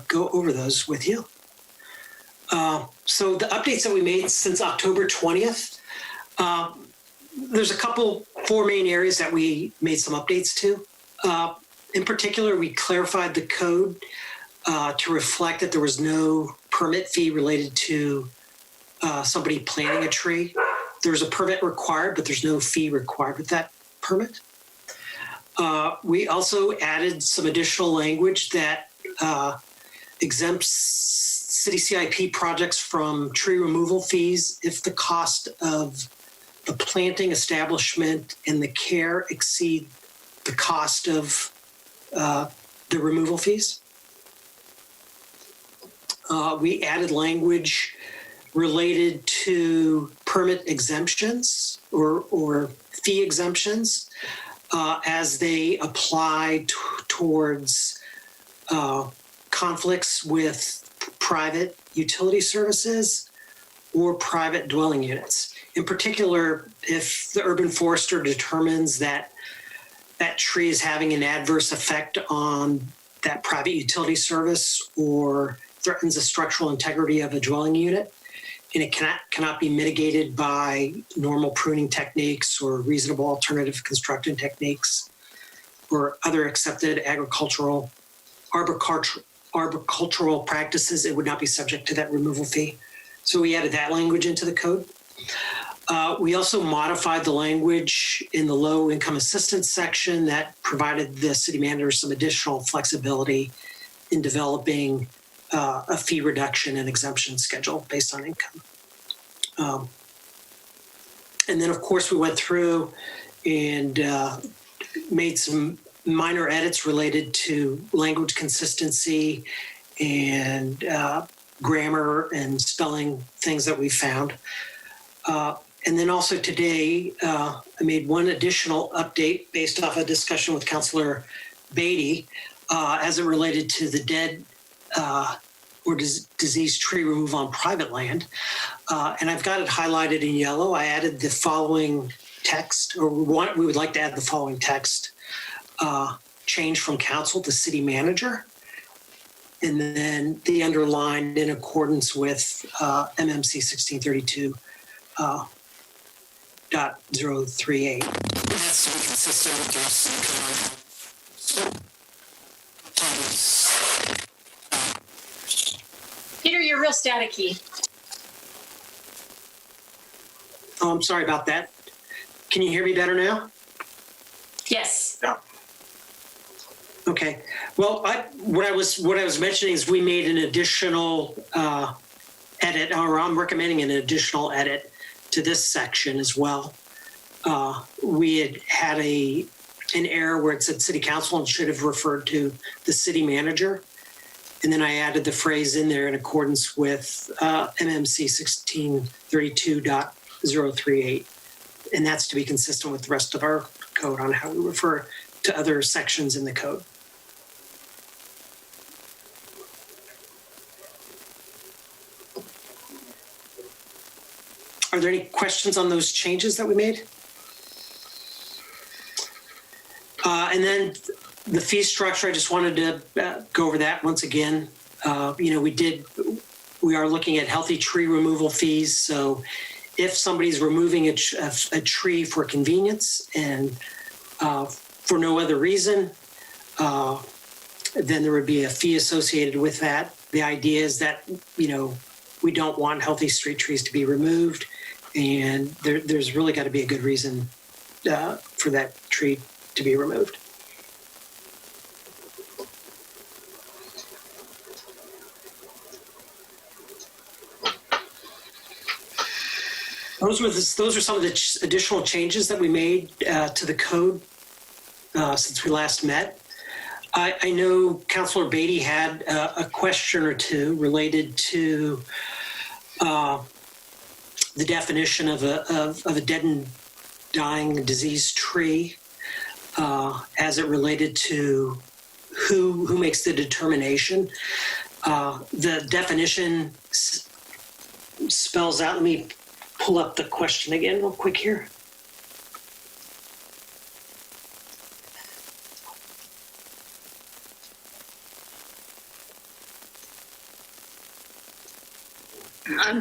go over those with you. So the updates that we made since October 20th, there's four main areas that we made some updates to. In particular, we clarified the code to reflect that there was no permit fee related to somebody planting a tree. There's a permit required, but there's no fee required with that permit. We also added some additional language that exempts city CIP projects from tree removal fees if the cost of the planting, establishment, and the care exceed the cost of the removal fees. We added language related to permit exemptions or fee exemptions as they apply towards conflicts with private utility services or private dwelling units. In particular, if the urban forester determines that that tree is having an adverse effect on that private utility service or threatens the structural integrity of a dwelling unit, and it cannot be mitigated by normal pruning techniques or reasonable alternative construction techniques or other accepted arboricultural practices, it would not be subject to that removal fee. So we added that language into the code. We also modified the language in the low income assistance section that provided the city manager some additional flexibility in developing a fee reduction and exemption schedule based on income. And then, of course, we went through and made some minor edits related to language consistency and grammar and spelling things that we found. And then also today, I made one additional update based off a discussion with Councilor Beatty as it related to the dead or diseased tree removal on private land. And I've got it highlighted in yellow. I added the following text, or we would like to add the following text, change from council to city manager. And then the underlined in accordance with MMC 1632. .038. That's to be consistent with your Peter, you're real staticky. Oh, I'm sorry about that. Can you hear me better now? Yes. Yeah. Okay. Well, what I was mentioning is we made an additional edit, or I'm recommending an additional edit to this section as well. We had an error where it said city council and should have referred to the city manager. And then I added the phrase in there in accordance with MMC 1632.038. And that's to be consistent with the rest of our code on how we refer to other sections in the code. Are there any questions on those changes that we made? And then the fee structure, I just wanted to go over that once again. We are looking at healthy tree removal fees. So if somebody's removing a tree for convenience and for no other reason, then there would be a fee associated with that. The idea is that, we don't want healthy street trees to be removed, and there's really got to be a good reason for that tree to be removed. Those are some of the additional changes that we made to the code since we last met. I know Councilor Beatty had a question or two related to the definition of a dead and dying diseased tree as it related to who makes the determination. The definition spells out, let me pull up the question again real quick here.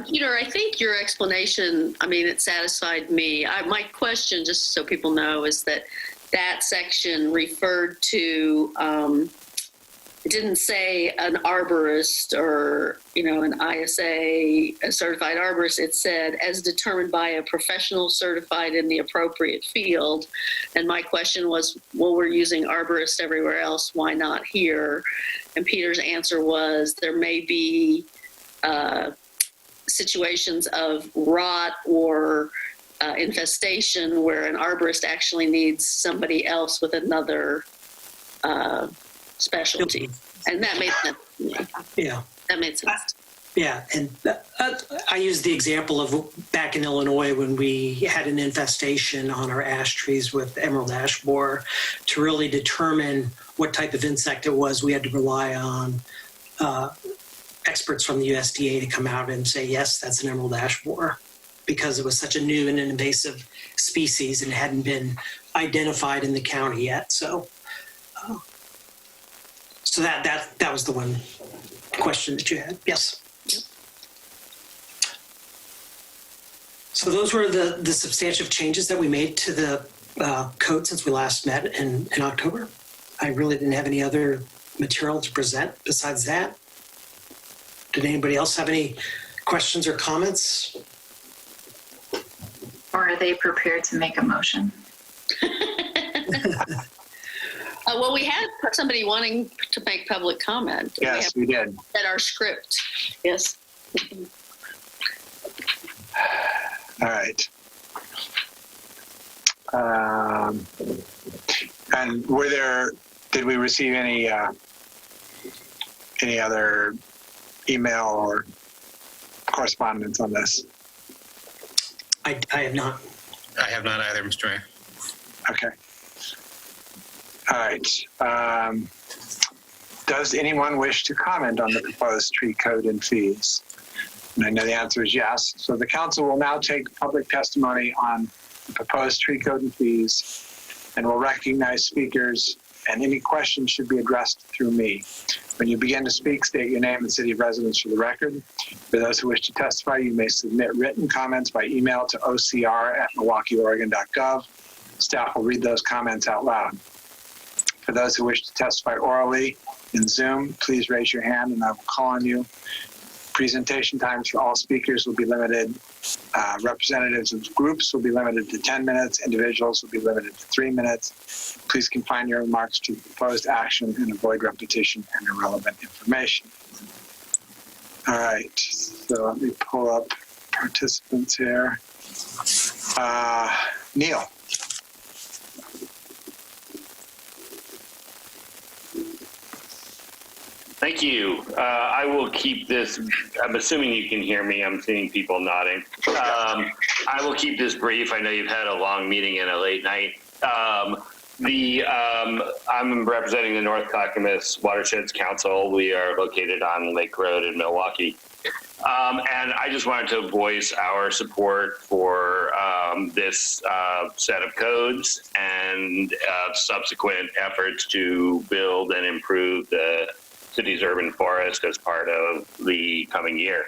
Peter, I think your explanation, it satisfied me. My question, just so people know, is that section referred to, it didn't say an arborist or, an ISA, a certified arborist. It said, as determined by a professional certified in the appropriate field. And my question was, well, we're using arborist everywhere else. Why not here? And Peter's answer was, there may be situations of rot or infestation where an arborist actually needs somebody else with another specialty. And that made sense to me. Yeah. That made sense. Yeah, and I used the example of back in Illinois when we had an infestation on our ash trees with emerald ash borer. To really determine what type of insect it was, we had to rely on experts from the USDA to come out and say, yes, that's an emerald ash borer, because it was such a new and an invasive species and hadn't been identified in the county yet. So that was the one question that you had. Yes. Yep. So those were the substantive changes that we made to the code since we last met in October. I really didn't have any other material to present besides that. Did anybody else have any questions or comments? Or are they prepared to make a motion? Well, we had somebody wanting to make public comment. Yes, we did. At our script. Yes. All right. And did we receive any other email or correspondence on this? I have not. I have not either, Mr. Mayor. Okay. All right. Does anyone wish to comment on the proposed tree code and fees? And I know the answer is yes. So the council will now take public testimony on the proposed tree code and fees, and will recognize speakers, and any questions should be addressed through me. When you begin to speak, state your name and city of residence for the record. For those who wish to testify, you may submit written comments by email to ocr@milwaukieoregon.gov. Staff will read those comments out loud. For those who wish to testify orally in Zoom, please raise your hand and I will call on you. Presentation times for all speakers will be limited. Representatives of groups will be limited to 10 minutes. Individuals will be limited to 3 minutes. Please confine your remarks to the proposed action and avoid repetition and irrelevant information. All right, so let me pull up participants here. Neil. Thank you. I will keep this, I'm assuming you can hear me. I'm seeing people nodding. I will keep this brief. I know you've had a long meeting and a late night. I'm representing the North Clackamas Watersheds Council. We are located on Lake Road in Milwaukie. And I just wanted to voice our support for this set of codes and subsequent efforts to build and improve the city's urban forest as part of the coming year.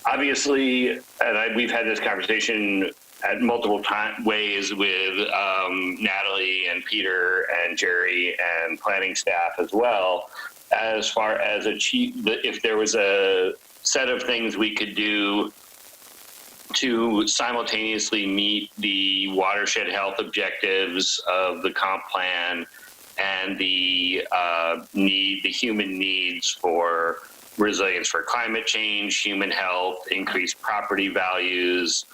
Obviously, and we've had this conversation at multiple ways with Natalie and Peter and Jerry and planning staff as well, as far as if there was a set of things we could do to simultaneously meet the watershed health objectives of the comp plan and the human needs for resilience for climate change, human health, increased property values,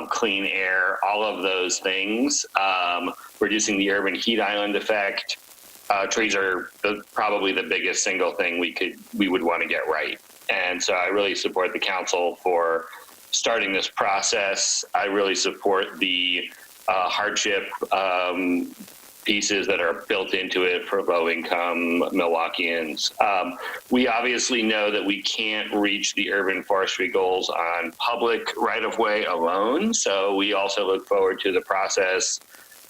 clean air, all of those things, reducing the urban heat island effect. Trees are probably the biggest single thing we would want to get right. And so I really support the council for starting this process. I really support the hardship pieces that are built into it for low-income Milwaukeeans. We obviously know that we can't reach the urban forestry goals on public right-of-way alone, so we also look forward to the process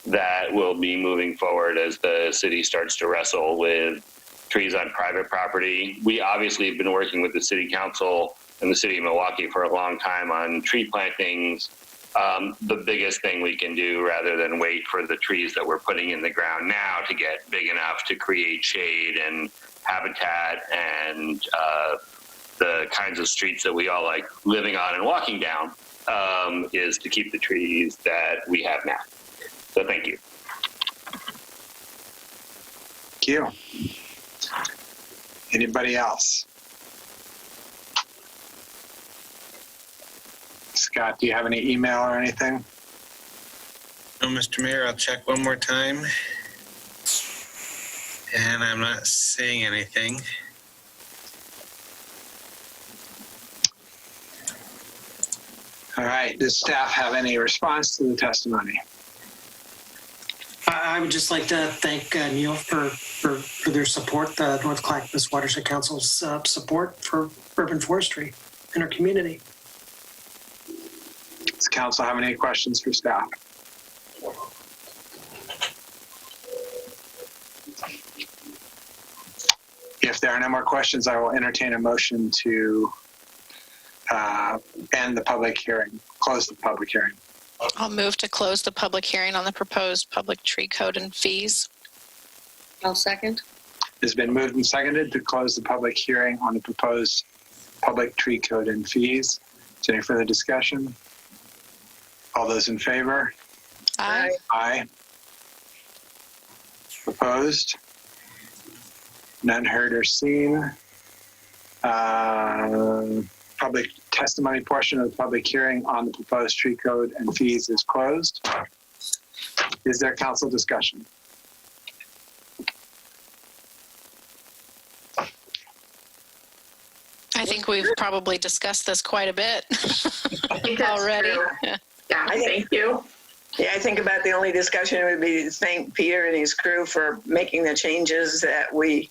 that will be moving forward as the city starts to wrestle with trees on private property. We obviously have been working with the city council and the city of Milwaukie for a long time on tree plantings. The biggest thing we can do, rather than wait for the trees that we're putting in the ground now to get big enough to create shade and habitat and the kinds of streets that we all like living on and walking down, is to keep the trees that we have now. So thank you. Thank you. Anybody else? Scott, do you have any email or anything? No, Mr. Mayor, I'll check one more time. And I'm not seeing anything. All right, does staff have any response to the testimony? I would just like to thank Neil for their support, the North Clackamas Watershed Council's support for urban forestry in our community. Does council have any questions for staff? If there are no more questions, I will entertain a motion to end the public hearing, close the public hearing. I'll move to close the public hearing on the proposed public tree code and fees. I'll second. It's been moved and seconded to close the public hearing on the proposed public tree code and fees. Is there any further discussion? All those in favor? Aye. Aye. Opposed? None heard or seen. Public testimony portion of the public hearing on the proposed tree code and fees is closed. Is there council discussion? I think we've probably discussed this quite a bit I think that's already. true. Yeah. Yeah, thank you. Yeah, I think about the only discussion would be to thank Peter and his crew for making the changes that we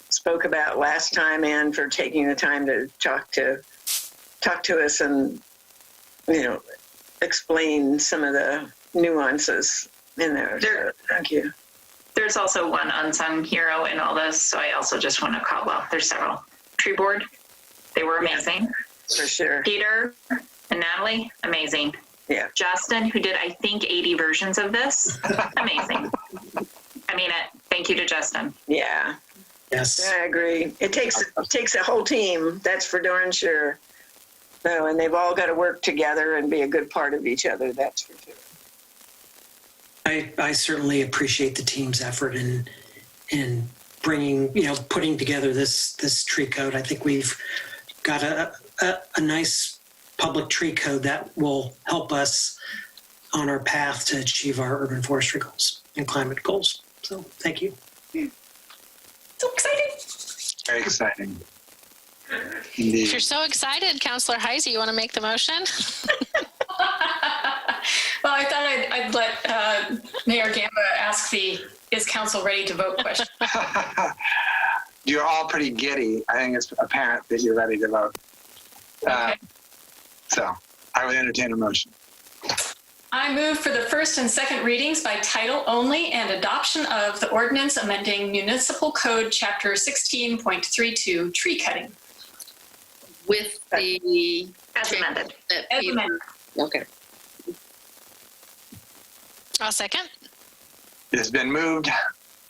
spoke about last time and for taking the time to talk to us and, you know, explain some of the nuances in there. So, thank you. There's also one unsung hero in all this, so I also just want to call, well, there's several. Tree Board, they were amazing. For sure. Peter and Natalie, amazing. Yeah. Justin, who did, I think, 80 versions of this, amazing. I mean it. Thank you to Justin. Yeah. Yes. I agree. It takes a whole team, that's for darn sure. So, and they've all got to work together and be a good part of each other, that's for sure. I certainly appreciate the team's effort in bringing, putting together this tree code. I think we've got a nice public tree code that will help us on our path to achieve our urban forestry goals and climate goals. So thank you. So exciting. Very exciting. If Indeed. you're so excited, Councillor Heisey, you want to make the motion? Well, I thought I'd let Mayor Gamba ask the "Is council ready to vote?" question. You're all pretty giddy. I think it's apparent that you're ready to vote. Okay. So I would entertain a motion. I move for the first and second readings by title only and adoption of the ordinance amending Municipal Code Chapter 16.32, tree cutting. With the As amended. that As Peter- amended. Okay. I'll second. It has been moved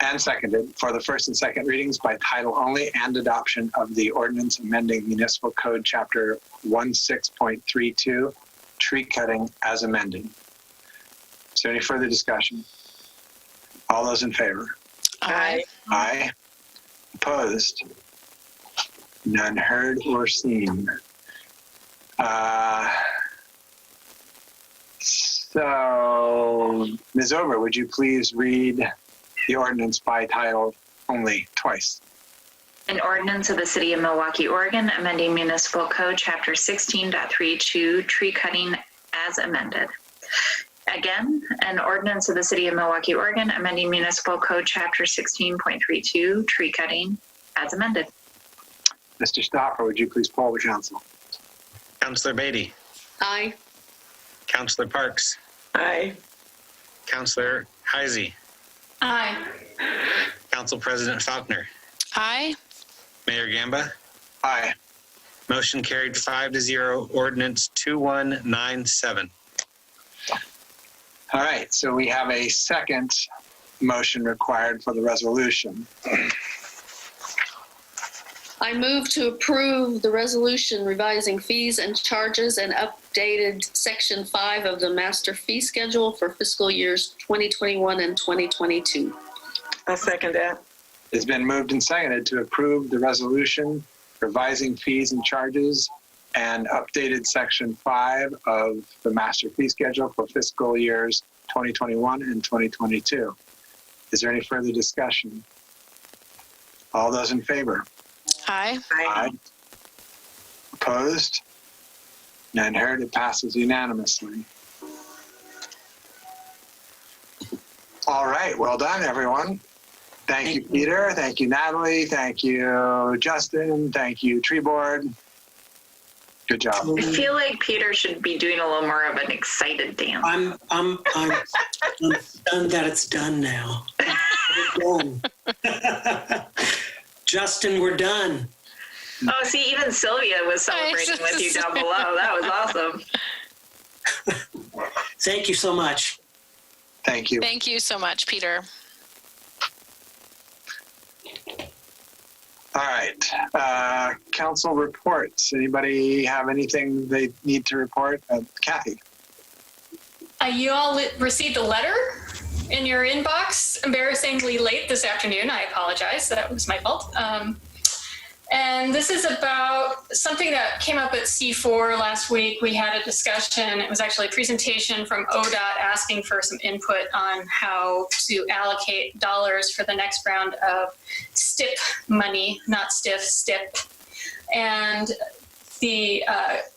and seconded for the first and second readings by title only and adoption of the ordinance amending Municipal Code Chapter 16.32, tree cutting as amended. Is there any further discussion? All those in favor? Aye. Aye. Opposed? None heard or seen. So, Ms. Ober, would you please read the ordinance by title only twice? An ordinance of the City of Milwaukie, Oregon, amending Municipal Code Chapter 16.32, tree cutting as amended. Again, an ordinance of the City of Milwaukie, Oregon, amending Municipal Code Chapter 16.32, tree cutting as amended. Mr. Stoffer, would you please poll the council? Councillor Beatty, Aye. Councillor Parks, Aye. Councillor Heisey, Aye. Council President Faulkner, Aye. Mayor Gamba. Aye. Motion carried 5-0. Ordinance 2197. All right, so we have a second motion required for the resolution. I move to approve the resolution revising fees and charges and updated Section 5 of the master fee schedule for fiscal years 2021 and 2022. I'll second that. It's been moved and seconded to approve the resolution revising fees and charges and updated Section 5 of the master fee schedule for fiscal years 2021 and 2022. Is there any further discussion? All those in favor? Aye. Aye. Opposed? None heard. It passes unanimously. All right. Well done, everyone. Thank you, Peter. Thank you, Natalie. Thank you, Justin. Thank you, Tree Board. Good job. I feel like Peter should be doing a little more of an excited dance. I'm stunned that it's done now. We're done. Justin, we're done. Oh, see, even Sylvia was celebrating with you down below. That was awesome. Thank you so much. Thank you. Thank you so much, Peter. All right. Council reports. Anybody have anything they need to report? Kathy. You all received a letter in your inbox embarrassingly late this afternoon. I apologize. That was my fault. And this is about something that came up at C4 last week. We had a discussion. It was actually a presentation from ODOT asking for some input on how to allocate dollars for the next round of STIP money, not STIF, STIP. And the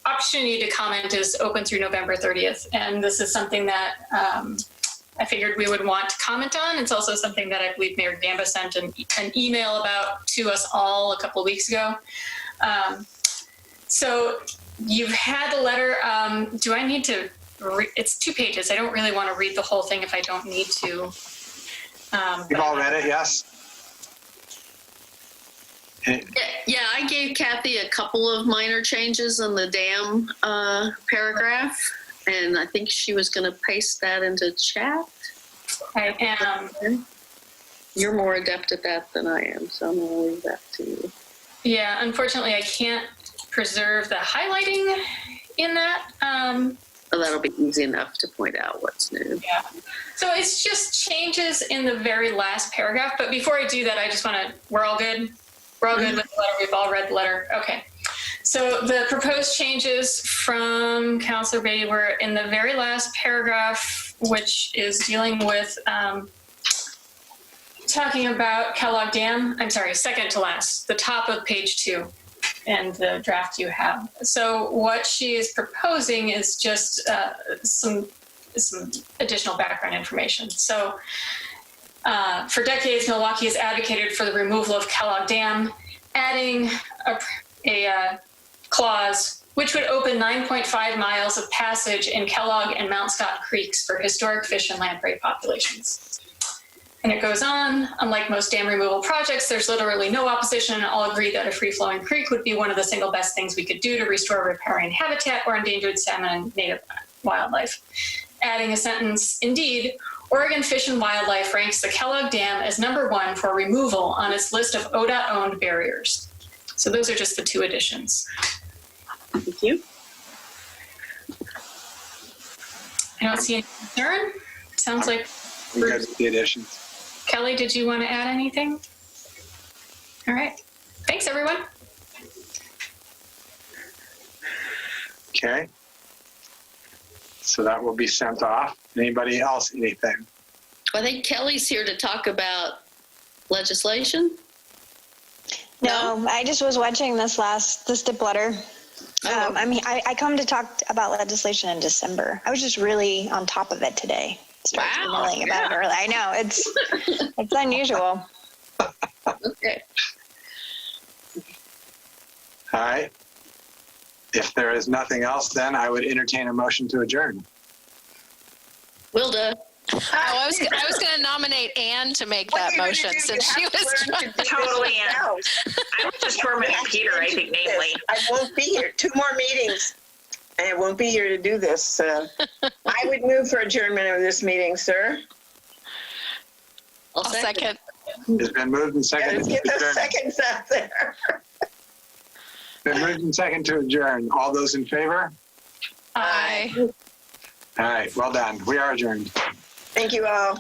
opportunity to comment is open through November 30th. And this is something that I figured we would want to comment on. It's also something that I believe Mayor Gamba sent an email about to us all a couple of weeks ago. So you've had the letter. Do I need to it's 2 pages. I don't really want to read the whole thing if I don't need to. You've all read it, yes? Yeah, I gave Kathy a couple of minor changes in the dam paragraph, and I think she was going to paste that into chat. I am. You're more adept at that than I am, so I'm going to leave that to you. Yeah, unfortunately, I can't preserve the highlighting in that. So that'll be easy enough to point out what's new. Yeah. So it's just changes in the very last paragraph. But before I do that, I just want to, we're all good? We're all good with the letter. We've all read the letter. Okay. So the proposed changes from Councilor Beatty were in the very last paragraph, which is dealing with talking about Kellogg Dam. I'm sorry, second to last, the top of page 2 and the draft you have. So what she is proposing is just some additional background information. So for decades, Milwaukie has advocated for the removal of Kellogg Dam, adding a clause which would open 9.5 miles of passage in Kellogg and Mount Scott Creeks for historic fish and lamprey populations. And it goes on, unlike most dam removal projects, there's literally no opposition, and all agree that a free-flowing creek would be one of the single best things we could do to restore riparian habitat or endangered salmon and native wildlife. Adding a sentence, indeed, Oregon Fish and Wildlife ranks the Kellogg Dam as #1 for removal on its list of ODOT-owned barriers. So those are just the 2 additions. Thank you. I don't see any concern. Sounds like We got the additions. Kelly, did you want to add anything? All right. Thanks, everyone. Okay. So that will be sent off. Anybody else, anything? I think Kelly's here to talk about legislation. No, I just was watching the STIP letter. I come to talk about legislation in December. I was just really on top of it today. Started emailing about it early. I know it's unusual. Okay. All right. If there is nothing else, then I would entertain a motion to adjourn. Wilda. Oh, I was going to nominate Anne to make that motion since she was totally Anne. I was just tormenting Peter, I think, namely. I won't be here. 2 more meetings. I won't be here to do this. I would move for adjournment of this meeting, sir. I'll second. It's been moved and seconded. Let's get the seconds out there. Been moved and seconded to adjourn. All those in favor? Aye. All right. Well done. We are adjourned. Thank you all.